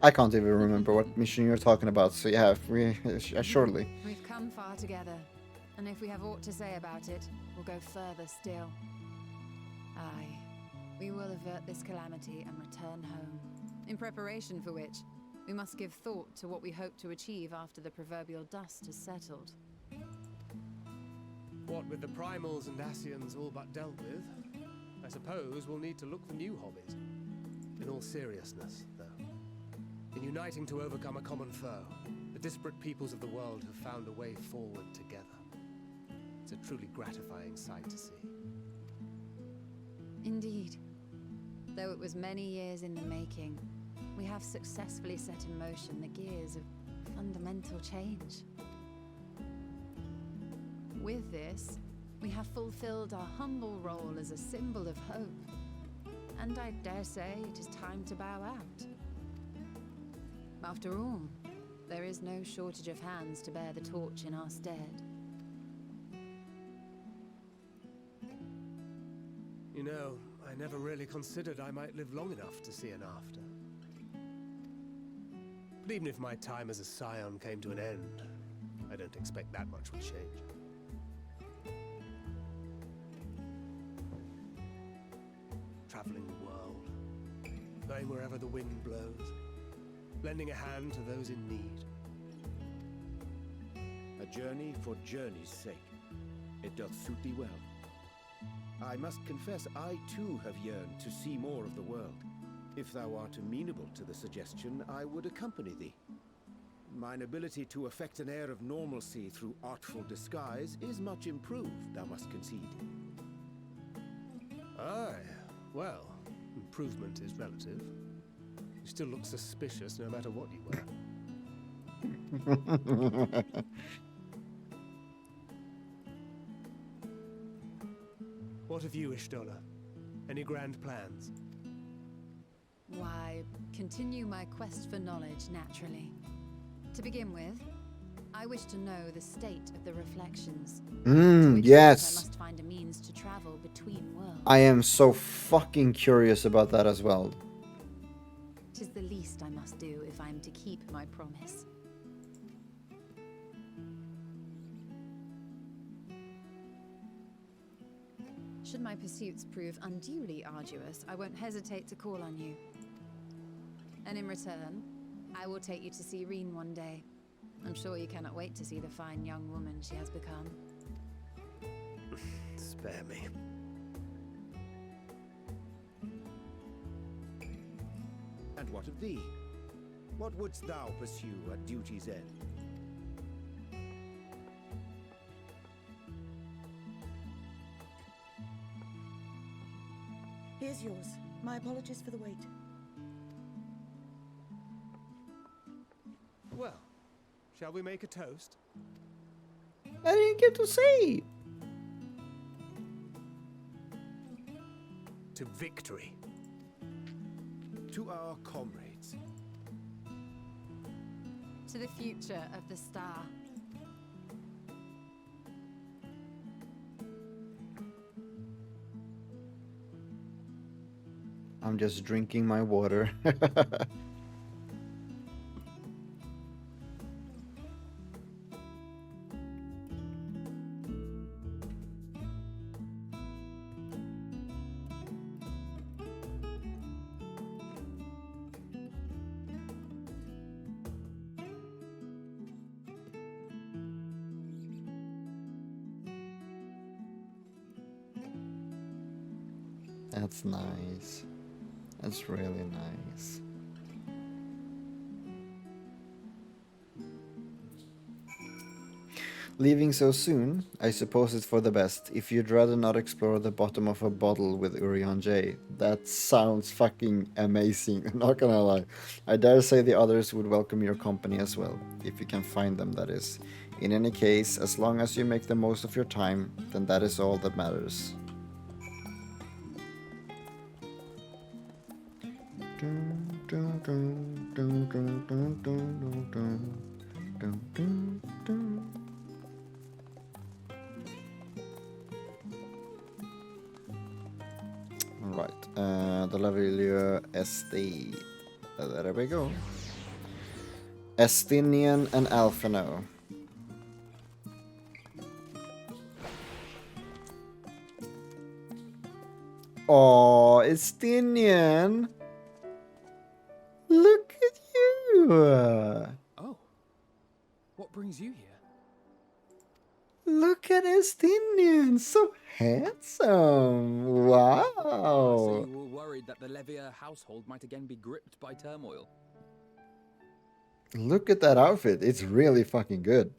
I can't even remember what mission you're talking about, so yeah, surely. We've come far together, and if we have aught to say about it, we'll go further still. Aye, we will avert this calamity and return home, in preparation for which we must give thought to what we hope to achieve after the proverbial dust has settled. What with the primals and Ascians all but dealt with, I suppose we'll need to look for new hobbies. In all seriousness, though, in uniting to overcome a common foe, the disparate peoples of the world have found a way forward together. It's a truly gratifying sight to see. Indeed. Though it was many years in the making, we have successfully set in motion the gears of fundamental change. With this, we have fulfilled our humble role as a symbol of hope. And I dare say it is time to bow out. After all, there is no shortage of hands to bear the torch in our stead. You know, I never really considered I might live long enough to see an after. But even if my time as a scion came to an end, I don't expect that much will change. Traveling the world, going wherever the wind blows, lending a hand to those in need. A journey for journey's sake. It doth suit thee well. I must confess I too have yearned to see more of the world. If thou art amenable to the suggestion, I would accompany thee. Mine ability to affect an air of normalcy through artful disguise is much improved, thou must concede. Aye, well, improvement is relative. You still look suspicious no matter what you wear. What of you, Ishtola? Any grand plans? Why, continue my quest for knowledge, naturally. To begin with, I wish to know the state of the reflections. To which Yes. I must find a means to travel between worlds. I am so fucking curious about that as well. 'Tis the least I must do if I am to keep my promise. Should my pursuits prove unduly arduous, I won't hesitate to call on you. And in return, I will take you to see Reen one day. I'm sure you cannot wait to see the fine young woman she has become. Spare me. And what of thee? What wouldst thou pursue at duty's end? Here's yours. My apologies for the wait. Well, shall we make a toast? I didn't get to say. To victory. To our comrades. To the future of the star. I'm just drinking my water. That's nice. That's really nice. Leaving so soon? I suppose it's for the best. If you'd rather not explore the bottom of a bottle with Urian J. That sounds fucking amazing, I'm not gonna lie. I dare say the others would welcome your company as well. If you can find them, that is. In any case, as long as you make the most of your time, then that is all that matters. Right, the level SD. There we go. Estinian and Alphino. Oh, Estinian! Look at you! Oh, what brings you here? Look at Estinian, so handsome! Wow! So you were worried that the Levier household might again be gripped by turmoil. Look at that outfit, it's really fucking good.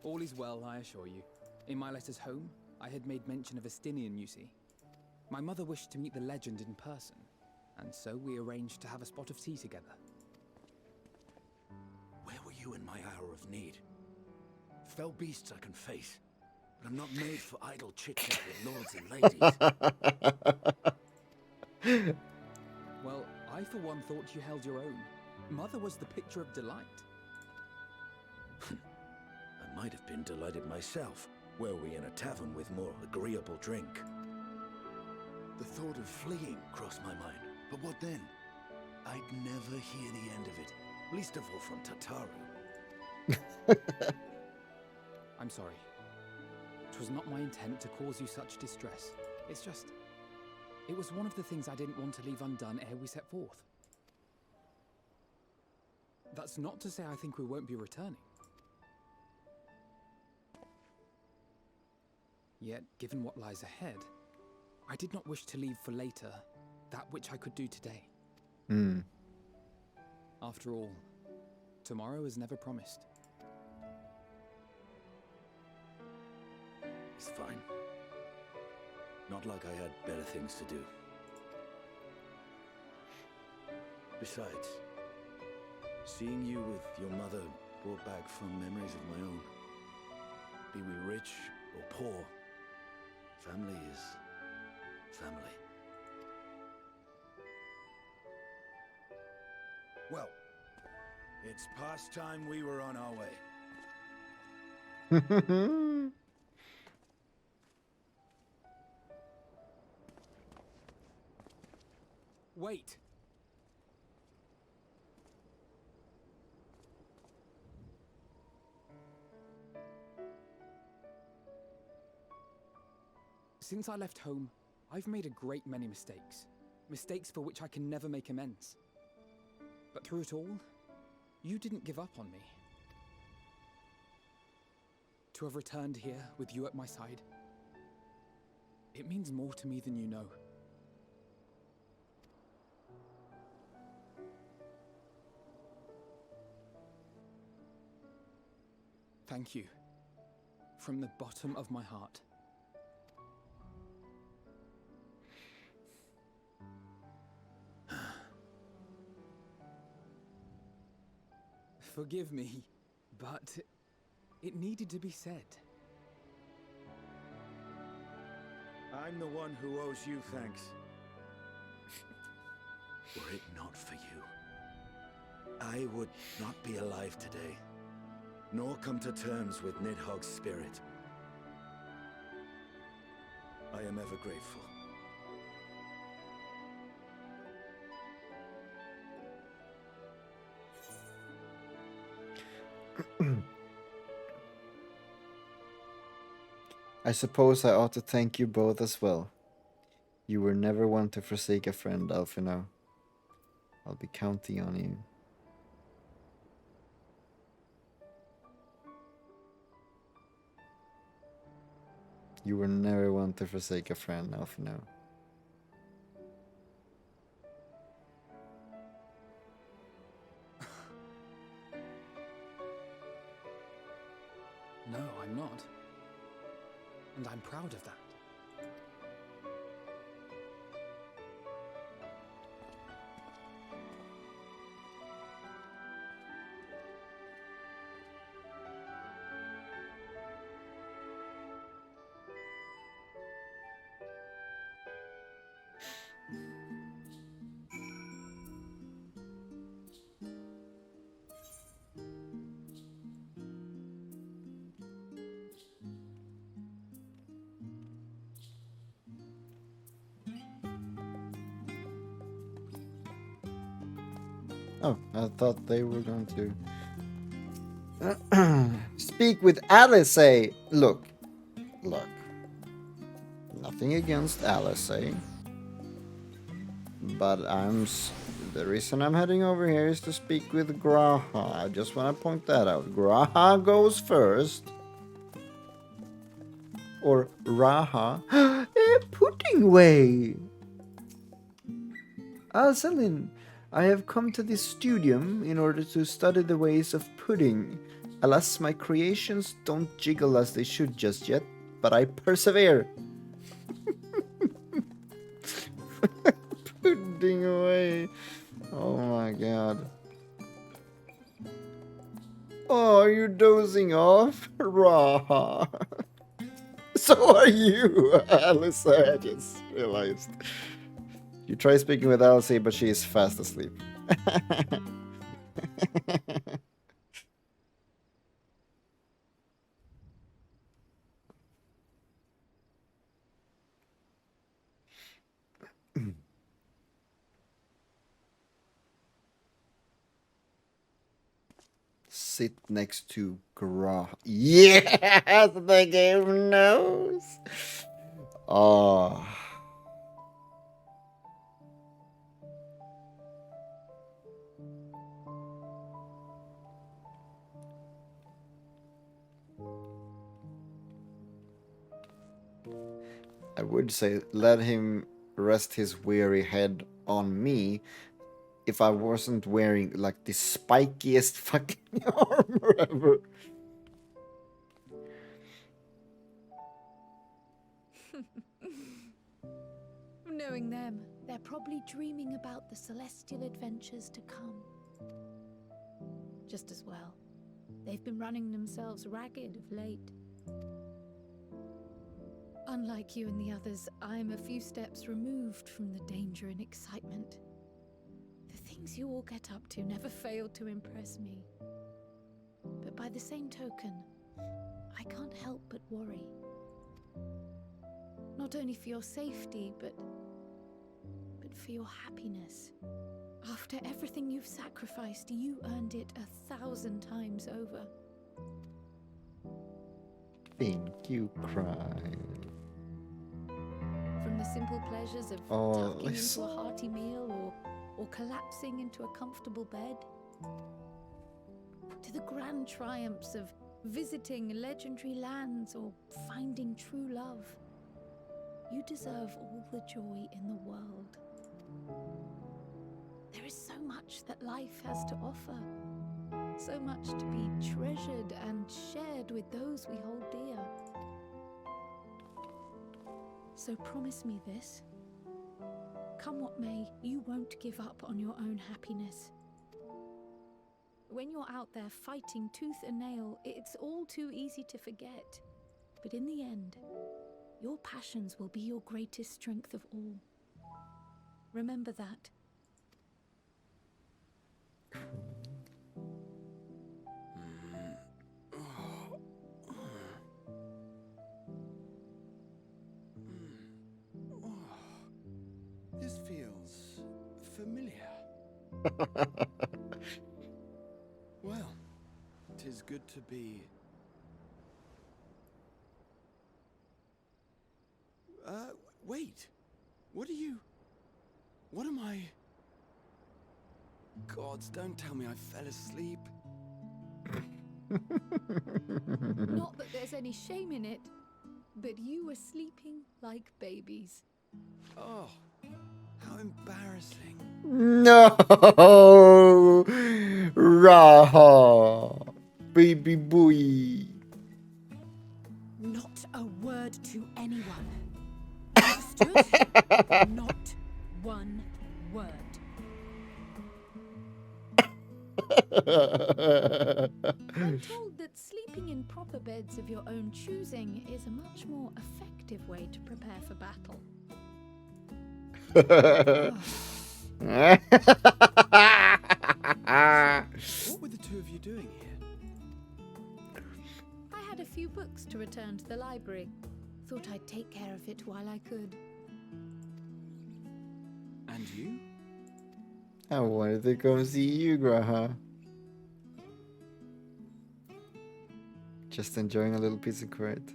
All is well, I assure you. In my letters home, I had made mention of Estinian, you see. My mother wished to meet the legend in person, and so we arranged to have a spot of tea together. Where were you in my hour of need? Fell beasts I can face, but I'm not made for idle chit-chat with lords and ladies. Well, I, for one, thought you held your own. Mother was the picture of delight. I might have been delighted myself, were we in a tavern with more agreeable drink. The thought of fleeing crossed my mind, but what then? I'd never hear the end of it, least of all from Tataru. I'm sorry. It was not my intent to cause you such distress. It's just... it was one of the things I didn't want to leave undone ere we set forth. That's not to say I think we won't be returning. Yet, given what lies ahead, I did not wish to leave for later that which I could do today. After all, tomorrow is never promised. It's fine. Not like I had better things to do. Besides, seeing you with your mother brought back fond memories of my own. Be we rich or poor, family is family. Well, it's past time we were on our way. Wait! Since I left home, I've made a great many mistakes. Mistakes for which I can never make amends. But through it all, you didn't give up on me. To have returned here with you at my side, it means more to me than you know. Thank you, from the bottom of my heart. Forgive me, but it needed to be said. I'm the one who owes you thanks. Were it not for you, I would not be alive today, nor come to terms with Nidhogg's spirit. I am ever grateful. I suppose I ought to thank you both as well. You were never one to forsake a friend, Alfino. I'll be counting on you. You were never one to forsake a friend, Alfino. No, I'm not. And I'm proud of that. Oh, I thought they were going to speak with Alice. Look. Nothing against Alice, but the reason I'm heading over here is to speak with Graha. I just want to point that out. Graha goes first. Or Raha. Pudding way. Selin, I have come to this studium in order to study the ways of pudding. Alas, my creations don't jiggle as they should just yet, but I persevere. Pudding away. Oh my god. Oh, are you dozing off? Raha. So are you, Alice. I just realized. You try speaking with Elsie, but she is fast asleep. Sit next to Gra. Yes, the game knows. Oh. I would say let him rest his weary head on me if I wasn't wearing like the spikiest fucking armor ever. Knowing them, they're probably dreaming about the celestial adventures to come. Just as well. They've been running themselves ragged of late. Unlike you and the others, I'm a few steps removed from the danger and excitement. The things you all get up to never fail to impress me. But by the same token, I can't help but worry. Not only for your safety, but for your happiness. After everything you've sacrificed, you earned it 1,000 times over. Think you cry. From the simple pleasures of tucking into a hearty meal or collapsing into a comfortable bed, to the grand triumphs of visiting legendary lands or finding true love. You deserve all the joy in the world. There is so much that life has to offer, so much to be treasured and shared with those we hold dear. So promise me this. Come what may, you won't give up on your own happiness. When you're out there fighting tooth and nail, it's all too easy to forget. But in the end, your passions will be your greatest strength of all. Remember that. This feels familiar. Well, 'tis good to be... wait. What am I... Gods, don't tell me I fell asleep. Not that there's any shame in it, but you were sleeping like babies. Oh, how embarrassing. No! Raha! Baby boy. Not a word to anyone. Understood? Not one word. I'm told that sleeping in proper beds of your own choosing is a much more effective way to prepare for battle. What were the two of you doing here? I had a few books to return to the library. Thought I'd take care of it while I could. And you? I wanted to come see you, Graha. Just enjoying a little peace and quiet.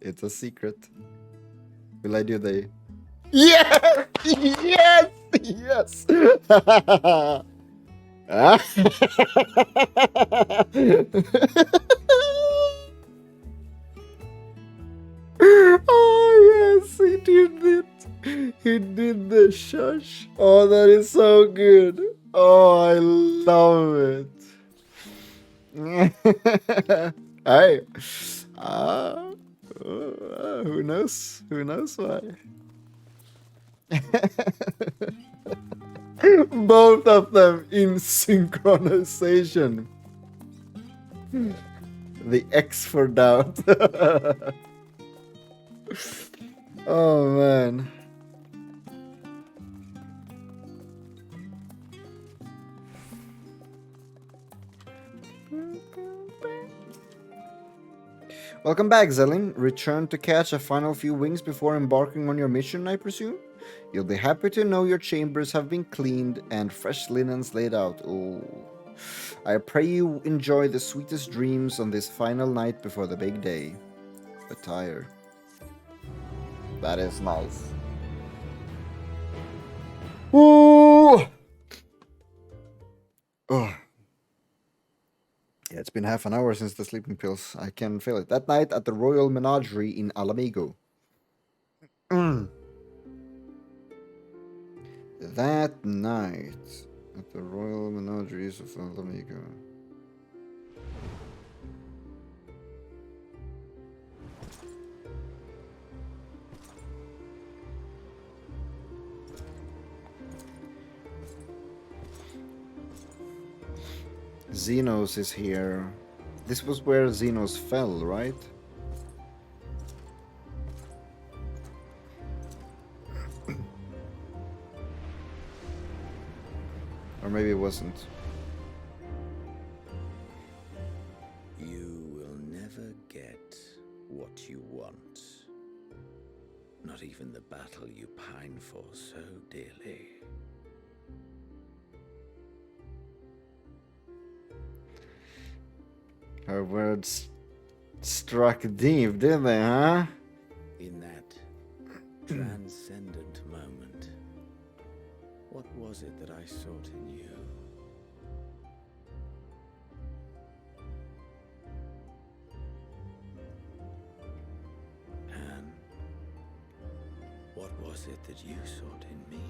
It's a secret. Will I do the... Yes! Yes! Yes! Oh, yes, he did it. He did the shush. Oh, that is so good. Oh, I love it. Hey. Who knows? Who knows why? Both of them in synchronization. The X for doubt. Oh man. Welcome back, Zelin. Return to catch a final few wings before embarking on your mission, I presume? You'll be happy to know your chambers have been cleaned and fresh linens laid out. Oh. I pray you enjoy the sweetest dreams on this final night before the big day. Attire. That is nice. Ooh! Oh. Yeah, it's been half an hour since the sleeping pills. I can feel it. That night at the Royal Menagerie in Alamigo. That night at the Royal Menageries of Alamigo. Xenos is here. This was where Xenos fell, right? Or maybe it wasn't. You will never get what you want. Not even the battle you pine for so dearly. Her words struck deep, didn't they, huh? In that transcendent moment, what was it that I sought in you? And what was it that you sought in me?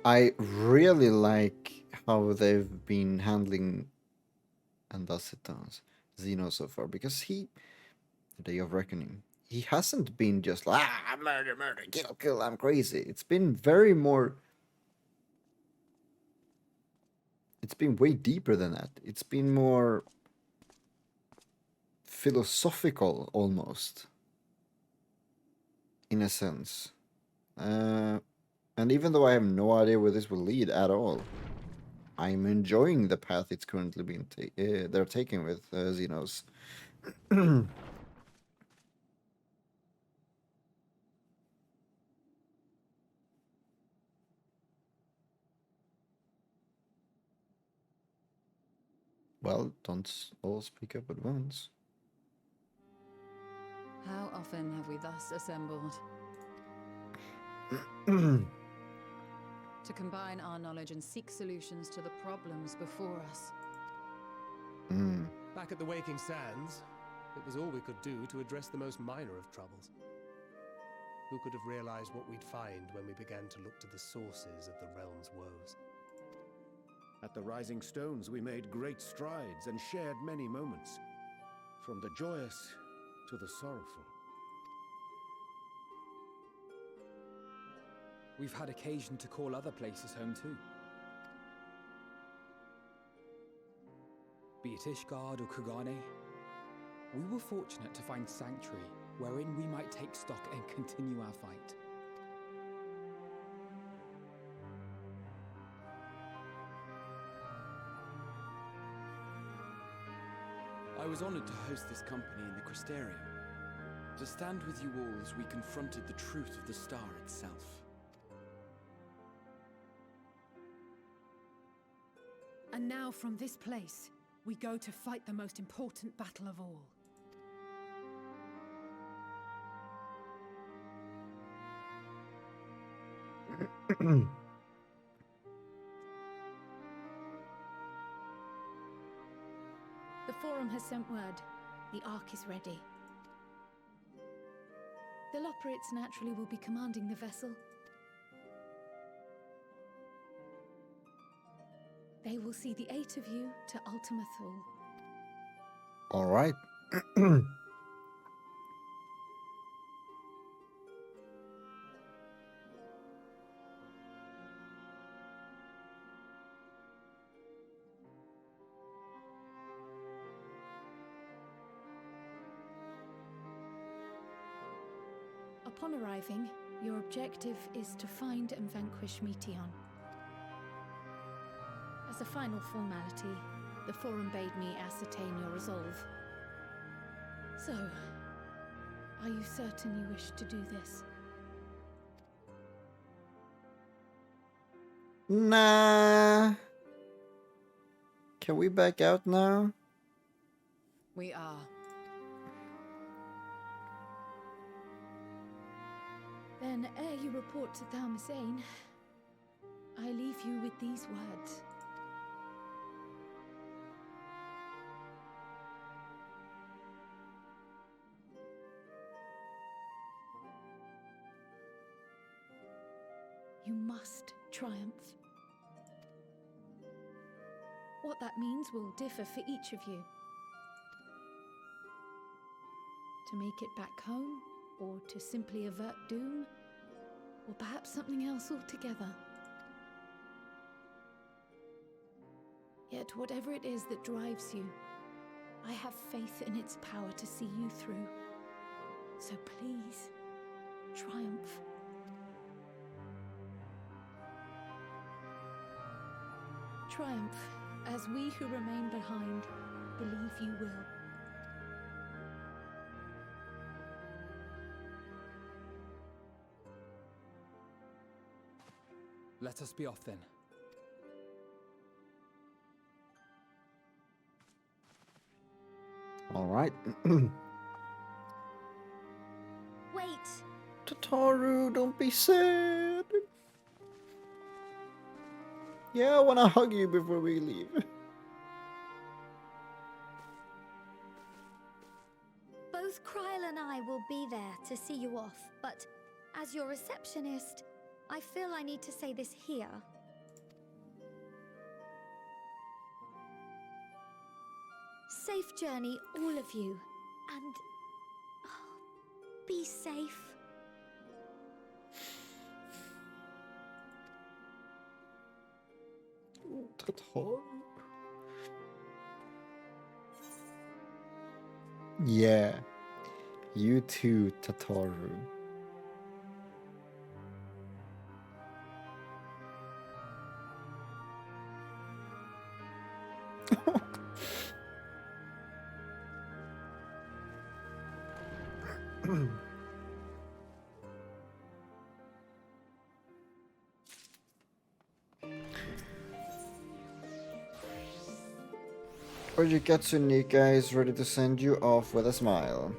I really like how they've been handling, and thus it does, Xeno so far, because the Day of Reckoning, he hasn't been just like, murder, murder, kill, kill, I'm crazy. It's been very more, it's been way deeper than that. It's been more philosophical, almost, in a sense. And even though I have no idea where this will lead at all, I'm enjoying the path it's currently being they're taking with Xenos. Well, don't all speak up at once. How often have we thus assembled? To combine our knowledge and seek solutions to the problems before us. Back at the Waking Sands, it was all we could do to address the most minor of troubles. Who could have realized what we'd find when we began to look to the sources of the realm's woes? At the Rising Stones, we made great strides and shared many moments, from the joyous to the sorrowful. We've had occasion to call other places home too. Be it Ishgard or Kugane, we were fortunate to find sanctuary wherein we might take stock and continue our fight. I was honored to host this company in the Crystarium, to stand with you all as we confronted the truth of the star itself. And now from this place, we go to fight the most important battle of all. The Forum has sent word. The Ark is ready. The Loporrits naturally will be commanding the vessel. They will see the 8 of you to Ultima Thule. All right. Upon arriving, your objective is to find and vanquish Meteion. As a final formality, the Forum bade me ascertain your resolve. So, are you certain you wish to do this? Nah. Can we back out now? We are. Then, ere you report to Thalmasane, I leave you with these words. You must triumph. What that means will differ for each of you. To make it back home, or to simply avert doom, or perhaps something else altogether. Yet whatever it is that drives you, I have faith in its power to see you through. So please, triumph. Triumph, as we who remain behind believe you will. Let us be off then. All right. Wait! Tataru, don't be sad. Yeah, I want to hug you before we leave. Both Kryl and I will be there to see you off, but as your receptionist, I feel I need to say this here. Safe journey, all of you, and be safe. Tataru. Yeah, you too, Tataru. Ojikatsu Nika is ready to send you off with a smile.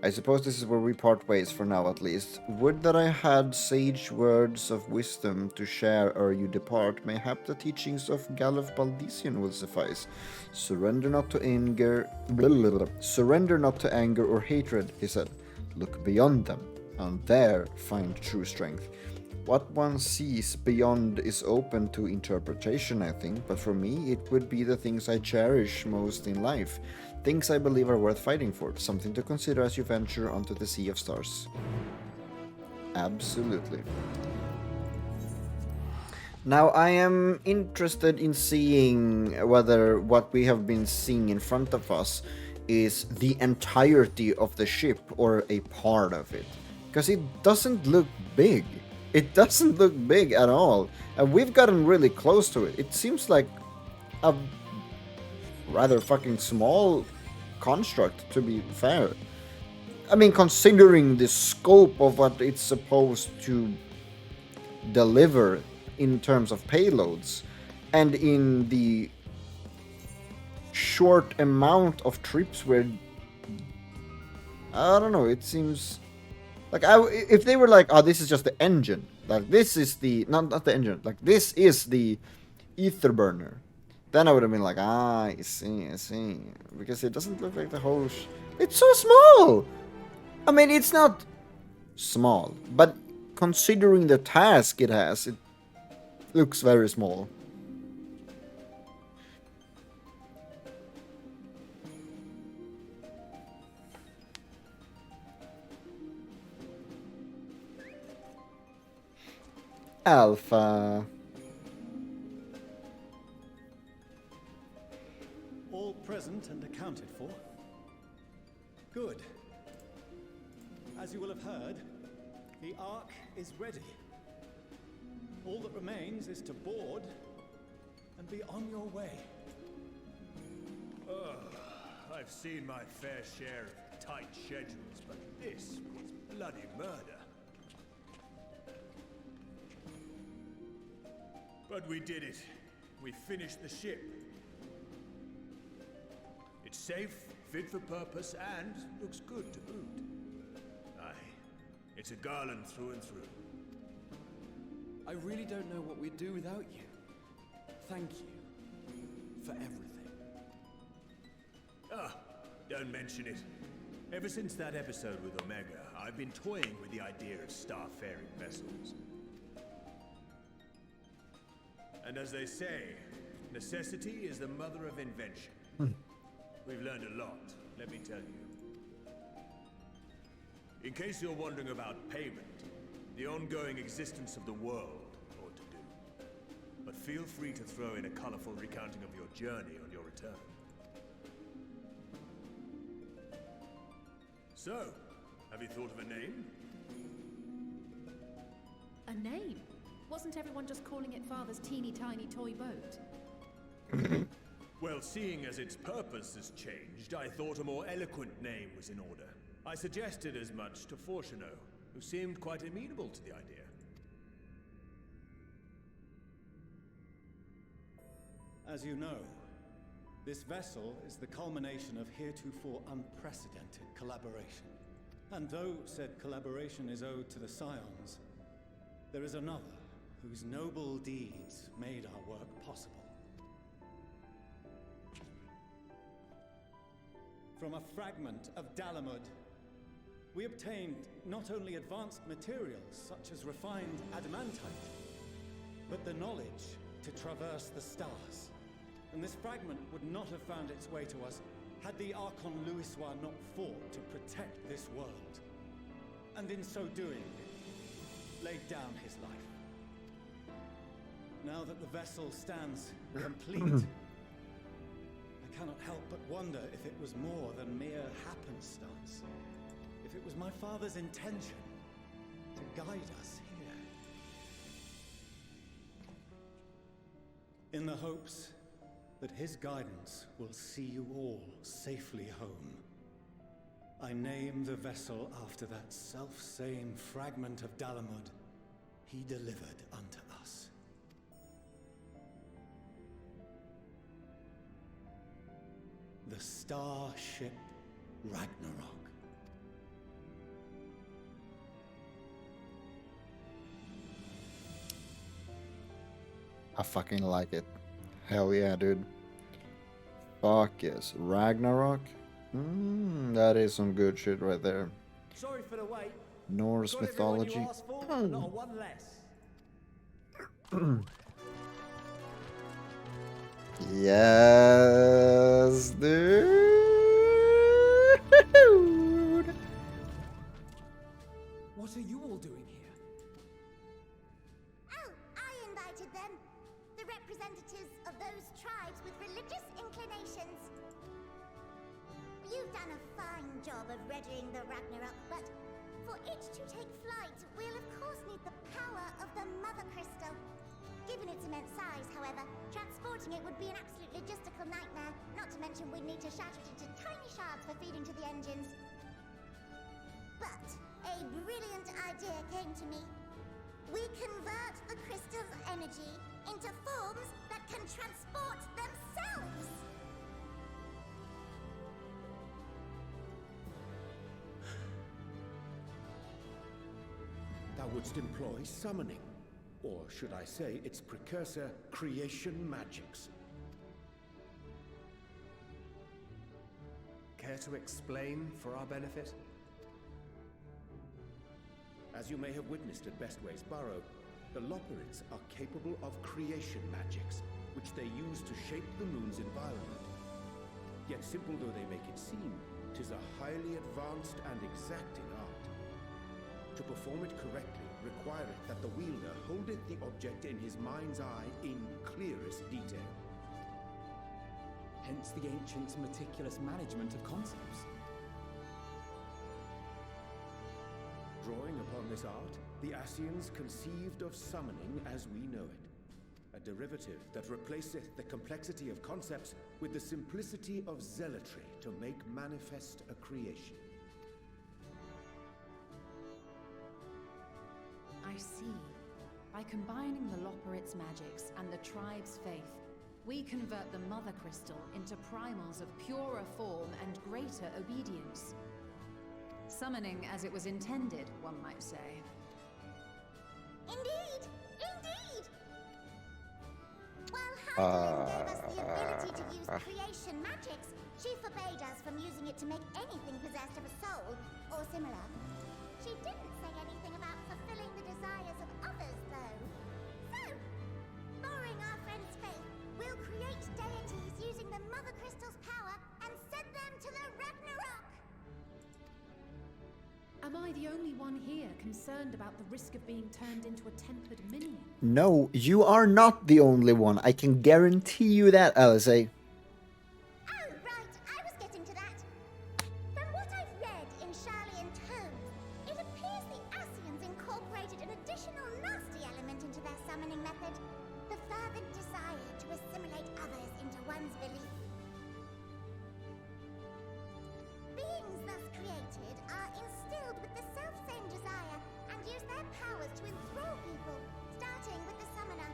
I suppose this is where we part ways for now at least. Would that I had sage words of wisdom to share ere you depart. Mayhap the teachings of Galuf Baldisian will suffice. Surrender not to anger or hatred, he said. Look beyond them, and there find true strength. What one sees beyond is open to interpretation, I think, but for me it would be the things I cherish most in life. Things I believe are worth fighting for, something to consider as you venture onto the Sea of Stars. Absolutely. Now I am interested in seeing whether what we have been seeing in front of us is the entirety of the ship or a part of it. Because it doesn't look big. It doesn't look big at all. And we've gotten really close to it. It seems like a rather fucking small construct, to be fair. I mean, considering the scope of what it's supposed to deliver in terms of payloads, and in the short amount of trips where, I don't know, it seems like if they were like, oh, this is just the engine, like this is the not the engine, like this is the ether burner, then I would have been like, I see, because it doesn't look like the whole it's so small. I mean, it's not small, but considering the task it has, it looks very small. Alpha. All present and accounted for? Good. As you will have heard, the Ark is ready. All that remains is to board and and be on your way. I've seen my fair share of tight schedules, but this was bloody murder. But we did it. We finished the ship. It's safe, fit for purpose, and looks good to boot. Aye, it's a Garland through and through. I really don't know what we'd do without you. Thank you for everything. Don't mention it. Ever since that episode with Omega, I've been toying with the idea of star-faring vessels. And as they say, necessity is the mother of invention. We've learned a lot, let me tell you. In case you're wondering about payment, the ongoing existence of the world ought to do. But feel free to throw in a colorful recounting of your journey on your return. So, have you thought of a name? A name? Wasn't everyone just calling it Father's teeny tiny toy boat? Well, seeing as its purpose has changed, I thought a more eloquent name was in order. I suggested as much to Fortuno, who seemed quite amenable to the idea. As you know, this vessel is the culmination of heretofore unprecedented collaboration. And though said collaboration is owed to the Scions, there is another whose noble deeds made our work possible. From a fragment of Dalamud, we obtained not only advanced materials such as refined adamantite, but the knowledge to traverse the stars. And this fragment would not have found its way to us had the Archon Louisois not fought to protect this world. And in so doing, laid down his life. Now that the vessel stands complete, I cannot help but wonder if it was more than mere happenstance. If it was my father's intention to guide us here. In the hopes that his guidance will see you all safely home, I name the vessel after that self-same fragment of Dalamud he delivered unto us. The starship Ragnarok. I fucking like it. Hell yeah, dude. Fuck yes. Ragnarok? That is some good shit right there. Sorry for the wait. Norse Got mythology. everyone you asked for, not one less. Yes, dude. What are you all doing here? Oh, I invited them. The representatives of those tribes with religious inclinations. You've done a fine job of readying the Ragnarok, but for it to take flight, we'll of course need the power of the Mother Crystal. Given its immense size, however, transporting it would be an absolute logistical nightmare, not to mention we'd need to shatter it into tiny shards for feeding to the engines. But a brilliant idea came to me. We convert the crystal's energy into forms that can transport themselves! Thou wouldst employ summoning, or should I say its precursor, creation magics. Care to explain for our benefit? As you may have witnessed at Bestway's Burrow, the Loperids are capable of creation magics, which they use to shape the moon's environment. Yet simple though they make it seem, 'tis a highly advanced and exacting art. To perform it correctly requireth that the wielder holdeth the object in his mind's eye in clearest detail. Hence the ancients' meticulous management of concepts. Drawing upon this art, the Ascians conceived of summoning as we know it. a derivative that replaceth the complexity of concepts with the simplicity of zealotry to make manifest a creation. I see. By combining the Loporrit's magics and the tribe's faith, we convert the Mother Crystal into primals of purer form and greater obedience. Summoning as it was intended, one might say. Indeed! Indeed! While Heidelin gave us the ability to use creation magics, she forbade us from using it to make anything possessed of a soul, or similar. She didn't say anything about fulfilling the desires of others, though. So, borrowing our friend's faith, we'll create deities using the Mother Crystal's power and send them to the Ragnarok! Am I the only one here concerned about the risk of being turned into a tempered minion? No, you are not the only one. I can guarantee you that, Alisaie. Oh, right, I was getting to that. From what I've read in Sharlayan tomes, it appears the Ascians incorporated an additional nasty element into their summoning method. The fervent desire to assimilate others into one's belief. Beings thus created are instilled with the self-same desire and use their powers to enthrall people, starting with the summoner.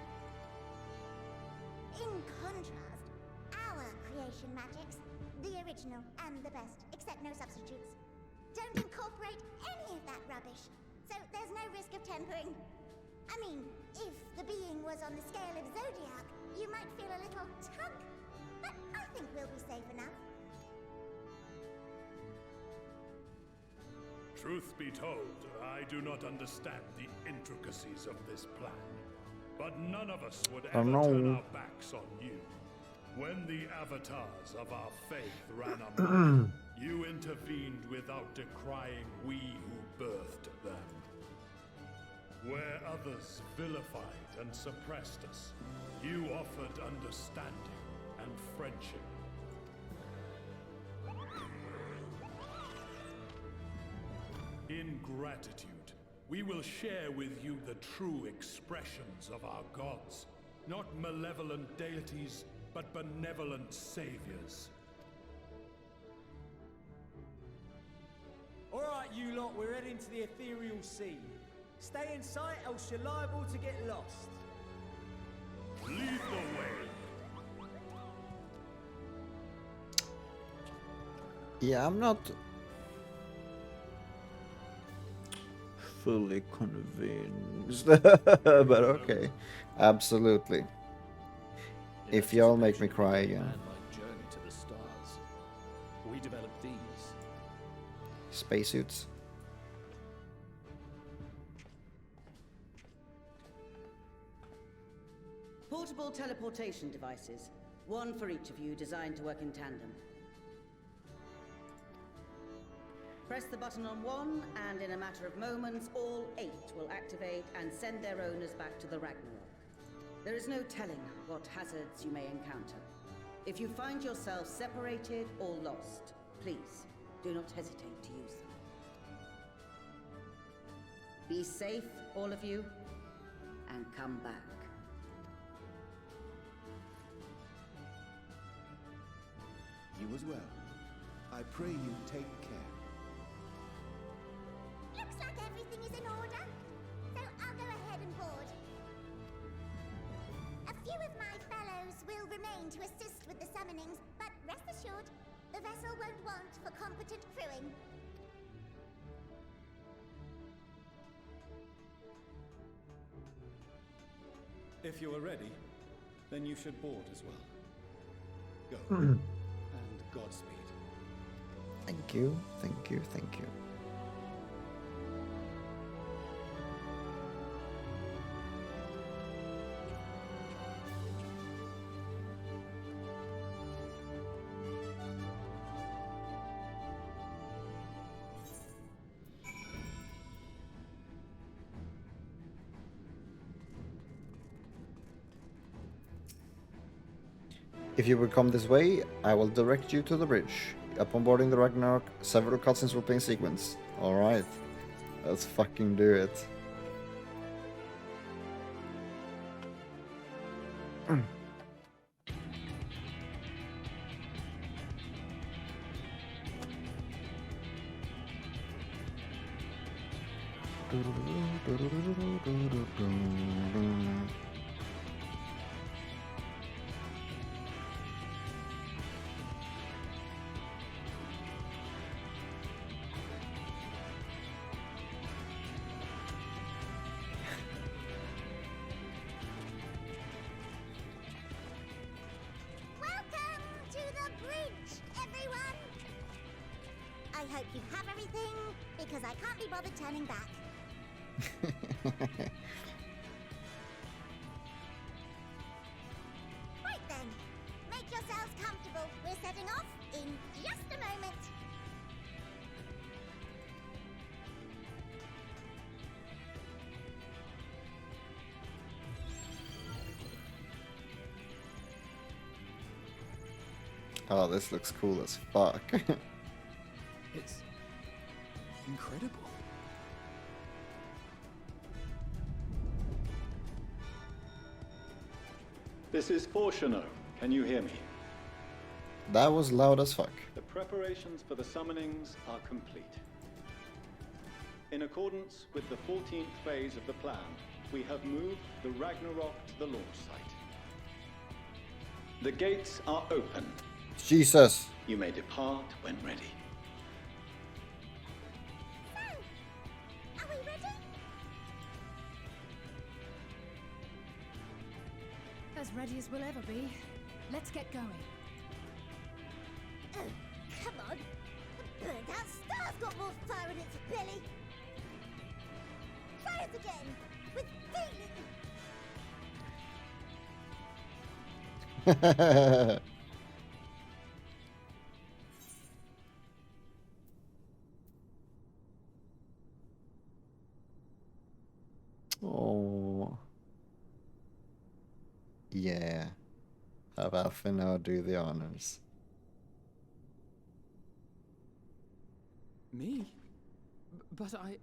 In contrast, our creation magics, the original and the best, except no substitutes, don't incorporate any of that rubbish, so there's no risk of tempering. I mean, if the being was on the scale of Zodiac, you might feel a little tug, but I think we'll be safe enough. Truth be told, I do not understand the intricacies of this plan. But none of us would ever turn our backs on you. When the avatars of our faith ran amok, you intervened without decrying we who birthed them. Where others vilified and suppressed us, you offered understanding and friendship. In gratitude, we will share with you the true expressions of our gods. Not malevolent deities, but benevolent saviors. Alright, you lot, we're heading to the ethereal sea. Stay in sight, else you're liable to get lost. Lead the way. Yeah, I'm not fully convinced, but okay, absolutely. If y'all make me cry again. Journey to the stars. We developed these. Spacesuits. Portable teleportation devices. One for each of you, designed to work in tandem. Press the button on one, and in a matter of moments, all 8 will activate and send their owners back to the Ragnarok. There is no telling what hazards you may encounter. If you find yourself separated or lost, please do not hesitate to use them. Be safe, all of you, and come back. You as well. I pray you take care. Looks like everything is in order, so I'll go ahead and board. A few of my fellows will remain to assist with the summonings, but rest assured, the vessel won't want for competent crewing. If you are ready, then you should board as well. Go. And Godspeed. Thank you, thank you, thank you. If you will come this way, I will direct you to the bridge. Upon boarding the Ragnarok, several cutscenes will play in sequence. Alright, let's fucking do it. Welcome to the bridge, everyone! I hope you have everything, because I can't be bothered turning back. Right then, make yourselves comfortable. We're setting off in just a moment. Oh, this looks cool as fuck. It's incredible. This is Fortuno. Can you hear me? That was loud as fuck. The preparations for the summonings are complete. In accordance with the 14th phase of the plan, we have moved the Ragnarok to the launch site. The gates are open. Jesus. You may depart when ready. Are we ready? As ready as we'll ever be. Let's get going. Oh, come on. The burned-out star's got more fire in its belly. Try it again, with feeling. Oh. Yeah. Have Alfino do the honors. Me? But I...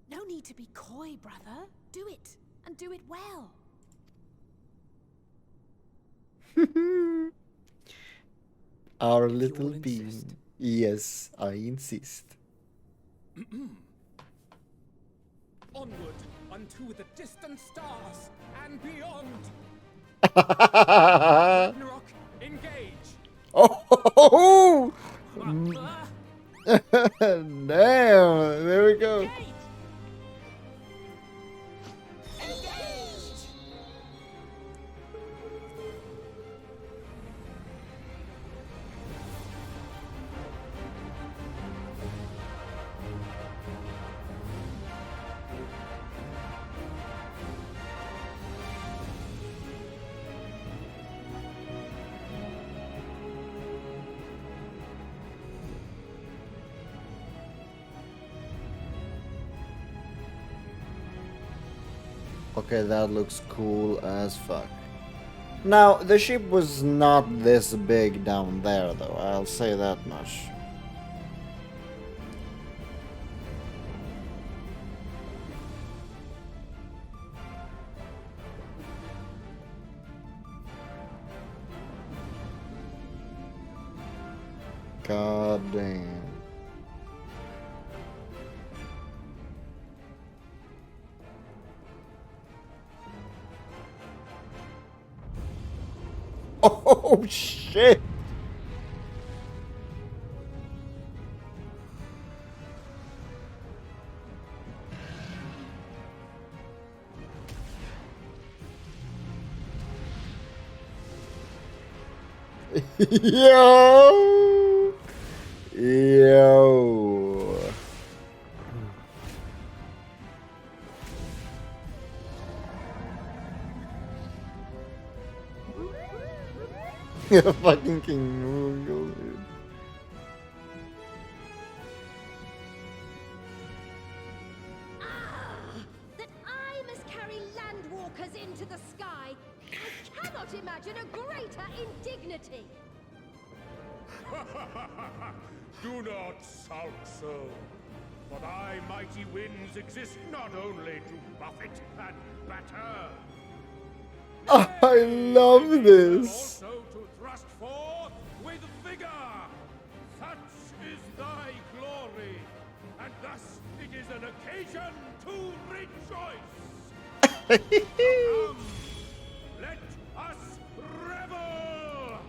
No need to be coy, brother. Do it, and do it well. Our little bean. Yes, I insist. Onward unto the distant stars and beyond. Ragnarok, engage. Oh! Damn! There we go. Okay, that looks cool as fuck. Now, the ship was not this big down there, though, I'll say that much. God damn. Oh shit! Yo! Yo! Fucking King Moogle, dude. That I must carry landwalkers into the sky. I cannot imagine a greater indignity. Do not sulk so. For thy mighty winds exist not only to buffet and batter. I love this. Also to thrust forth with vigor. Such is thy glory, and thus it is an occasion to rejoice. Come, let us revel.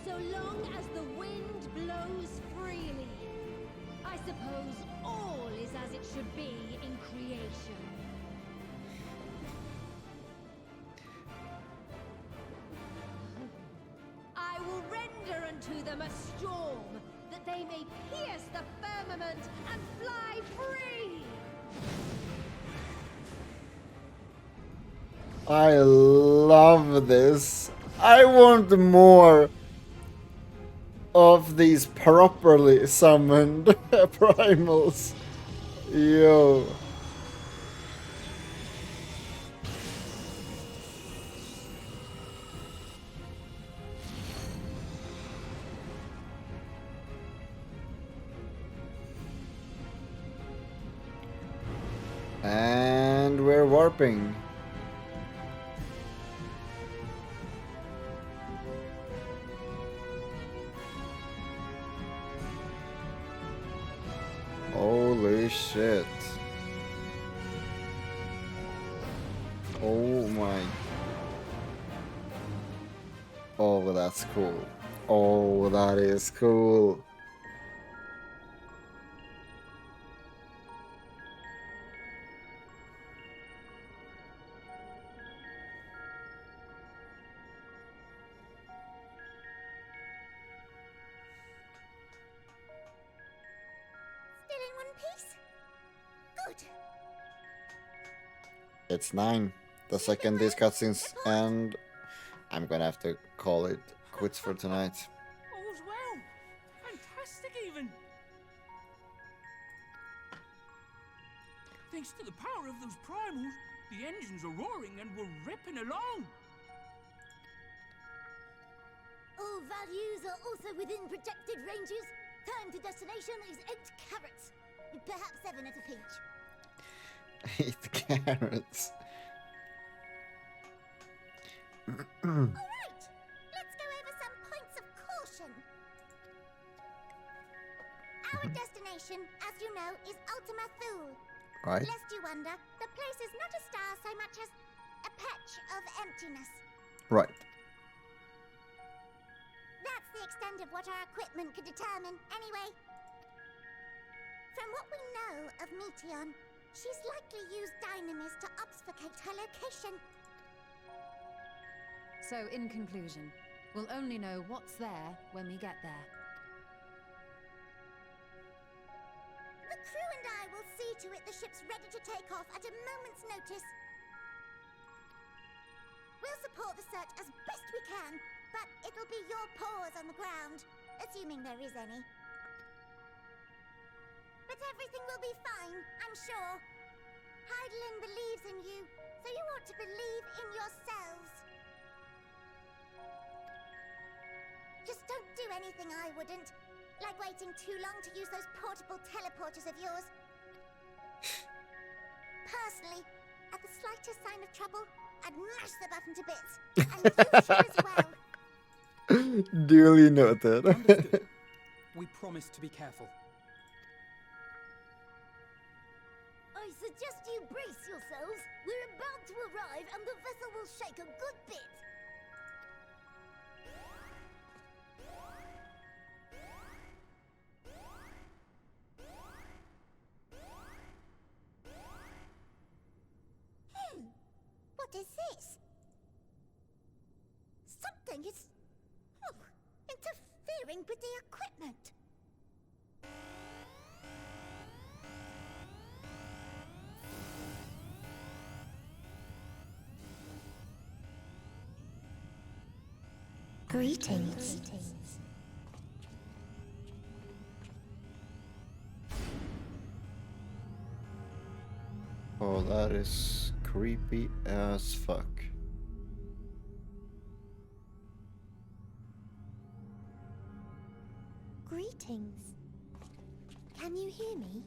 So long as the wind blows freely, I suppose all is as it should be in creation. I will render unto them a storm, that they may pierce the firmament and fly free! I love this. I want more of these properly summoned primals. Yo. And we're warping. Holy shit. Oh my. Oh, that's cool. Oh, that is cool. Still in one piece? Good. It's 9. The second these cutscenes end, I'm gonna have to call it quits for tonight. All's well. Fantastic, even. Thanks to the power of those primals, the engines are roaring and we're ripping along. All values are also within projected ranges. Time to destination is 8 carats. Perhaps 7 at a pinch. 8 carats. Alright, let's go over some points of caution. Our destination, as you know, is Ultima Thule. Right. Lest you wonder, the place is not a star so much as a patch of emptiness. Right. That's the extent of what our equipment could determine, anyway. From what we know of Meteon, she's likely used dynamis to obfuscate her location. So, in conclusion, we'll only know what's there when we get there. The crew and I will see to it the ship's ready to take off at a moment's notice. We'll support the search as best we can, but it'll be your paws on the ground, assuming there is any. But everything will be fine, I'm sure. Heidelin believes in you, so you ought to believe in yourselves. Just don't do anything I wouldn't, like waiting too long to use those portable teleporters of yours. Personally, at the slightest sign of trouble, I'd mash the button to bits. And you should as well. Duly noted. Understood. We promise to be careful. I suggest you brace yourselves. We're about to arrive and the vessel will shake a good bit. What is this? Something is interfering with the equipment. Greetings. Oh, that is creepy as fuck. Greetings. Can you hear me?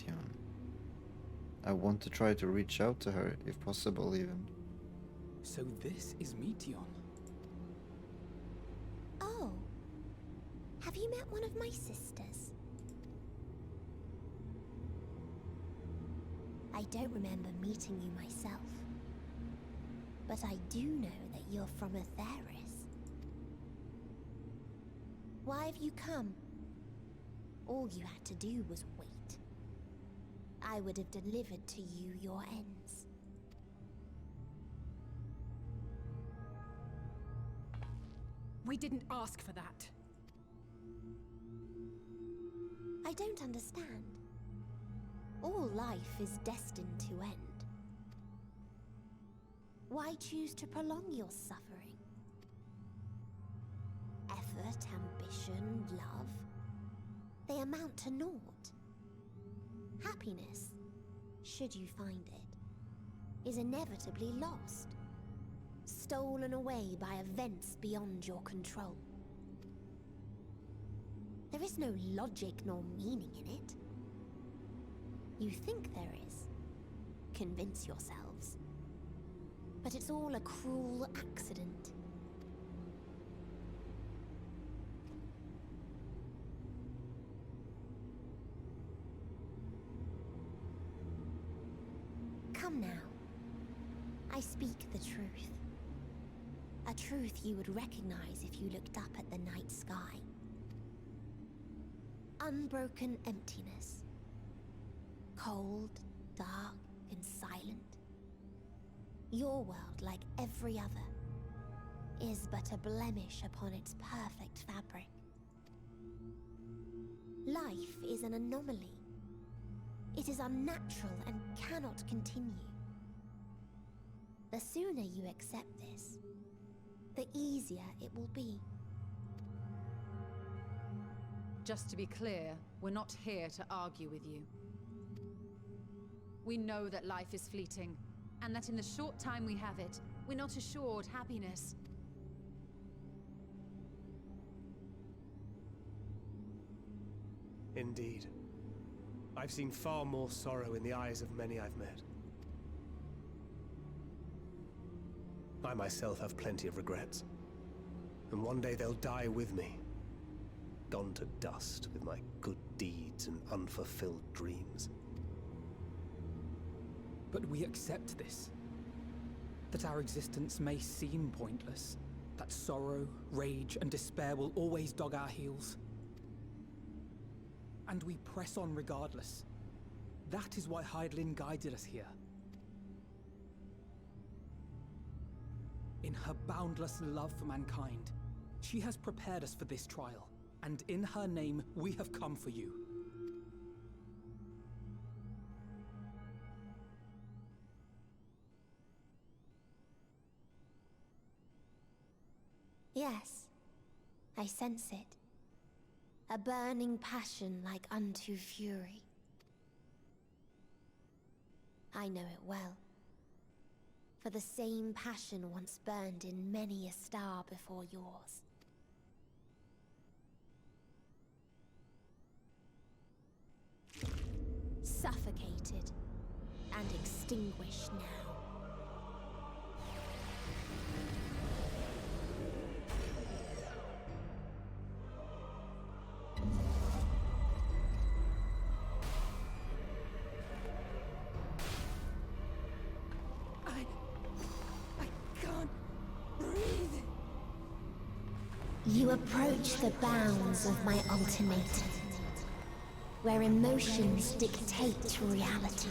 Meteon. I want to try to reach out to her, if possible, even. So this is Meteon. Oh. Have you met one of my sisters? I don't remember meeting you myself. But I do know that you're from Atheris. Why have you come? All you had to do was wait. I would have delivered to you your ends. We didn't ask for that. I don't understand. All life is destined to end. Why choose to prolong your suffering? Effort, ambition, love, they amount to naught. Happiness, should you find it, is inevitably lost, stolen away by events beyond your control. There is no logic nor meaning in it. You think there is. Convince yourselves. But it's all a cruel accident. Come now. I speak the truth. A truth you would recognize if you looked up at the night sky. Unbroken emptiness. Cold, dark, and silent. Your world, like every other, is but a blemish upon its perfect fabric. Life is an anomaly. It is unnatural and cannot continue. The sooner you accept this, the easier it will be. Just to be clear, we're not here to argue with you. We know that life is fleeting, and that in the short time we have it, we're not assured happiness. Indeed. I've seen far more sorrow in the eyes of many I've met. I myself have plenty of regrets. And one day they'll die with me. Gone to dust with my good deeds and unfulfilled dreams. But we accept this. That our existence may seem pointless. That sorrow, rage, and despair will always dog our heels. And we press on regardless. That is why Hydaelyn guided us here. In her boundless love for mankind, she has prepared us for this trial. And in her name, we have come for you. Yes, I sense it. A burning passion like unto fury. I know it well. For the same passion once burned in many a star before yours. Suffocated and extinguished now. You approach the bounds of my ultimatum, where emotions dictate reality,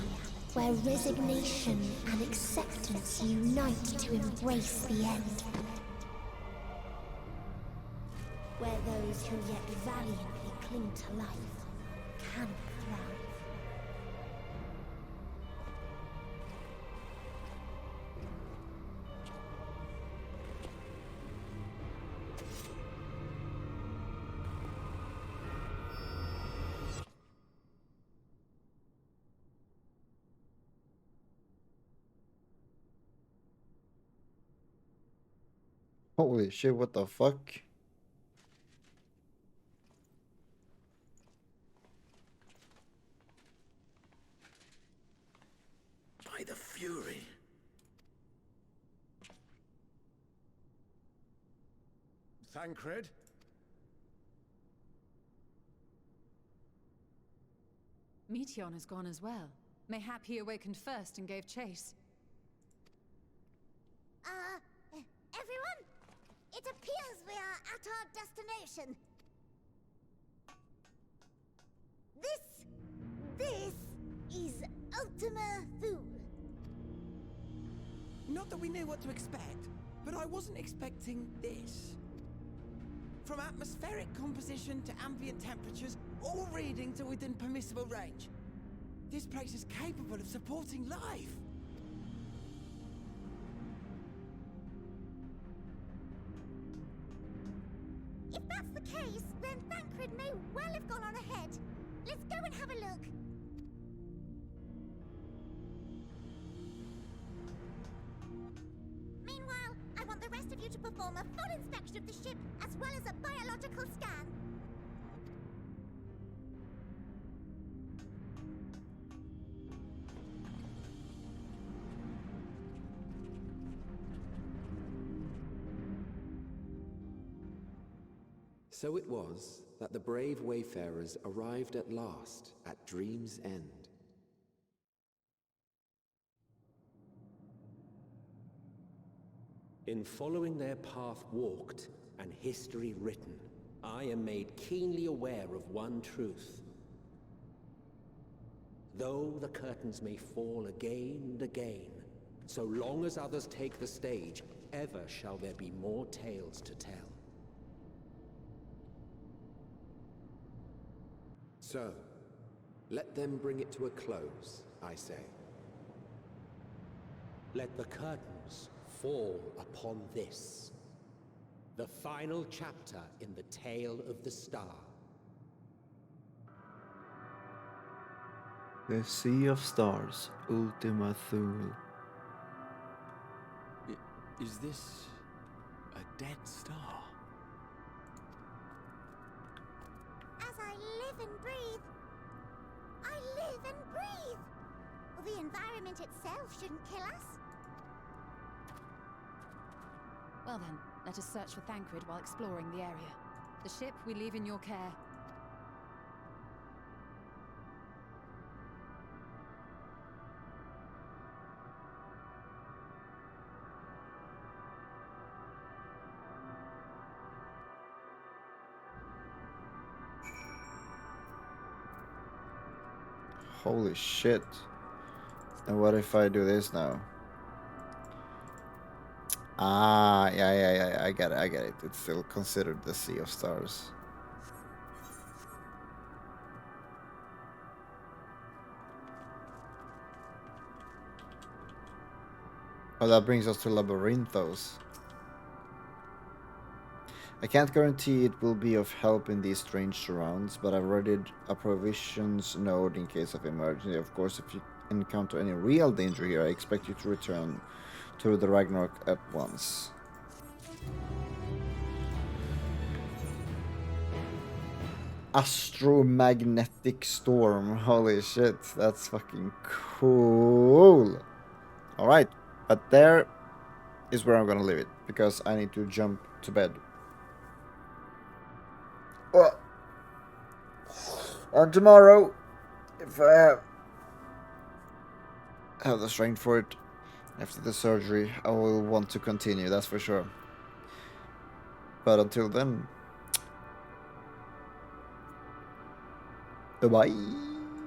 where resignation and acceptance unite to embrace the end, where those who yet valiantly cling to life can thrive. Holy shit, what the fuck? Tancred? Meteon has gone as well. Mayhap he awakened first and gave chase. Everyone? It appears we are at our destination. This is Ultima Thule. Not that we knew what to expect, but I wasn't expecting this. From atmospheric composition to ambient temperatures, all reading to within permissible range. This place is capable of supporting life. If that's the case, then Thancred may well have gone on ahead. Let's go and have a look. Meanwhile, I want the rest of you to perform a full inspection of the ship, as well as a biological scan. So it was that the brave wayfarers arrived at last at Dream's End. In following their path walked and history written, I am made keenly aware of one truth. Though the curtains may fall again and again, so long as others take the stage, ever shall there be more tales to tell. So, let them bring it to a close, I say. Let the curtains fall upon this, the final chapter in the tale of the star. The Sea of Stars, Ultima Thule. Is this a dead star? As I live and breathe. I live and breathe. Well, the environment itself shouldn't kill us. Well then, let us search for Thancred while exploring the area. The ship we leave in your care. Holy shit. And what if I do this now? Ah, yeah, I get it. It's still considered the Sea of Stars. Oh, that brings us to Labyrinthos. I can't guarantee it will be of help in these strange surrounds, but I've readied a provisions node in case of emergency. Of course, if you encounter any real danger here, I expect you to return to the Ragnarok at once. Astromagnetic storm. Holy shit, that's fucking cool. Alright, but there is where I'm gonna leave it, because I need to jump to bed. And tomorrow, if I have the strength for it after the surgery, I will want to continue, that's for sure. But until then, bye-bye.